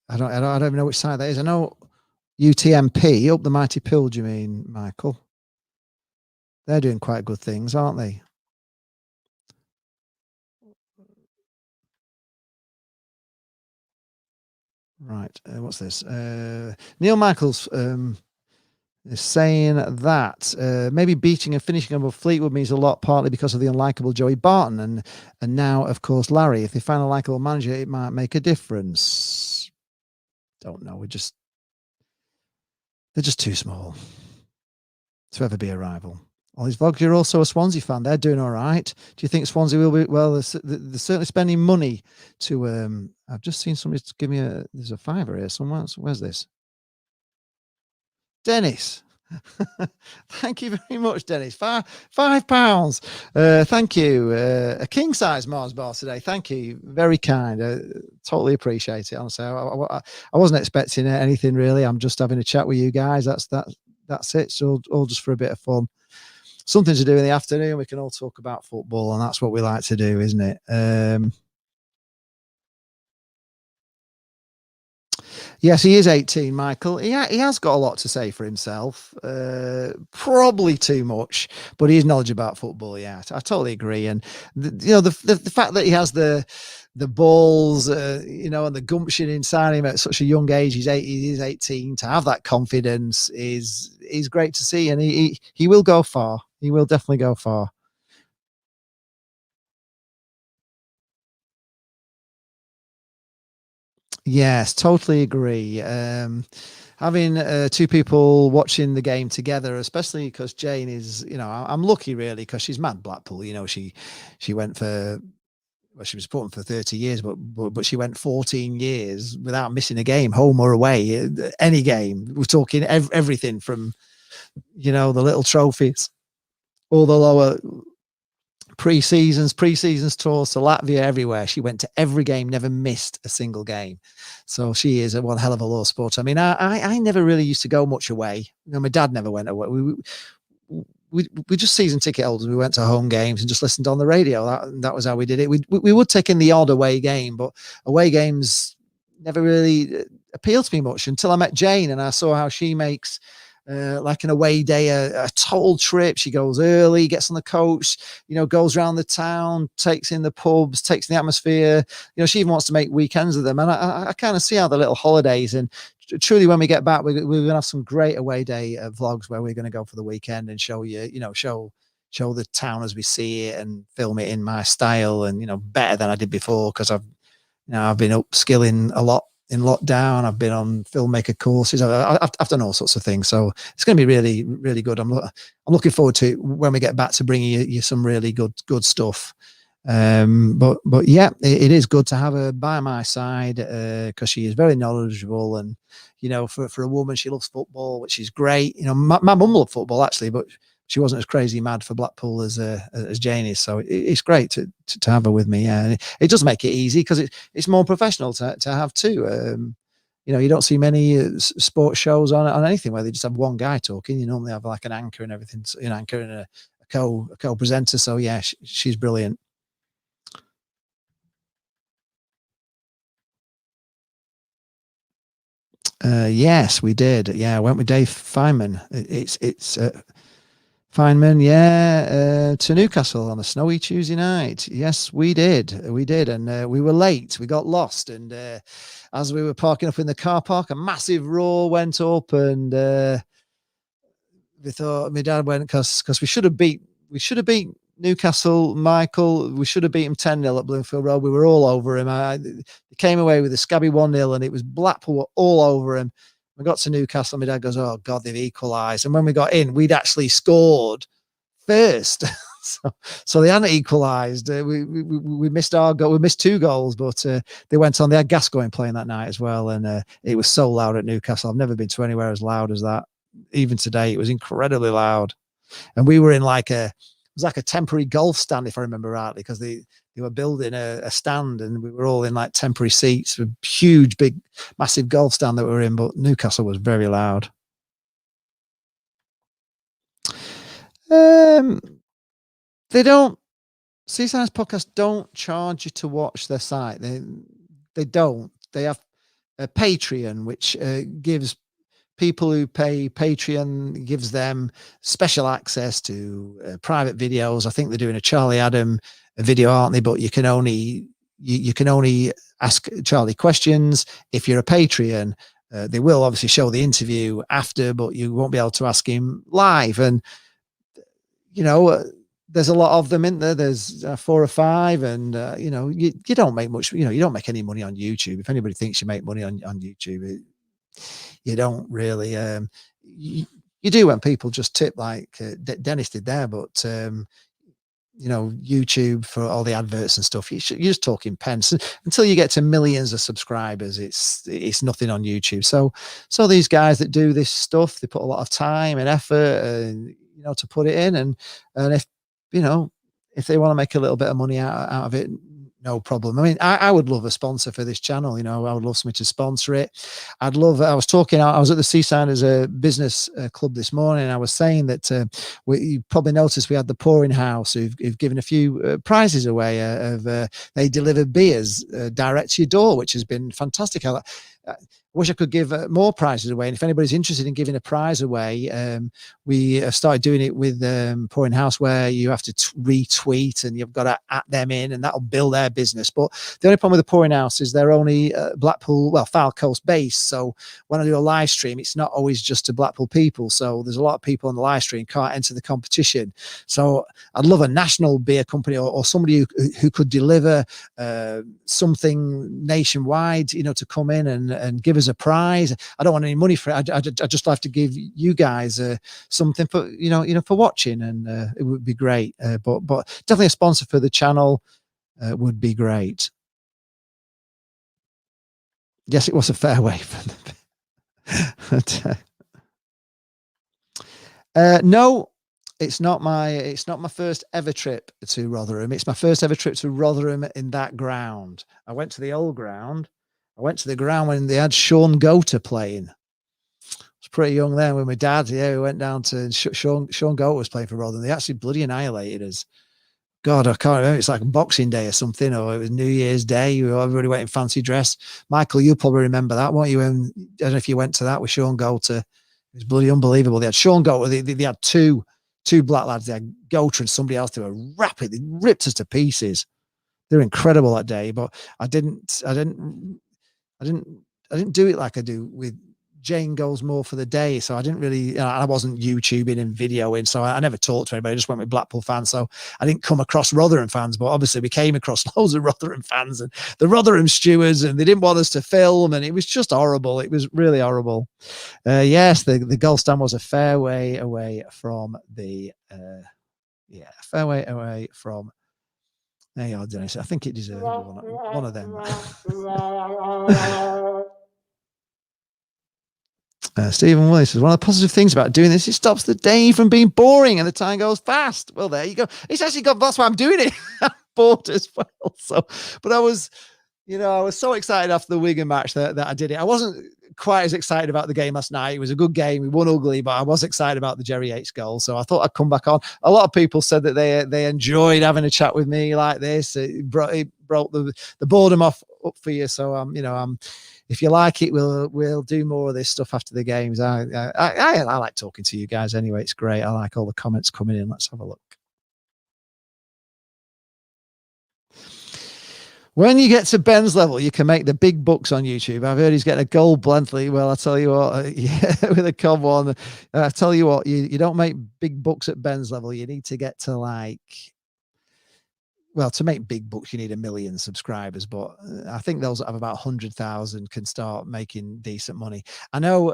I don't even know which site that is. I know UTMP, Up the Mighty Pill, you mean, Michael? They're doing quite good things, aren't they? Right. What's this? Neil Michaels is saying that maybe beating and finishing above Fleetwood means a lot, partly because of the unlikable Joey Barton and now, of course, Larry. If they find a likable manager, it might make a difference. Don't know. They're just too small to ever be a rival. All these vlogs, you're also a Swansea fan. They're doing all right. Do you think Swansea will be? Well, they're certainly spending money to. I've just seen somebody give me there's a fiver here somewhere. Where's this? Dennis. Thank you very much, Dennis. £5. Thank you. A king size Mars bar today. Thank you. Very kind. Totally appreciate it. Honestly, I wasn't expecting anything really. I'm just having a chat with you guys. That's it. So all just for a bit of fun. Something to do in the afternoon. We can all talk about football, and that's what we like to do, isn't it? Yes, he is 18, Michael. He has got a lot to say for himself. Probably too much, but he's knowledgeable about football. Yeah, I totally agree. And the fact that he has the balls, and the gumption inside him at such a young age. He is 18. To have that confidence is great to see, and he will go far. He will definitely go far. Yes, totally agree. Having two people watching the game together, especially because Jane is, I'm lucky really because she's mad Blackpool. She went for, well, she was supporting for 30 years, but she went 14 years without missing a game, home or away, any game. We're talking everything from, the little trophies, all the lower pre-seasons tours to Latvia, everywhere. She went to every game, never missed a single game. So she is one hell of a law sport. I mean, I never really used to go much away. My dad never went away. We just season ticket holders. We went to home games and just listened on the radio. That was how we did it. We would take in the odd away game, but away games never really appealed to me much until I met Jane and I saw how she makes like an away day, a total trip. She goes early, gets on the coach, goes around the town, takes in the pubs, takes in the atmosphere. She even wants to make weekends of them. And I kind of see how the little holidays, and truly when we get back, we're going to have some great away day vlogs where we're going to go for the weekend and show you, show the town as we see it and film it in my style and, better than I did before. Cause I've been upskilling a lot in lockdown. I've been on filmmaker courses. I've done all sorts of things. So it's going to be really, really good. I'm looking forward to when we get back to bringing you some really good stuff. But yeah, it is good to have her by my side because she is very knowledgeable and, for a woman, she loves football, which is great. My mum loved football actually, but she wasn't as crazy mad for Blackpool as Jane is. So it's great to have her with me. Yeah, it does make it easy because it's more professional to have two. You don't see many sports shows on anything where they just have one guy talking. You normally have like an anchor and everything, an anchor and a co-presenter. So yeah, she's brilliant. Yes, we did. Yeah, I went with Dave Feynman. It's Feynman, yeah, to Newcastle on a snowy Tuesday night. Yes, we did, and we were late. We got lost, and as we were parking up in the car park, a massive roar went up, and we thought my dad went because we should have beat Newcastle, Michael. We should have beat him 10-0 at Bloomfield Road. We were all over him. He came away with a scabby 1-0, and it was Blackpool all over him. We got to Newcastle, and my dad goes, "Oh God, they've equalised." And when we got in, we'd actually scored first. so they hadn't equalised. We missed our goal. We missed 2 goals, but they went on. They had Gascoigne playing that night as well, and it was so loud at Newcastle. I've never been to anywhere as loud as that. Even today, it was incredibly loud. And we were in it was like a temporary golf stand, if I remember rightly, because they were building a stand and we were all in like temporary seats, a huge, big, massive golf stand that we were in. But Newcastle was very loud. They don't, Seaside's podcast don't charge you to watch their site. They don't. They have a Patreon, which gives people who pay Patreon, gives them special access to private videos. I think they're doing a Charlie Adam video, aren't they? But you can only ask Charlie questions if you're a Patreon. They will obviously show the interview after, but you won't be able to ask him live. And there's a lot of them in there. There's 4 or 5, and you don't make much. You don't make any money on YouTube. If anybody thinks you make money on YouTube, you don't really. You do when people just tip, like Dennis did there, but YouTube for all the adverts and stuff, you're just talking pence until you get to millions of subscribers. It's nothing on YouTube. So these guys that do this stuff, they put a lot of time and effort and to put it in, and if they want to make a little bit of money out of it, no problem. I mean, I would love a sponsor for this channel. I would love somebody to sponsor it. I was at the Seaside as a business club this morning. I was saying that you probably noticed we had the Pouring House who've given a few prizes away. They deliver beers direct to your door, which has been fantastic. I wish I could give more prizes away. And if anybody's interested in giving a prize away, we have started doing it with Pouring House, where you have to retweet and you've got to at them in, and that'll build their business. But the only problem with the Pouring House is they're only Blackpool, Foul Coast based. So when I do a live stream, it's not always just to Blackpool people. So there's a lot of people on the live stream can't enter the competition. So I'd love a national beer company or somebody who could deliver something nationwide, to come in and give us a prize. I don't want any money for it. I just have to give you guys something for for watching, and it would be great. But definitely a sponsor for the channel would be great. Yes, it was a fair way for them. No, it's not my first ever trip to Rotherham. It's my first ever trip to Rotherham in that ground. I went to the old ground. I went to the ground when they had Sean Goater playing. I was pretty young then with my dad. Yeah, we went down to Sean Goater was playing for Rotherham. They actually bloody annihilated us. God, I can't remember. It's like Boxing Day or something, or it was New Year's Day. Everybody went in fancy dress. Michael, you'll probably remember that, won't you? I don't know if you went to that with Sean Goater. It was bloody unbelievable. They had Sean Goater. They had two black lads. They had Goater and somebody else. They were rapid. They ripped us to pieces. They were incredible that day. But I didn't do it like I do with Jane Goes More for the Day. So I didn't really, I wasn't YouTubing and videoing. So I never talked to anybody. I just went with Blackpool fans. So I didn't come across Rotherham fans, but obviously we came across loads of Rotherham fans and the Rotherham stewards, and they didn't want us to film. And it was just horrible. It was really horrible. Yes, the goal stand was a fair way away from the, fair way away from, there you are, Dennis. I think it deserved one of them. Stephen Willis says, one of the positive things about doing this, it stops the day from being boring and the time goes fast. Well, there you go. It's actually got, that's why I'm doing it. I'm bored as well. So, but I was so excited after the Wigan match that I did it. I wasn't quite as excited about the game last night. It was a good game. We won ugly, but I was excited about the Jerry Yates goal. So I thought I'd come back on. A lot of people said that they enjoyed having a chat with me like this. It broke the boredom up for you. So if you like it, we'll do more of this stuff after the games. I like talking to you guys anyway. It's great. I like all the comments coming in. Let's have a look. When you get to Ben's level, you can make the big bucks on YouTube. I've heard he's getting a gold Blentley. Well, I tell you what, with a cob one, I tell you what, you don't make big bucks at Ben's level. You need to get to to make big bucks, you need 1 million subscribers, but I think those that have about 100,000 can start making decent money. I know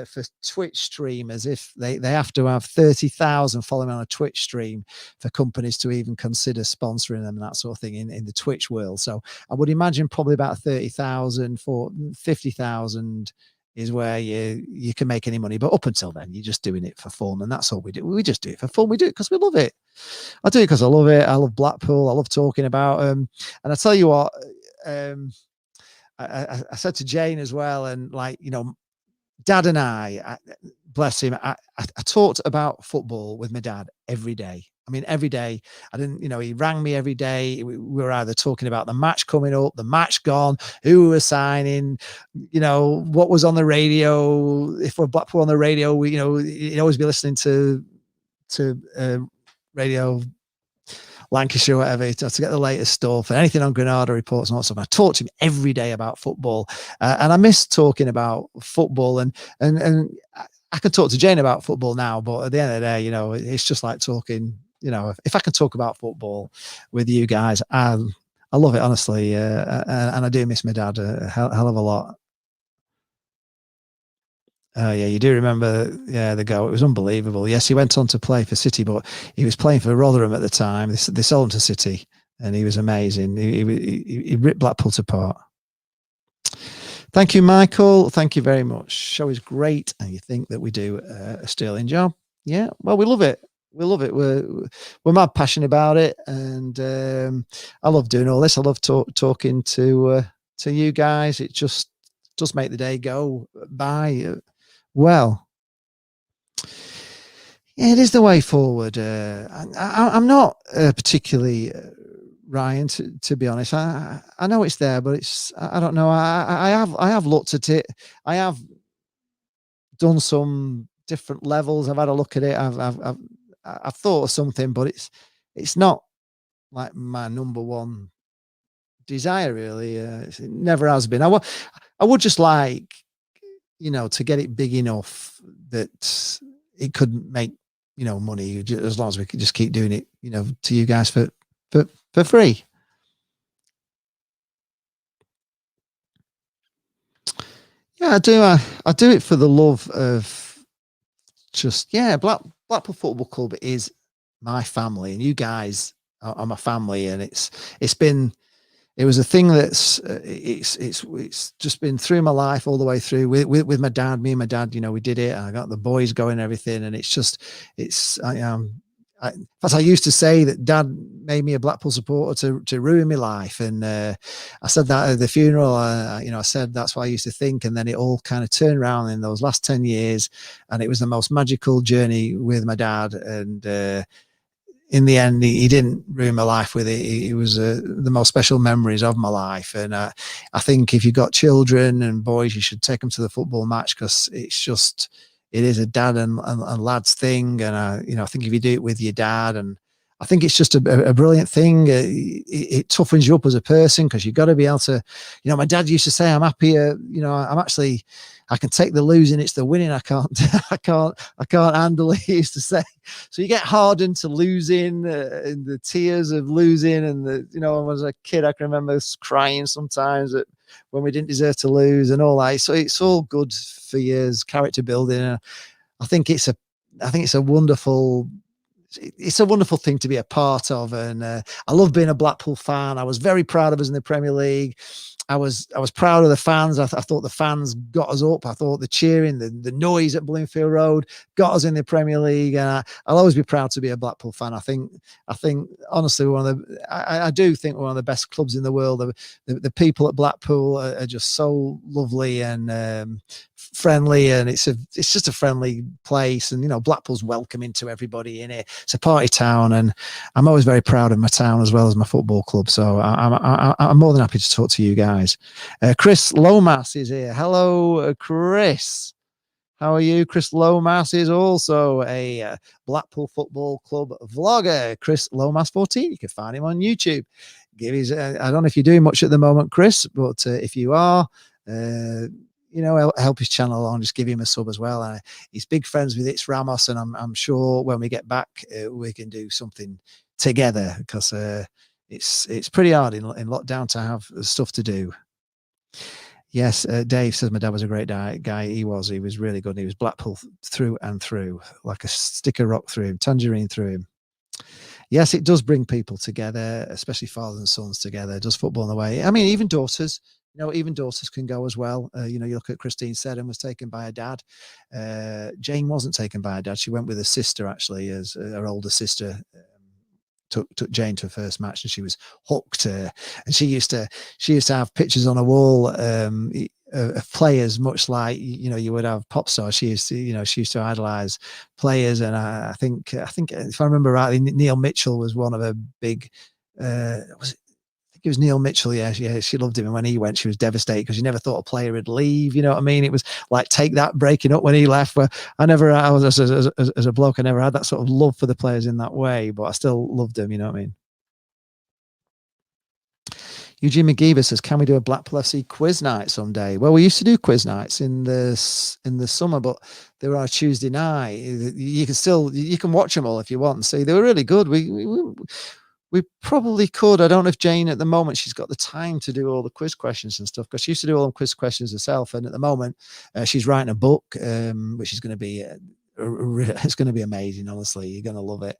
for Twitch streamers, if they have to have 30,000 following on a Twitch stream for companies to even consider sponsoring them and that sort of thing in the Twitch world. So I would imagine probably about 30,000 for 50,000 is where you can make any money. But up until then, you're just doing it for fun, and that's all we do. We just do it for fun. We do it because we love it. I do it because I love it. I love Blackpool. I love talking about and I tell you what, I said to Jane as well, and Dad and I bless him, I talked about football with my dad every day. I mean, every day. I didn't, he rang me every day. We were either talking about the match coming up, the match gone, who we were signing, what was on the radio. If we're Blackpool on the radio, he'd always be listening to radio Lancashire, whatever, to get the latest stuff and anything on Granada reports and all that stuff. I talk to him every day about football, and I miss talking about football. And I could talk to Jane about football now, but at the end of the day, it's just like talking. If I can talk about football with you guys, I love it, honestly, and I do miss my dad a hell of a lot. Yeah, you do remember, yeah, the goal. It was unbelievable. Yes, he went on to play for City, but he was playing for Rotherham at the time. They sold him to City, and he was amazing. He ripped Blackpool apart. Thank you, Michael. Thank you very much. Show is great, and you think that we do a sterling job. Yeah, well, we love it. We love it. We're mad passionate about it, and I love doing all this. I love talking to you guys. It just does make the day go by well. Yeah, it is the way forward. I'm not particularly Ryan, to be honest. I know it's there, but I don't know. I have looked at it. I have done some different levels. I've had a look at it. I've thought of something, but it's not like my number one desire, really. It never has been. I would just like, to get it big enough that it could make, money, as long as we could just keep doing it, to you guys for free. Yeah, I do. I do it for the love of just, Blackpool Football Club is my family, and you guys are my family, and it was a thing that's it's just been through my life all the way through with my dad. Me and my dad, we did it. I got the boys going and everything, and in fact, I used to say that Dad made me a Blackpool supporter to ruin my life, and I said that at the funeral. I said that's what I used to think, and then it all kind of turned around in those last 10 years, and it was the most magical journey with my dad. And in the end, he didn't ruin my life with it. It was the most special memories of my life. And I think if you've got children and boys, you should take them to the football match, because it is a dad and lads thing. And I think if you do it with your dad, and I think it's just a brilliant thing. It toughens you up as a person, because you've got to be able to, my dad used to say, I'm happier, I can take the losing, it's the winning I can't I can't handle it, he used to say. So you get hardened to losing, and the tears of losing, and when I was a kid, I can remember crying sometimes when we didn't deserve to lose and all that. So it's all good for years, character building. I think it's a wonderful thing to be a part of. And I love being a Blackpool fan. I was very proud of us in the Premier League. I was proud of the fans. I thought the fans got us up. I thought the cheering, the noise at Bloomfield Road got us in the Premier League. And I'll always be proud to be a Blackpool fan. I think honestly, I do think we're one of the best clubs in the world. The people at Blackpool are just so lovely and friendly, and it's just a friendly place. And Blackpool's welcoming to everybody in it. It's a party town, and I'm always very proud of my town as well as my football club. So I'm more than happy to talk to you guys. Chris Lomas is here. Hello, Chris. How are you? Chris Lomas is also a Blackpool Football Club vlogger. Chris Lomas 14. You can find him on YouTube. I don't know if you're doing much at the moment, Chris, but if you are, help his channel along. Just give him a sub as well. He's big friends with It's Ramos, and I'm sure when we get back, we can do something together, because it's pretty hard in lockdown to have stuff to do. Yes, Dave says my dad was a great guy. He was really good. He was Blackpool through and through, like a stick of rock through him, tangerine through him. Yes, it does bring people together, especially fathers and sons together. It does football in the way. I mean, even daughters. Even daughters can go as well. You look at Christine Seddon, was taken by her dad. Jane wasn't taken by her dad. She went with her sister, actually, as her older sister. Took Jane to her first match, and she was hooked. And she used to have pictures on a wall of players, much like you would have pop stars. She used to idolize players, and I think if I remember rightly, Neil Mitchell was one of her big. It was Neil Mitchell. Yeah, she loved him. And when he went, she was devastated, because she never thought a player would leave. You know what I mean? It was like Take That breaking up when he left. Where I was as a bloke, I never had that sort of love for the players in that way, but I still loved him. You know what I mean? Eugene McGeever says, "Can we do a Blackpool FC quiz night someday?" Well, we used to do quiz nights in the summer, but they were on a Tuesday night. You can watch them all if you want and see. They were really good. We probably could. I don't know if Jane at the moment she's got the time to do all the quiz questions and stuff, because she used to do all the quiz questions herself. And at the moment, she's writing a book, which is going to be it's going to be amazing. Honestly, you're going to love it.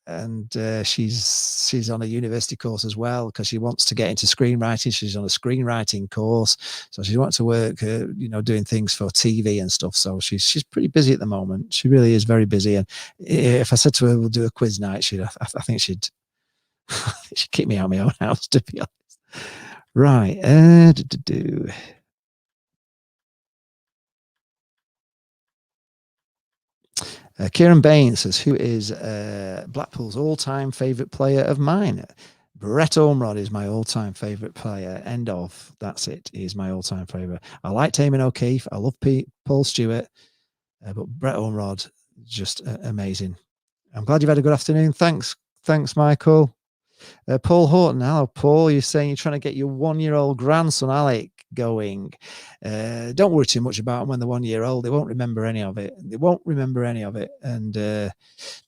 And she's on a university course as well, because she wants to get into screenwriting. She's on a screenwriting course, so she wants to work, doing things for TV and stuff. So she's pretty busy at the moment. She really is very busy. And if I said to her we'll do a quiz night, I think she'd she'd kick me out of my own house, to be honest. Right. Kieran Bain says, "Who is Blackpool's all-time favourite player of mine?" Brett Ormrod is my all-time favourite player. End of. That's it. He's my all-time favourite. I like Eamon O'Keefe. I love Paul Stewart. But Brett Ormrod, just amazing. I'm glad you've had a good afternoon. Thanks, Michael. Paul Horton. Hello, Paul. You're saying you're trying to get your 1-year-old grandson, Alec, going. Don't worry too much about them when they're 1 year old. They won't remember any of it. And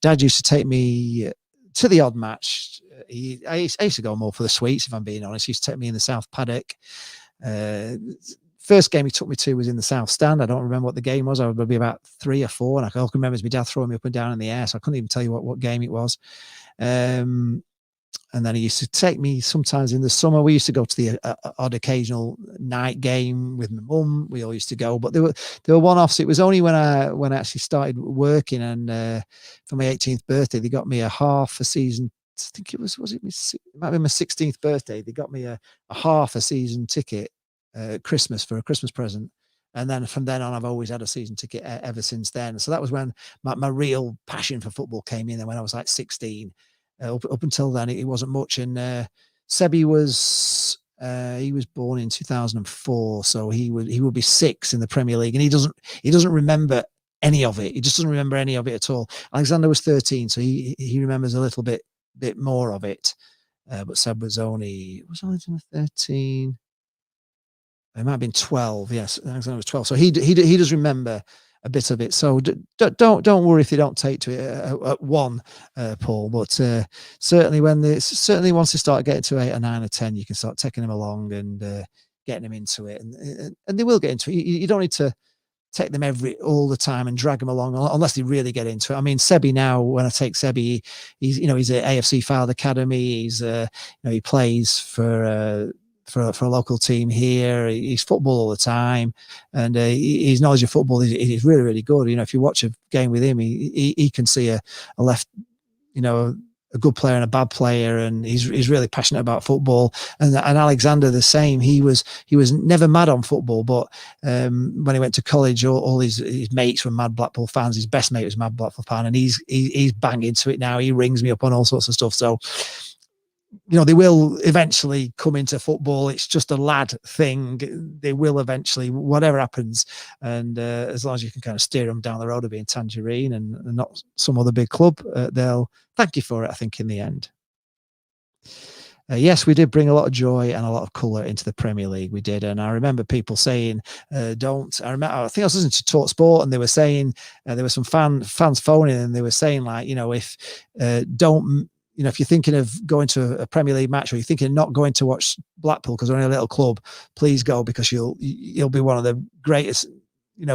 Dad used to take me to the odd match. I used to go more for the sweets, if I'm being honest. He used to take me in the South Paddock. First game he took me to was in the South Stand. I don't remember what the game was. I would be about 3 or 4, and I can remember my dad throwing me up and down in the air, so I couldn't even tell you what game it was. And then he used to take me sometimes in the summer. We used to go to the odd occasional night game with my mum. We all used to go, but there were one-offs. It was only when I actually started working, and for my 18th birthday, they got me a half a season. I think it might be my 16th birthday. They got me a half a season ticket Christmas for a Christmas present. And then from then on, I've always had a season ticket ever since then. So that was when my real passion for football came in. And when I was like 16. Up until then, it wasn't much. And Sebi he was born in 2004, so he would be 6 in the Premier League, and he doesn't remember any of it. He just doesn't remember any of it at all. Alexander was 13, so he remembers a little bit more of it. But Seb was only 13. It might have been 12. Yes, Alexander was 12, so he does remember a bit of it. So don't worry if they don't take to it at one, Paul. But certainly once they start getting to 8 or 9 or 10, you can start taking them along and getting them into it, and they will get into it. You don't need to take them all the time and drag them along unless they really get into it. I mean, Sebi now, when I take Sebi, he's at AFC Fylde Academy. He's he plays for a local team here. He's football all the time, and his knowledge of football is really, really good. If you watch a game with him, he can see a left, a good player and a bad player, and he's really passionate about football. And Alexander the same. He was never mad on football, but when he went to college, all his mates were mad Blackpool fans. His best mate was a mad Blackpool fan, and he's bang into it now. He rings me up on all sorts of stuff. So they will eventually come into football. It's just a lad thing. They will eventually, whatever happens. And as long as you can kind of steer them down the road of being Tangerine and not some other big club, they'll thank you for it, I think, in the end. Yes, we did bring a lot of joy and a lot of colour into the Premier League. We did. And I remember people saying, I think I was listening to Talk Sport, and they were saying, there were some fans phoning, and they were saying, like, if you're thinking of going to a Premier League match, or you're thinking of not going to watch Blackpool because they're only a little club, please go, because you'll be one of the greatest,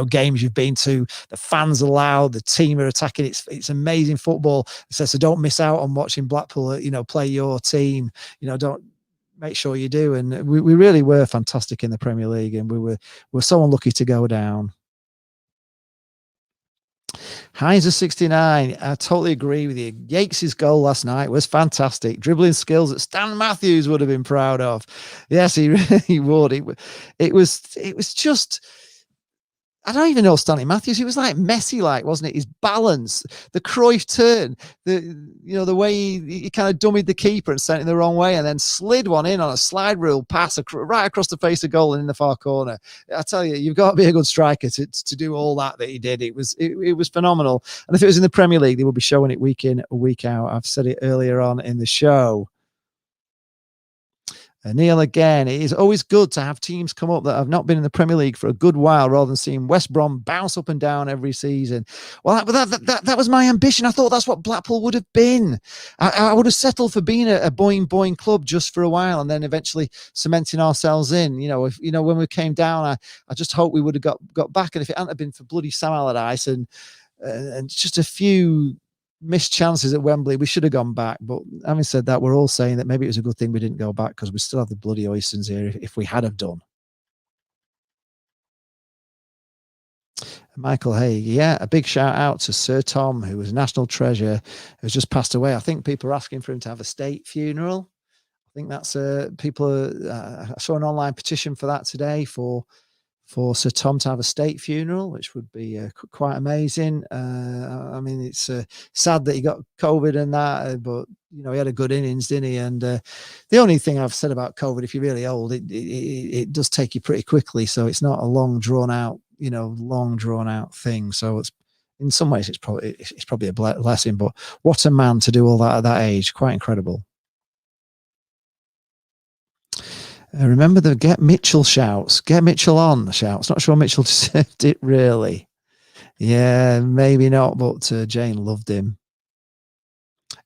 games you've been to. The fans are loud, the team are attacking. It's amazing football. So don't miss out on watching Blackpool, play your team. Don't make sure you do. And we really were fantastic in the Premier League, and we're so unlucky to go down. Heinz is 69. I totally agree with you. Yates' goal last night was fantastic. Dribbling skills that Stan Matthews would have been proud of. Yes, he really would. It was just, I don't even know Stanley Matthews. He was like Messi, wasn't it? His balance, the Cruyff turn, the way he kind of dummied the keeper and sent it the wrong way, and then slid one in on a slide rule pass right across the face of goal and in the far corner. I tell you, you've got to be a good striker to do all that he did. It was phenomenal. And if it was in the Premier League, they would be showing it week in, week out. I've said it earlier on in the show. Neil again, it is always good to have teams come up that have not been in the Premier League for a good while rather than seeing West Brom bounce up and down every season. Well, that was my ambition. I thought that's what Blackpool would have been. I would have settled for being a boing boing club just for a while and then eventually cementing ourselves in. When we came down, I just hope we would have got back. And if it hadn't have been for bloody Sam Allardyce and just a few missed chances at Wembley, we should have gone back. But having said that, we're all saying that maybe it was a good thing we didn't go back because we still have the bloody Oystons here if we had have done. Michael Haig, yeah, a big shout out to Sir Tom, who was a national treasure, who's just passed away. I think people are asking for him to have a state funeral. I think that's I saw an online petition for that today for Sir Tom to have a state funeral, which would be quite amazing. I mean, it's sad that he got COVID and that, but he had a good innings, didn't he? And the only thing I've said about COVID, if you're really old, it does take you pretty quickly. So it's not a long drawn out thing. So it's in some ways it's probably a blessing. But what a man to do all that at that age! Quite incredible. Remember the Get Mitchell shouts. Get Mitchell on shouts. Not sure Mitchell deserved it, really. Yeah, maybe not, but Jane loved him.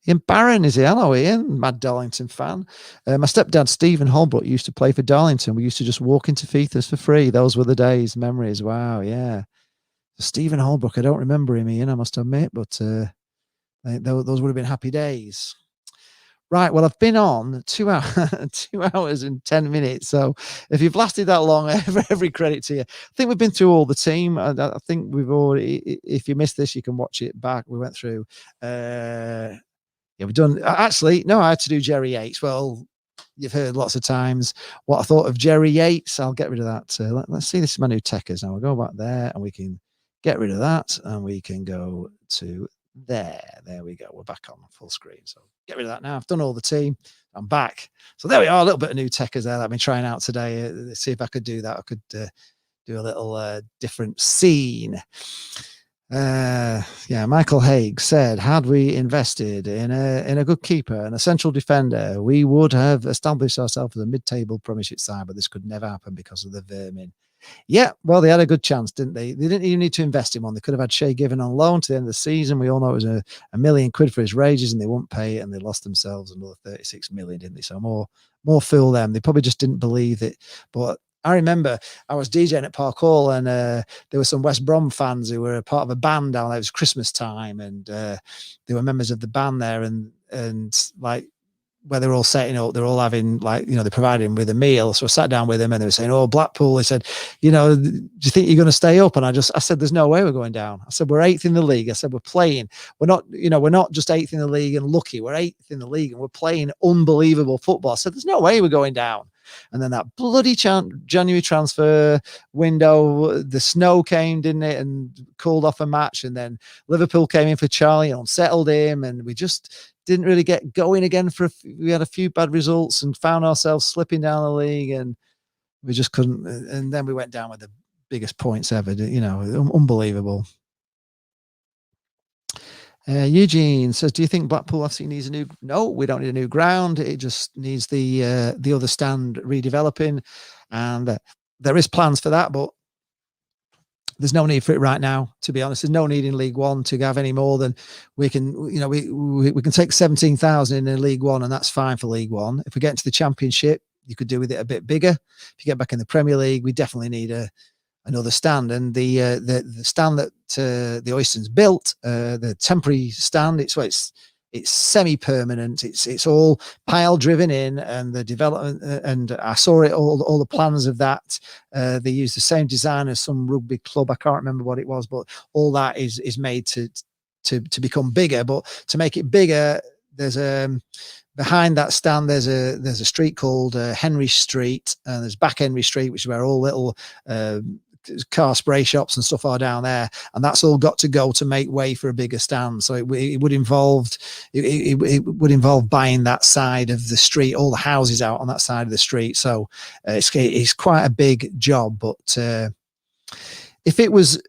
Ian Barron is here. Hello, Ian. Mad Darlington fan. My stepdad, Stephen Holbrook, used to play for Darlington. We used to just walk into Feethers for free. Those were the days. Memories. Wow, yeah. Stephen Holbrook, I don't remember him, Ian, I must admit, but those would have been happy days. Right, well, I've been on 2 hours and 10 minutes. So if you've lasted that long, every credit to you. I think we've been through all the team. I think we've already, if you missed this, you can watch it back. We went through, we've done, actually, no, I had to do Jerry Yates. Well, you've heard lots of times what I thought of Jerry Yates. I'll get rid of that. Let's see, this is my new techers. Now we'll go back there and we can get rid of that and we can go to there we go, we're back on full screen. So get rid of that now. I've done all the team, I'm back. So there we are, a little bit of new techers there that I've been trying out today. See if I could do that. I could do a little different scene. Michael Haig said, had we invested in a good keeper and a central defender, we would have established ourselves as a mid-table Premiership side, but this could never happen because of the vermin. Yeah, well, they had a good chance, didn't they? They didn't even need to invest in one. They could have had Shea Given on loan to the end of the season. We all know it was a £1 million for his wages, and they wouldn't pay it, and they lost themselves another 36 million, didn't they? So more fool them. They probably just didn't believe it. But I remember I was DJing at Park Hall, and there were some West Brom fans who were a part of a band down there. It was Christmas time, and they were members of the band there, and like, where they're all setting up, they're all having, like, they're providing with a meal. So I sat down with them and they were saying, oh, Blackpool, they said, do you think you're going to stay up? And I said, there's no way we're going down. I said, we're 8th in the league. I said, we're playing. We're not just 8th in the league and lucky. We're 8th in the league and we're playing unbelievable football. I said, there's no way we're going down. And then that bloody January transfer window, the snow came, didn't it? And called off a match. And then Liverpool came in for Charlie and unsettled him. And we just didn't really get going again. We had a few bad results and found ourselves slipping down the league, and we just couldn't. And then we went down with the biggest points ever. Unbelievable. Eugene says, do you think Blackpool FC needs a new? No, we don't need a new ground. It just needs the other stand redeveloping, and there is plans for that, but there's no need for it right now, to be honest. There's no need in League One to have any more than we can. We can take 17,000 in League One, and that's fine for League One. If we get into the Championship, you could do with it a bit bigger. If you get back in the Premier League, we definitely need another stand. And the stand that the Oystons built, the temporary stand, it's semi-permanent. It's all pile driven in, and the development, and I saw it all the plans of that. They use the same design as some rugby club. I can't remember what it was, but all that is made to become bigger. But to make it bigger, there's behind that stand there's a street called Henry Street, and there's Back Henry Street, which is where all little car spray shops and stuff are down there, and that's all got to go to make way for a bigger stand. So it would involve buying that side of the street, all the houses out on that side of the street. So it's quite a big job. But if it was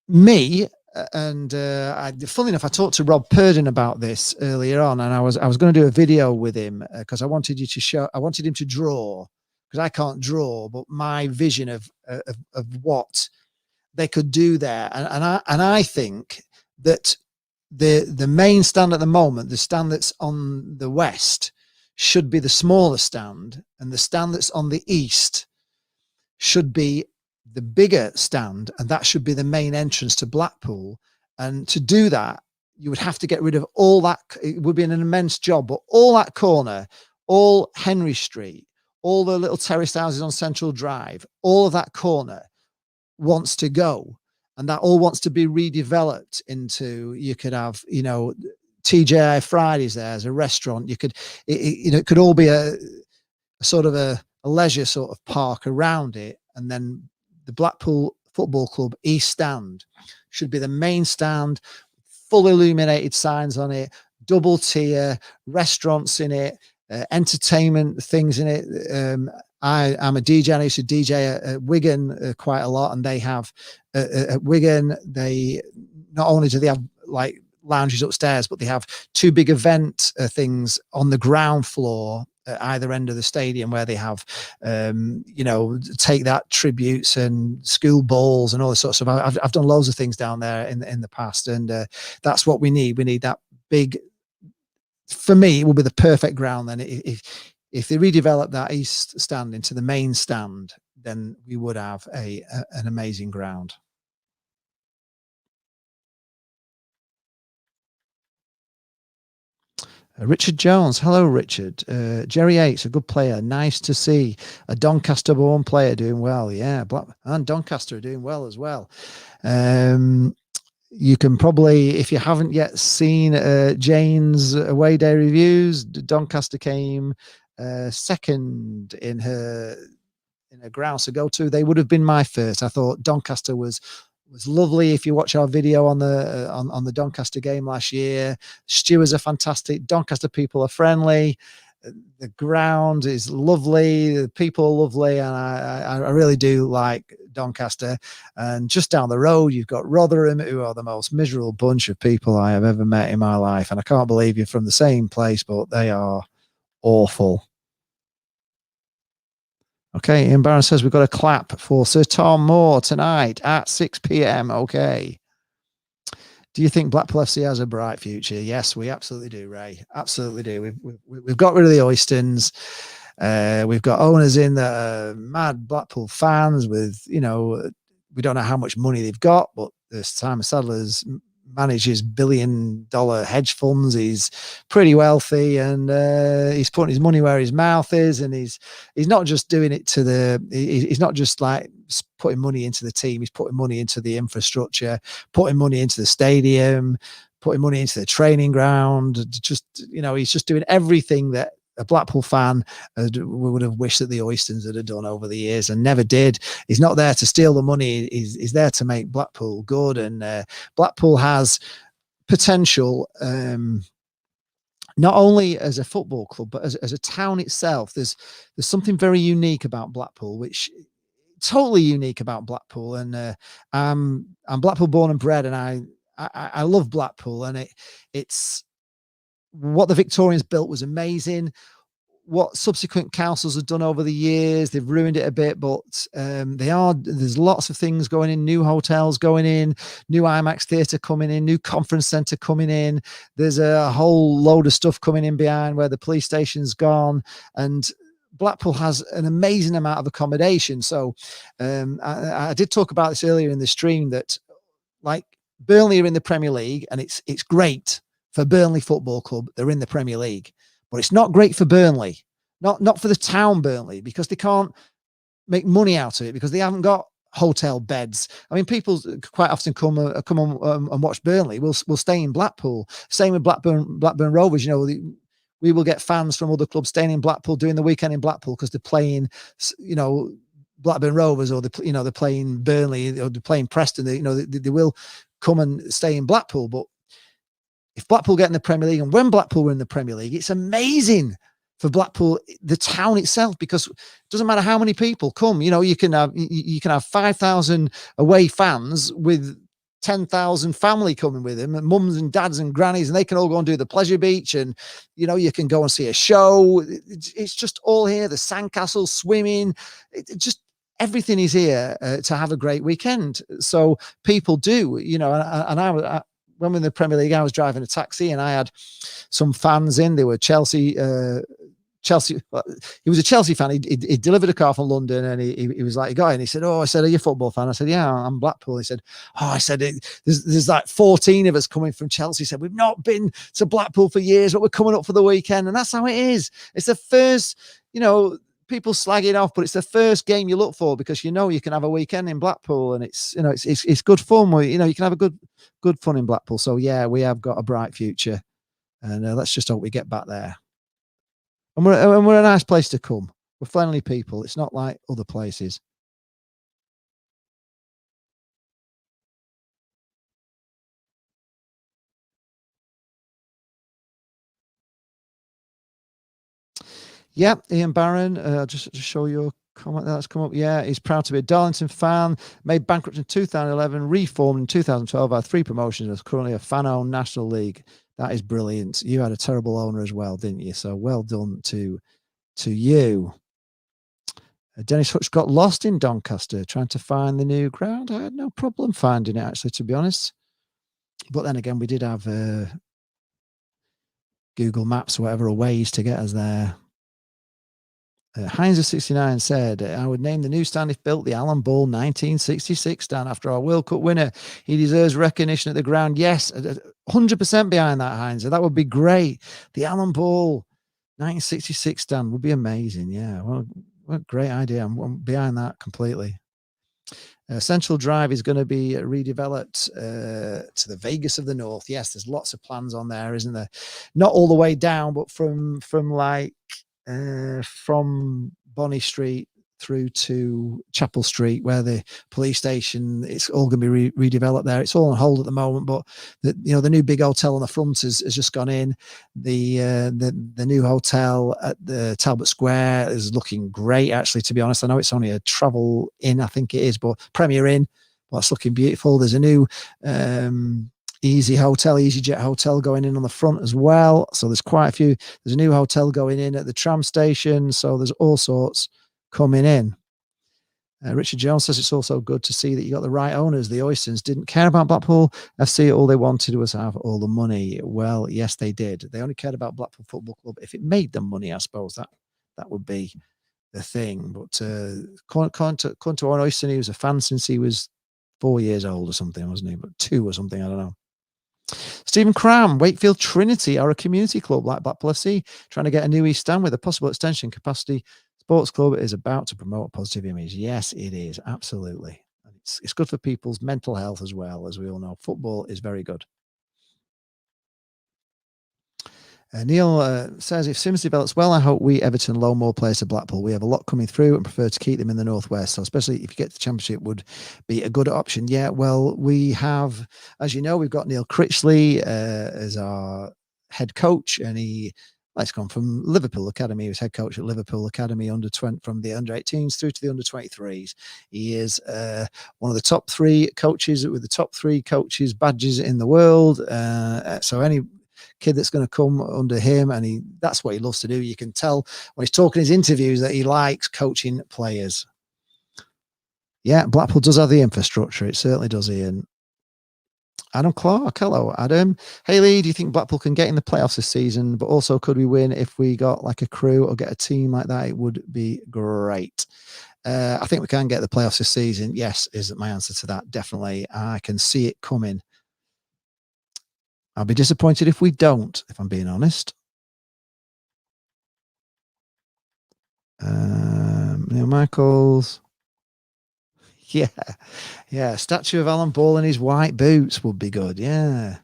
me, Funnily enough, I talked to Rob Purdon about this earlier on, and I was going to do a video with him because I wanted him to draw, because I can't draw, but my vision of what they could do there, and I think that the main stand at the moment, the stand that's on the west, should be the smaller stand, and the stand that's on the east should be the bigger stand, and that should be the main entrance to Blackpool. And to do that, you would have to get rid of all that. It would be an immense job, but all that corner, all Henry Street, all the little terraced houses on Central Drive, all of that corner wants to go, and that all wants to be redeveloped into, you could have, TGI Fridays there as a restaurant. You could, it could all be a sort of a leisure sort of park around it. And then the Blackpool Football Club East Stand should be the main stand, full illuminated signs on it, double tier, restaurants in it, entertainment things in it. I'm a DJ. I used to DJ at Wigan quite a lot, and they have at Wigan, they not only do they have like lounges upstairs, but they have two big event things on the ground floor at either end of the stadium, where they have take that tributes and school balls and all this sort of stuff. I've done loads of things down there in the past, and that's what we need. We need that big. For me, it will be the perfect ground then. If they redevelop that east stand into the main stand, then we would have an amazing ground. Richard Jones. Hello, Richard. Jerry Yates, a good player. Nice to see a Doncaster-born player doing well. Yeah, and Doncaster are doing well as well. You can probably, if you haven't yet seen Jane's away day reviews, Doncaster came second in her grounds to go to. They would have been my first. I thought Doncaster was lovely. If you watch our video on the on the Doncaster game last year, stewards are fantastic. Doncaster people are friendly. The ground is lovely. The people are lovely, and I really do like Doncaster. And just down the road, you've got Rotherham, who are the most miserable bunch of people I have ever met in my life. And I can't believe you're from the same place, but they are awful. Okay, Ian Barron says we've got a clap for Sir Tom Moore tonight at 6 p.m. Okay. Do you think Blackpool FC has a bright future? Yes, we absolutely do, Ray. Absolutely do. We've got rid of the Oystons. We've got owners in that are mad Blackpool fans with, we don't know how much money they've got, but this Simon Sadler's manages billion-dollar hedge funds. He's pretty wealthy, and he's putting his money where his mouth is, and he's not just doing it he's not just like putting money into the team. He's putting money into the infrastructure, putting money into the stadium, putting money into the training ground. Just, he's just doing everything that a Blackpool fan would have wished that the Oystons had done over the years and never did. He's not there to steal the money. He's there to make Blackpool good. And Blackpool has potential, not only as a football club, but as a town itself. There's something very unique about Blackpool, which totally unique about Blackpool. And I'm Blackpool born and bred, and I love Blackpool, and it's what the Victorians built was amazing. What subsequent councils have done over the years, they've ruined it a bit, but there's lots of things going in, new hotels going in, new IMAX theatre coming in, new conference centre coming in. There's a whole load of stuff coming in behind where the police station's gone, and Blackpool has an amazing amount of accommodation. So I did talk about this earlier in the stream, that like Burnley are in the Premier League, and it's great for Burnley Football Club. They're in the Premier League, but it's not great for Burnley, not for the town Burnley, because they can't make money out of it, because they haven't got hotel beds. I mean, people quite often come on and watch Burnley. We'll stay in Blackpool. Same with Blackburn Rovers. We will get fans from other clubs staying in Blackpool, doing the weekend in Blackpool, because they're playing, Blackburn Rovers, or they're playing Burnley, or they're playing Preston. They will come and stay in Blackpool. But if Blackpool get in the Premier League, and when Blackpool were in the Premier League, it's amazing for Blackpool, the town itself, because it doesn't matter how many people come. You can have 5,000 away fans with 10,000 family coming with him, and mums and dads and grannies, and they can all go and do the pleasure beach, and you can go and see a show. It's just all here. The sandcastle, swimming, just everything is here to have a great weekend. So people do, and when we were in the Premier League, I was driving a taxi and I had some fans in. They were Chelsea. Well, he was a Chelsea fan. He delivered a car from London, and he was like, he got in. He said, "Oh," I said, "Are you a football fan?" I said, "Yeah, I'm Blackpool." He said, "Oh," I said, "There's like 14 of us coming from Chelsea." He said, "We've not been to Blackpool for years, but we're coming up for the weekend," and that's how it is. It's the first, people slagging off, but it's the first game you look for because you can have a weekend in Blackpool, and it's good fun. You can have a good fun in Blackpool. So yeah, we have got a bright future, and let's just hope we get back there. And we're a nice place to come. We're friendly people. It's not like other places. Yeah, Ian Barron, just to show your comment that's come up. Yeah, he's proud to be a Darlington fan, made bankrupt in 2011, reformed in 2012, had 3 promotions, is currently a fan-owned National League. That is brilliant. You had a terrible owner as well, didn't you? So well done to you. Dennis Hutch got lost in Doncaster trying to find the new ground. I had no problem finding it, actually, to be honest. But then again, we did have Google Maps or whatever, or ways to get us there. Heinz of 69 said, "I would name the new stand if built the Alan Ball 1966 stand after our World Cup winner. He deserves recognition at the ground." Yes, 100% behind that, Heinz. That would be great. The Alan Ball 1966 stand would be amazing. Yeah, well, what a great idea. I'm behind that completely. Central Drive is going to be redeveloped to the Vegas of the North. Yes, there's lots of plans on there, isn't there? Not all the way down, but from Bonnie Street through to Chapel Street, where the police station, it's all going to be redeveloped there. It's all on hold at the moment, but the new big hotel on the front has just gone in. The new hotel at the Talbot Square is looking great, actually, to be honest. I know it's only a travel inn, I think it is, but Premier Inn, well, it's looking beautiful. There's a new EasyJet hotel going in on the front as well. So there's quite a few. There's a new hotel going in at the tram station. So there's all sorts coming in. Richard Jones says it's also good to see that you got the right owners. The Oystons didn't care about Blackpool FC. All they wanted was to have all the money. Well, yes, they did. They only cared about Blackpool Football Club if it made them money. I suppose that would be the thing. But according to Owen Oyston, he was a fan since he was 4 years old or something, wasn't he? But 2 or something, I don't know. Stephen Cram, Wakefield Trinity are a community club like Blackpool FC, trying to get a new East Stand with a possible extension capacity. Sports club is about to promote a positive image. Yes, it is. Absolutely. It's good for people's mental health as well, as we all know. Football is very good. Neil says, if Sims develops well, I hope we Everton loan more players to Blackpool. We have a lot coming through and prefer to keep them in the Northwest. So especially if you get to the Championship would be a good option. Yeah, well, we have, as you know, we've got Neil Critchley as our head coach, and he's gone from Liverpool Academy. He was head coach at Liverpool Academy from the under-18s through to the under-23s. He is one of the top 3 coaches with the top 3 coaches badges in the world. So any kid that's going to come under him, and that's what he loves to do. You can tell when he's talking his interviews that he likes coaching players. Yeah, Blackpool does have the infrastructure. It certainly does, Ian. Adam Clark, hello, Adam. Hey, Lee, do you think Blackpool can get in the playoffs this season? But also, could we win if we got like a crew or get a team like that? It would be great. I think we can get the playoffs this season. Yes, is my answer to that. Definitely. I can see it coming. I'll be disappointed if we don't, if I'm being honest. Neil Michaels. Yeah. Statue of Alan Ball in his white boots would be good. Yeah.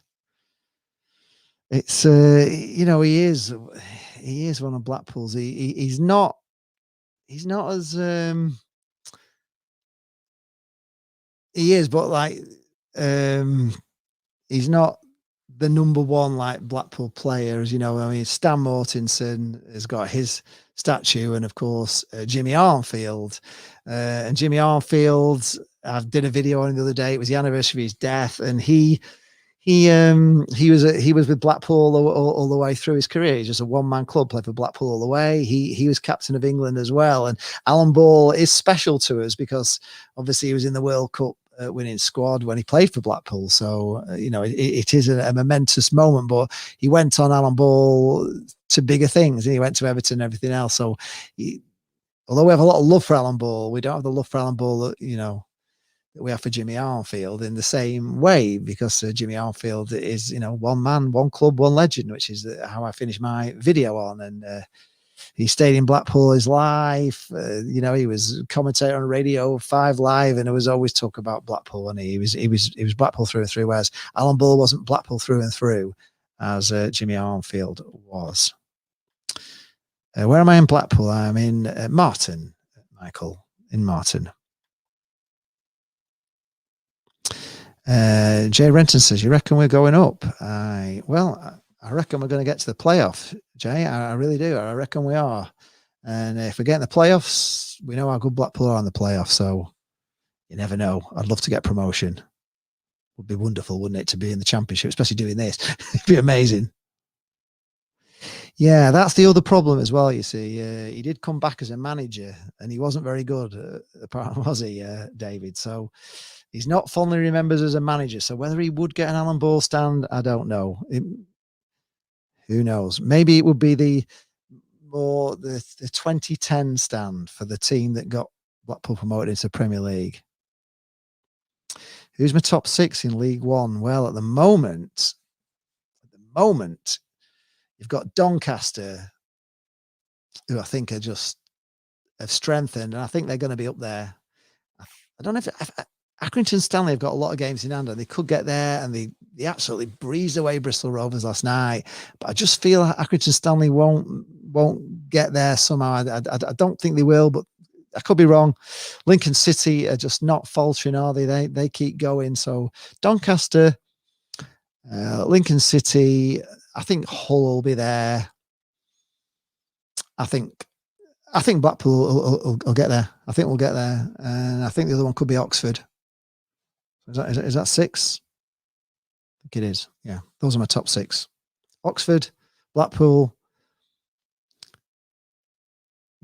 It's he is one of Blackpool's. He's not as he is, but like he's not the number one like Blackpool players. I mean, Stan Mortensen has got his statue, and of course Jimmy Armfield, and Jimmy Armfield I did a video on him the other day. It was the anniversary of his death, and he was with Blackpool all the way through his career. He's just a one-man club, played for Blackpool all the way. He was captain of England as well. And Alan Ball is special to us because obviously he was in the World Cup winning squad when he played for Blackpool. So it is a momentous moment. But he went on, Alan Ball, to bigger things, and he went to Everton and everything else. So although we have a lot of love for Alan Ball, we don't have the love for Alan Ball that we have for Jimmy Armfield in the same way, because Jimmy Armfield is, one man, one club, one legend, which is how I finished my video on. And he stayed in Blackpool his life. He was commentator on Radio 5 Live, and it was always talk about Blackpool. And he was Blackpool through and through, whereas Alan Ball wasn't Blackpool through and through as Jimmy Armfield was. Where am I in Blackpool? I'm in Martin, Michael, in Martin. Jay Renton says, you reckon we're going up? I reckon we're going to get to the playoffs, Jay. I really do. I reckon we are. And if we get in the playoffs, we know how good Blackpool are in the playoffs. So you never know. I'd love to get promotion. Would be wonderful, wouldn't it, to be in the Championship, especially doing this? It'd be amazing. Yeah, that's the other problem as well, you see. He did come back as a manager, and he wasn't very good, apparently, was he, David? So he's not fondly remembered as a manager. So whether he would get an Alan Ball stand, I don't know. Who knows? Maybe it would be the 2010 stand for the team that got Blackpool promoted into Premier League. Who's my top 6 in League One? Well, at the moment, you've got Doncaster, who I think have strengthened, and I think they're going to be up there. I don't know if Accrington Stanley have got a lot of games in hand, and they could get there, and they absolutely breezed away Bristol Rovers last night. But I just feel Accrington Stanley won't get there somehow. I don't think they will, but I could be wrong. Lincoln City are just not faltering, are they? They keep going. So Doncaster, Lincoln City, I think Hull will be there. I think Blackpool will get there. I think we'll get there. And I think the other one could be Oxford. Is that 6? I think it is. Yeah, those are my top 6. Oxford, Blackpool,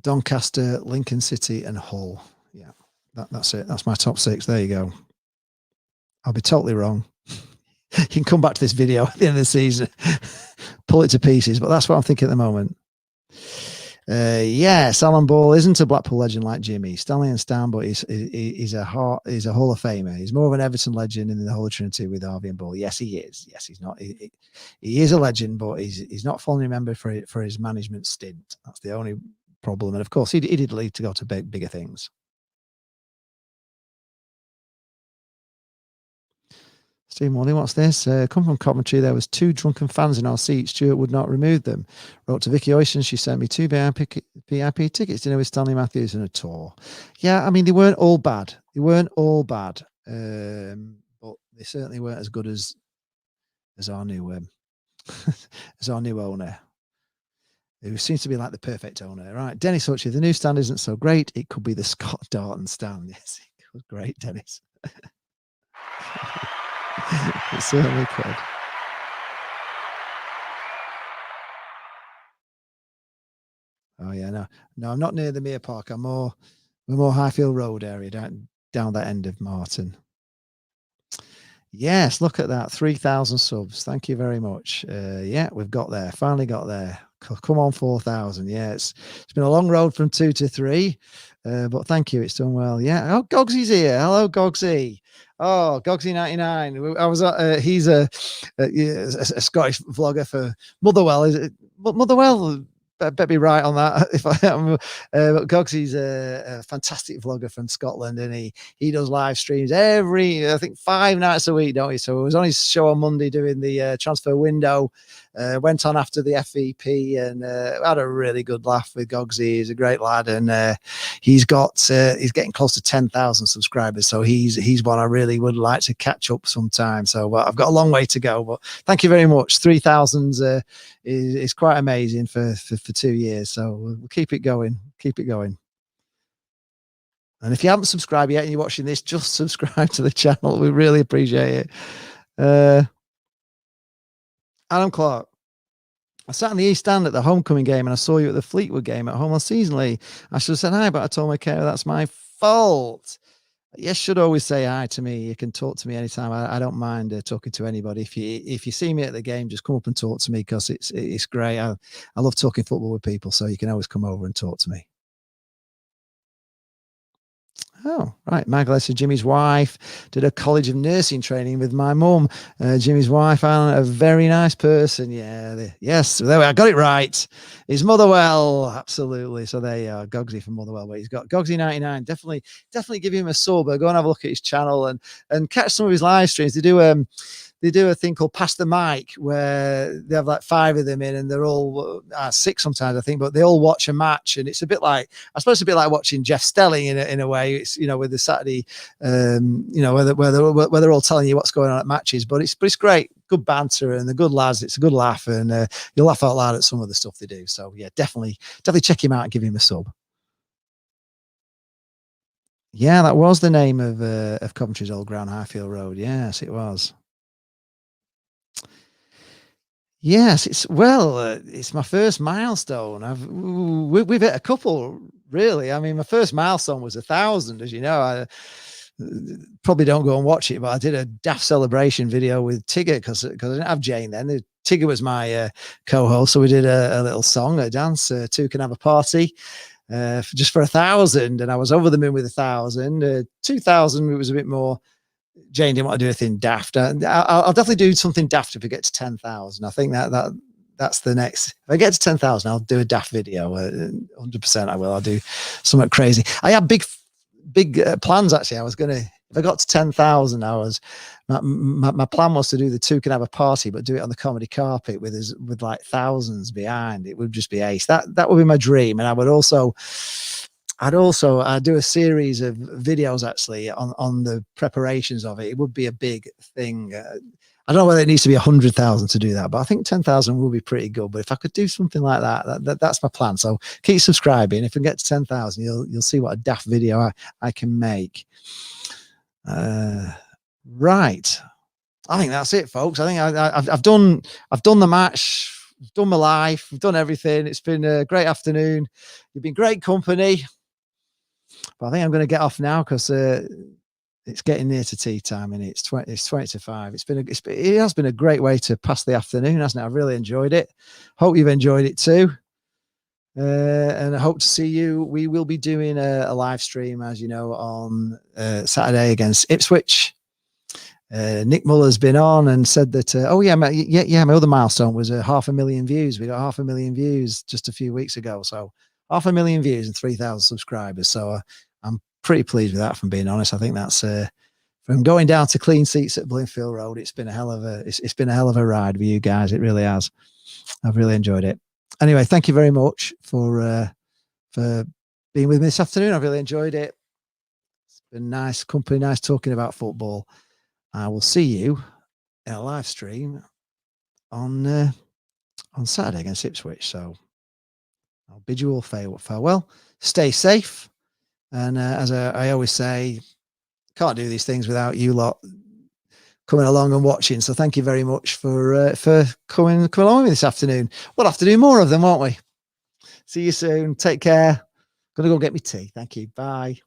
Doncaster, Lincoln City, and Hull. Yeah, that's it. That's my top 6. There you go. I'll be totally wrong. You can come back to this video at the end of the season, pull it to pieces, but that's what I'm thinking at the moment. Yes, Alan Ball isn't a Blackpool legend like Jimmy. Stanley and Stan, but he's a Hall of Famer. He's more of an Everton legend in the Holy Trinity with Harvey and Ball. Yes, he is. Yes, he's not. He is a legend, but he's not fondly remembered for his management stint. That's the only problem. And of course, he did lead to go to bigger things. Steve Morley, what's this? Come from Coventry. There was 2 drunken fans in our seats. Stuart would not remove them. Wrote to Vicky Oyston. She sent me 2 VIP tickets dinner with Stanley Matthews and a tour. Yeah, I mean, they weren't all bad. But they certainly weren't as good as our new as our new owner, who seems to be like the perfect owner. Right, Dennis Hutchie. The new stand isn't so great. It could be the Scott Darton stand. Yes, it was great, Dennis. It certainly could. Oh yeah, no, I'm not near the Mere Park. We're more Highfield Road area, down that end of Martin. Yes, look at that, 3,000 subs. Thank you very much. Yeah, we've got there. Finally got there. Come on, 4,000. Yeah, it's been a long road from 2 to 3, but thank you. It's done well. Yeah. Oh, Gogsy's here. Hello, Gogsy. Oh, Gogsy99. I was. He's a Scottish vlogger for Motherwell. Is it Motherwell? Better be right on that. If I am, Gogsy's a fantastic vlogger from Scotland, and he does live streams every, I think, 5 nights a week, don't he? So it was on his show on Monday doing the transfer window. Went on after the FVP and had a really good laugh with Gogsy. He's a great lad, and he's getting close to 10,000 subscribers. So he's one I really would like to catch up sometime. So I've got a long way to go, but thank you very much. 3,000 is quite amazing for 2 years. So we'll keep it going. Keep it going. And if you haven't subscribed yet and you're watching this, just subscribe to the channel. We really appreciate it. Adam Clark. I sat in the East Stand at the homecoming game and I saw you at the Fleetwood game at home on seasonally. I should have said hi, but I told my carer that's my fault. Yes, should always say hi to me. You can talk to me anytime. I don't mind talking to anybody. If you see me at the game, just come up and talk to me because it's great. I love talking football with people, so you can always come over and talk to me. Oh, right. Michael said Jimmy's wife did a college of nursing training with my mum. Jimmy's wife, Alan, a very nice person. Yeah. Yes. There we are. Got it right. Is Motherwell. Absolutely. So there you are. Gogsy from Motherwell. But he's got Gogsy99. Definitely give him a sub. Go and have a look at his channel and catch some of his live streams. They do a thing called Pass the Mic where they have like 5 of them in and they're all 6 sometimes, I think, but they all watch a match. And it's a bit like, I suppose, a bit like watching Jeff Stelling in a way. It's, with the Saturday, where they're all telling you what's going on at matches, but it's great. Good banter and the good lads. It's a good laugh and you'll laugh out loud at some of the stuff they do. So yeah, definitely check him out and give him a sub. Yeah, that was the name of Coventry's old ground, Highfield Road. Yes, it was. Yes, it's my first milestone. We've hit a couple, really. I mean, my first milestone was 1,000, as you know. I probably don't go and watch it, but I did a daft celebration video with Tigger because I didn't have Jane then. Tigger was my co-host, so we did a little song, a dance. Two can have a party just for 1,000, and I was over the moon with 1,000. 2,000, it was a bit more. Jane didn't want to do anything daft. I'll definitely do something daft if we get to 10,000. I think that's the next. If I get to 10,000, I'll do a daft video. 100% I will. I'll do something crazy. I have big plans, actually. I was going to, if I got to 10,000, my plan was to do the Two Can Have a Party, but do it on the comedy carpet with like thousands behind. It would just be ace. That would be my dream. And I'd do a series of videos actually on the preparations of it. It would be a big thing. I don't know whether it needs to be 100,000 to do that, but I think 10,000 will be pretty good. But if I could do something like that's my plan. So keep subscribing. If we get to 10,000, you'll see what a daft video I can make. Right. I think that's it, folks. I think I've done the match. I've done my life. I've done everything. It's been a great afternoon. You've been great company. But I think I'm going to get off now because it's getting near to tea time and it's 20 to 5. It has been a great way to pass the afternoon, hasn't it? I've really enjoyed it. Hope you've enjoyed it too. And I hope to see you. We will be doing a live stream, as you know, on Saturday against Ipswich. Nick Muller's been on and said that, my other milestone was 500,000 views. We got 500,000 views just a few weeks ago. So 500,000 views and 3,000 subscribers. So I'm pretty pleased with that, if I'm being honest. I think that's from going down to clean seats at Bloomfield Road. It's been a hell of a ride with you guys. It really has. I've really enjoyed it. Anyway, thank you very much for being with me this afternoon. I've really enjoyed it. It's been nice company, nice talking about football. I will see you in a live stream on Saturday against Ipswich. So I'll bid you all farewell. Stay safe. And as I always say, can't do these things without you lot coming along and watching. So thank you very much for coming along with me this afternoon. We'll have to do more of them, won't we? See you soon. Take care. Gonna go get me tea. Thank you. Bye.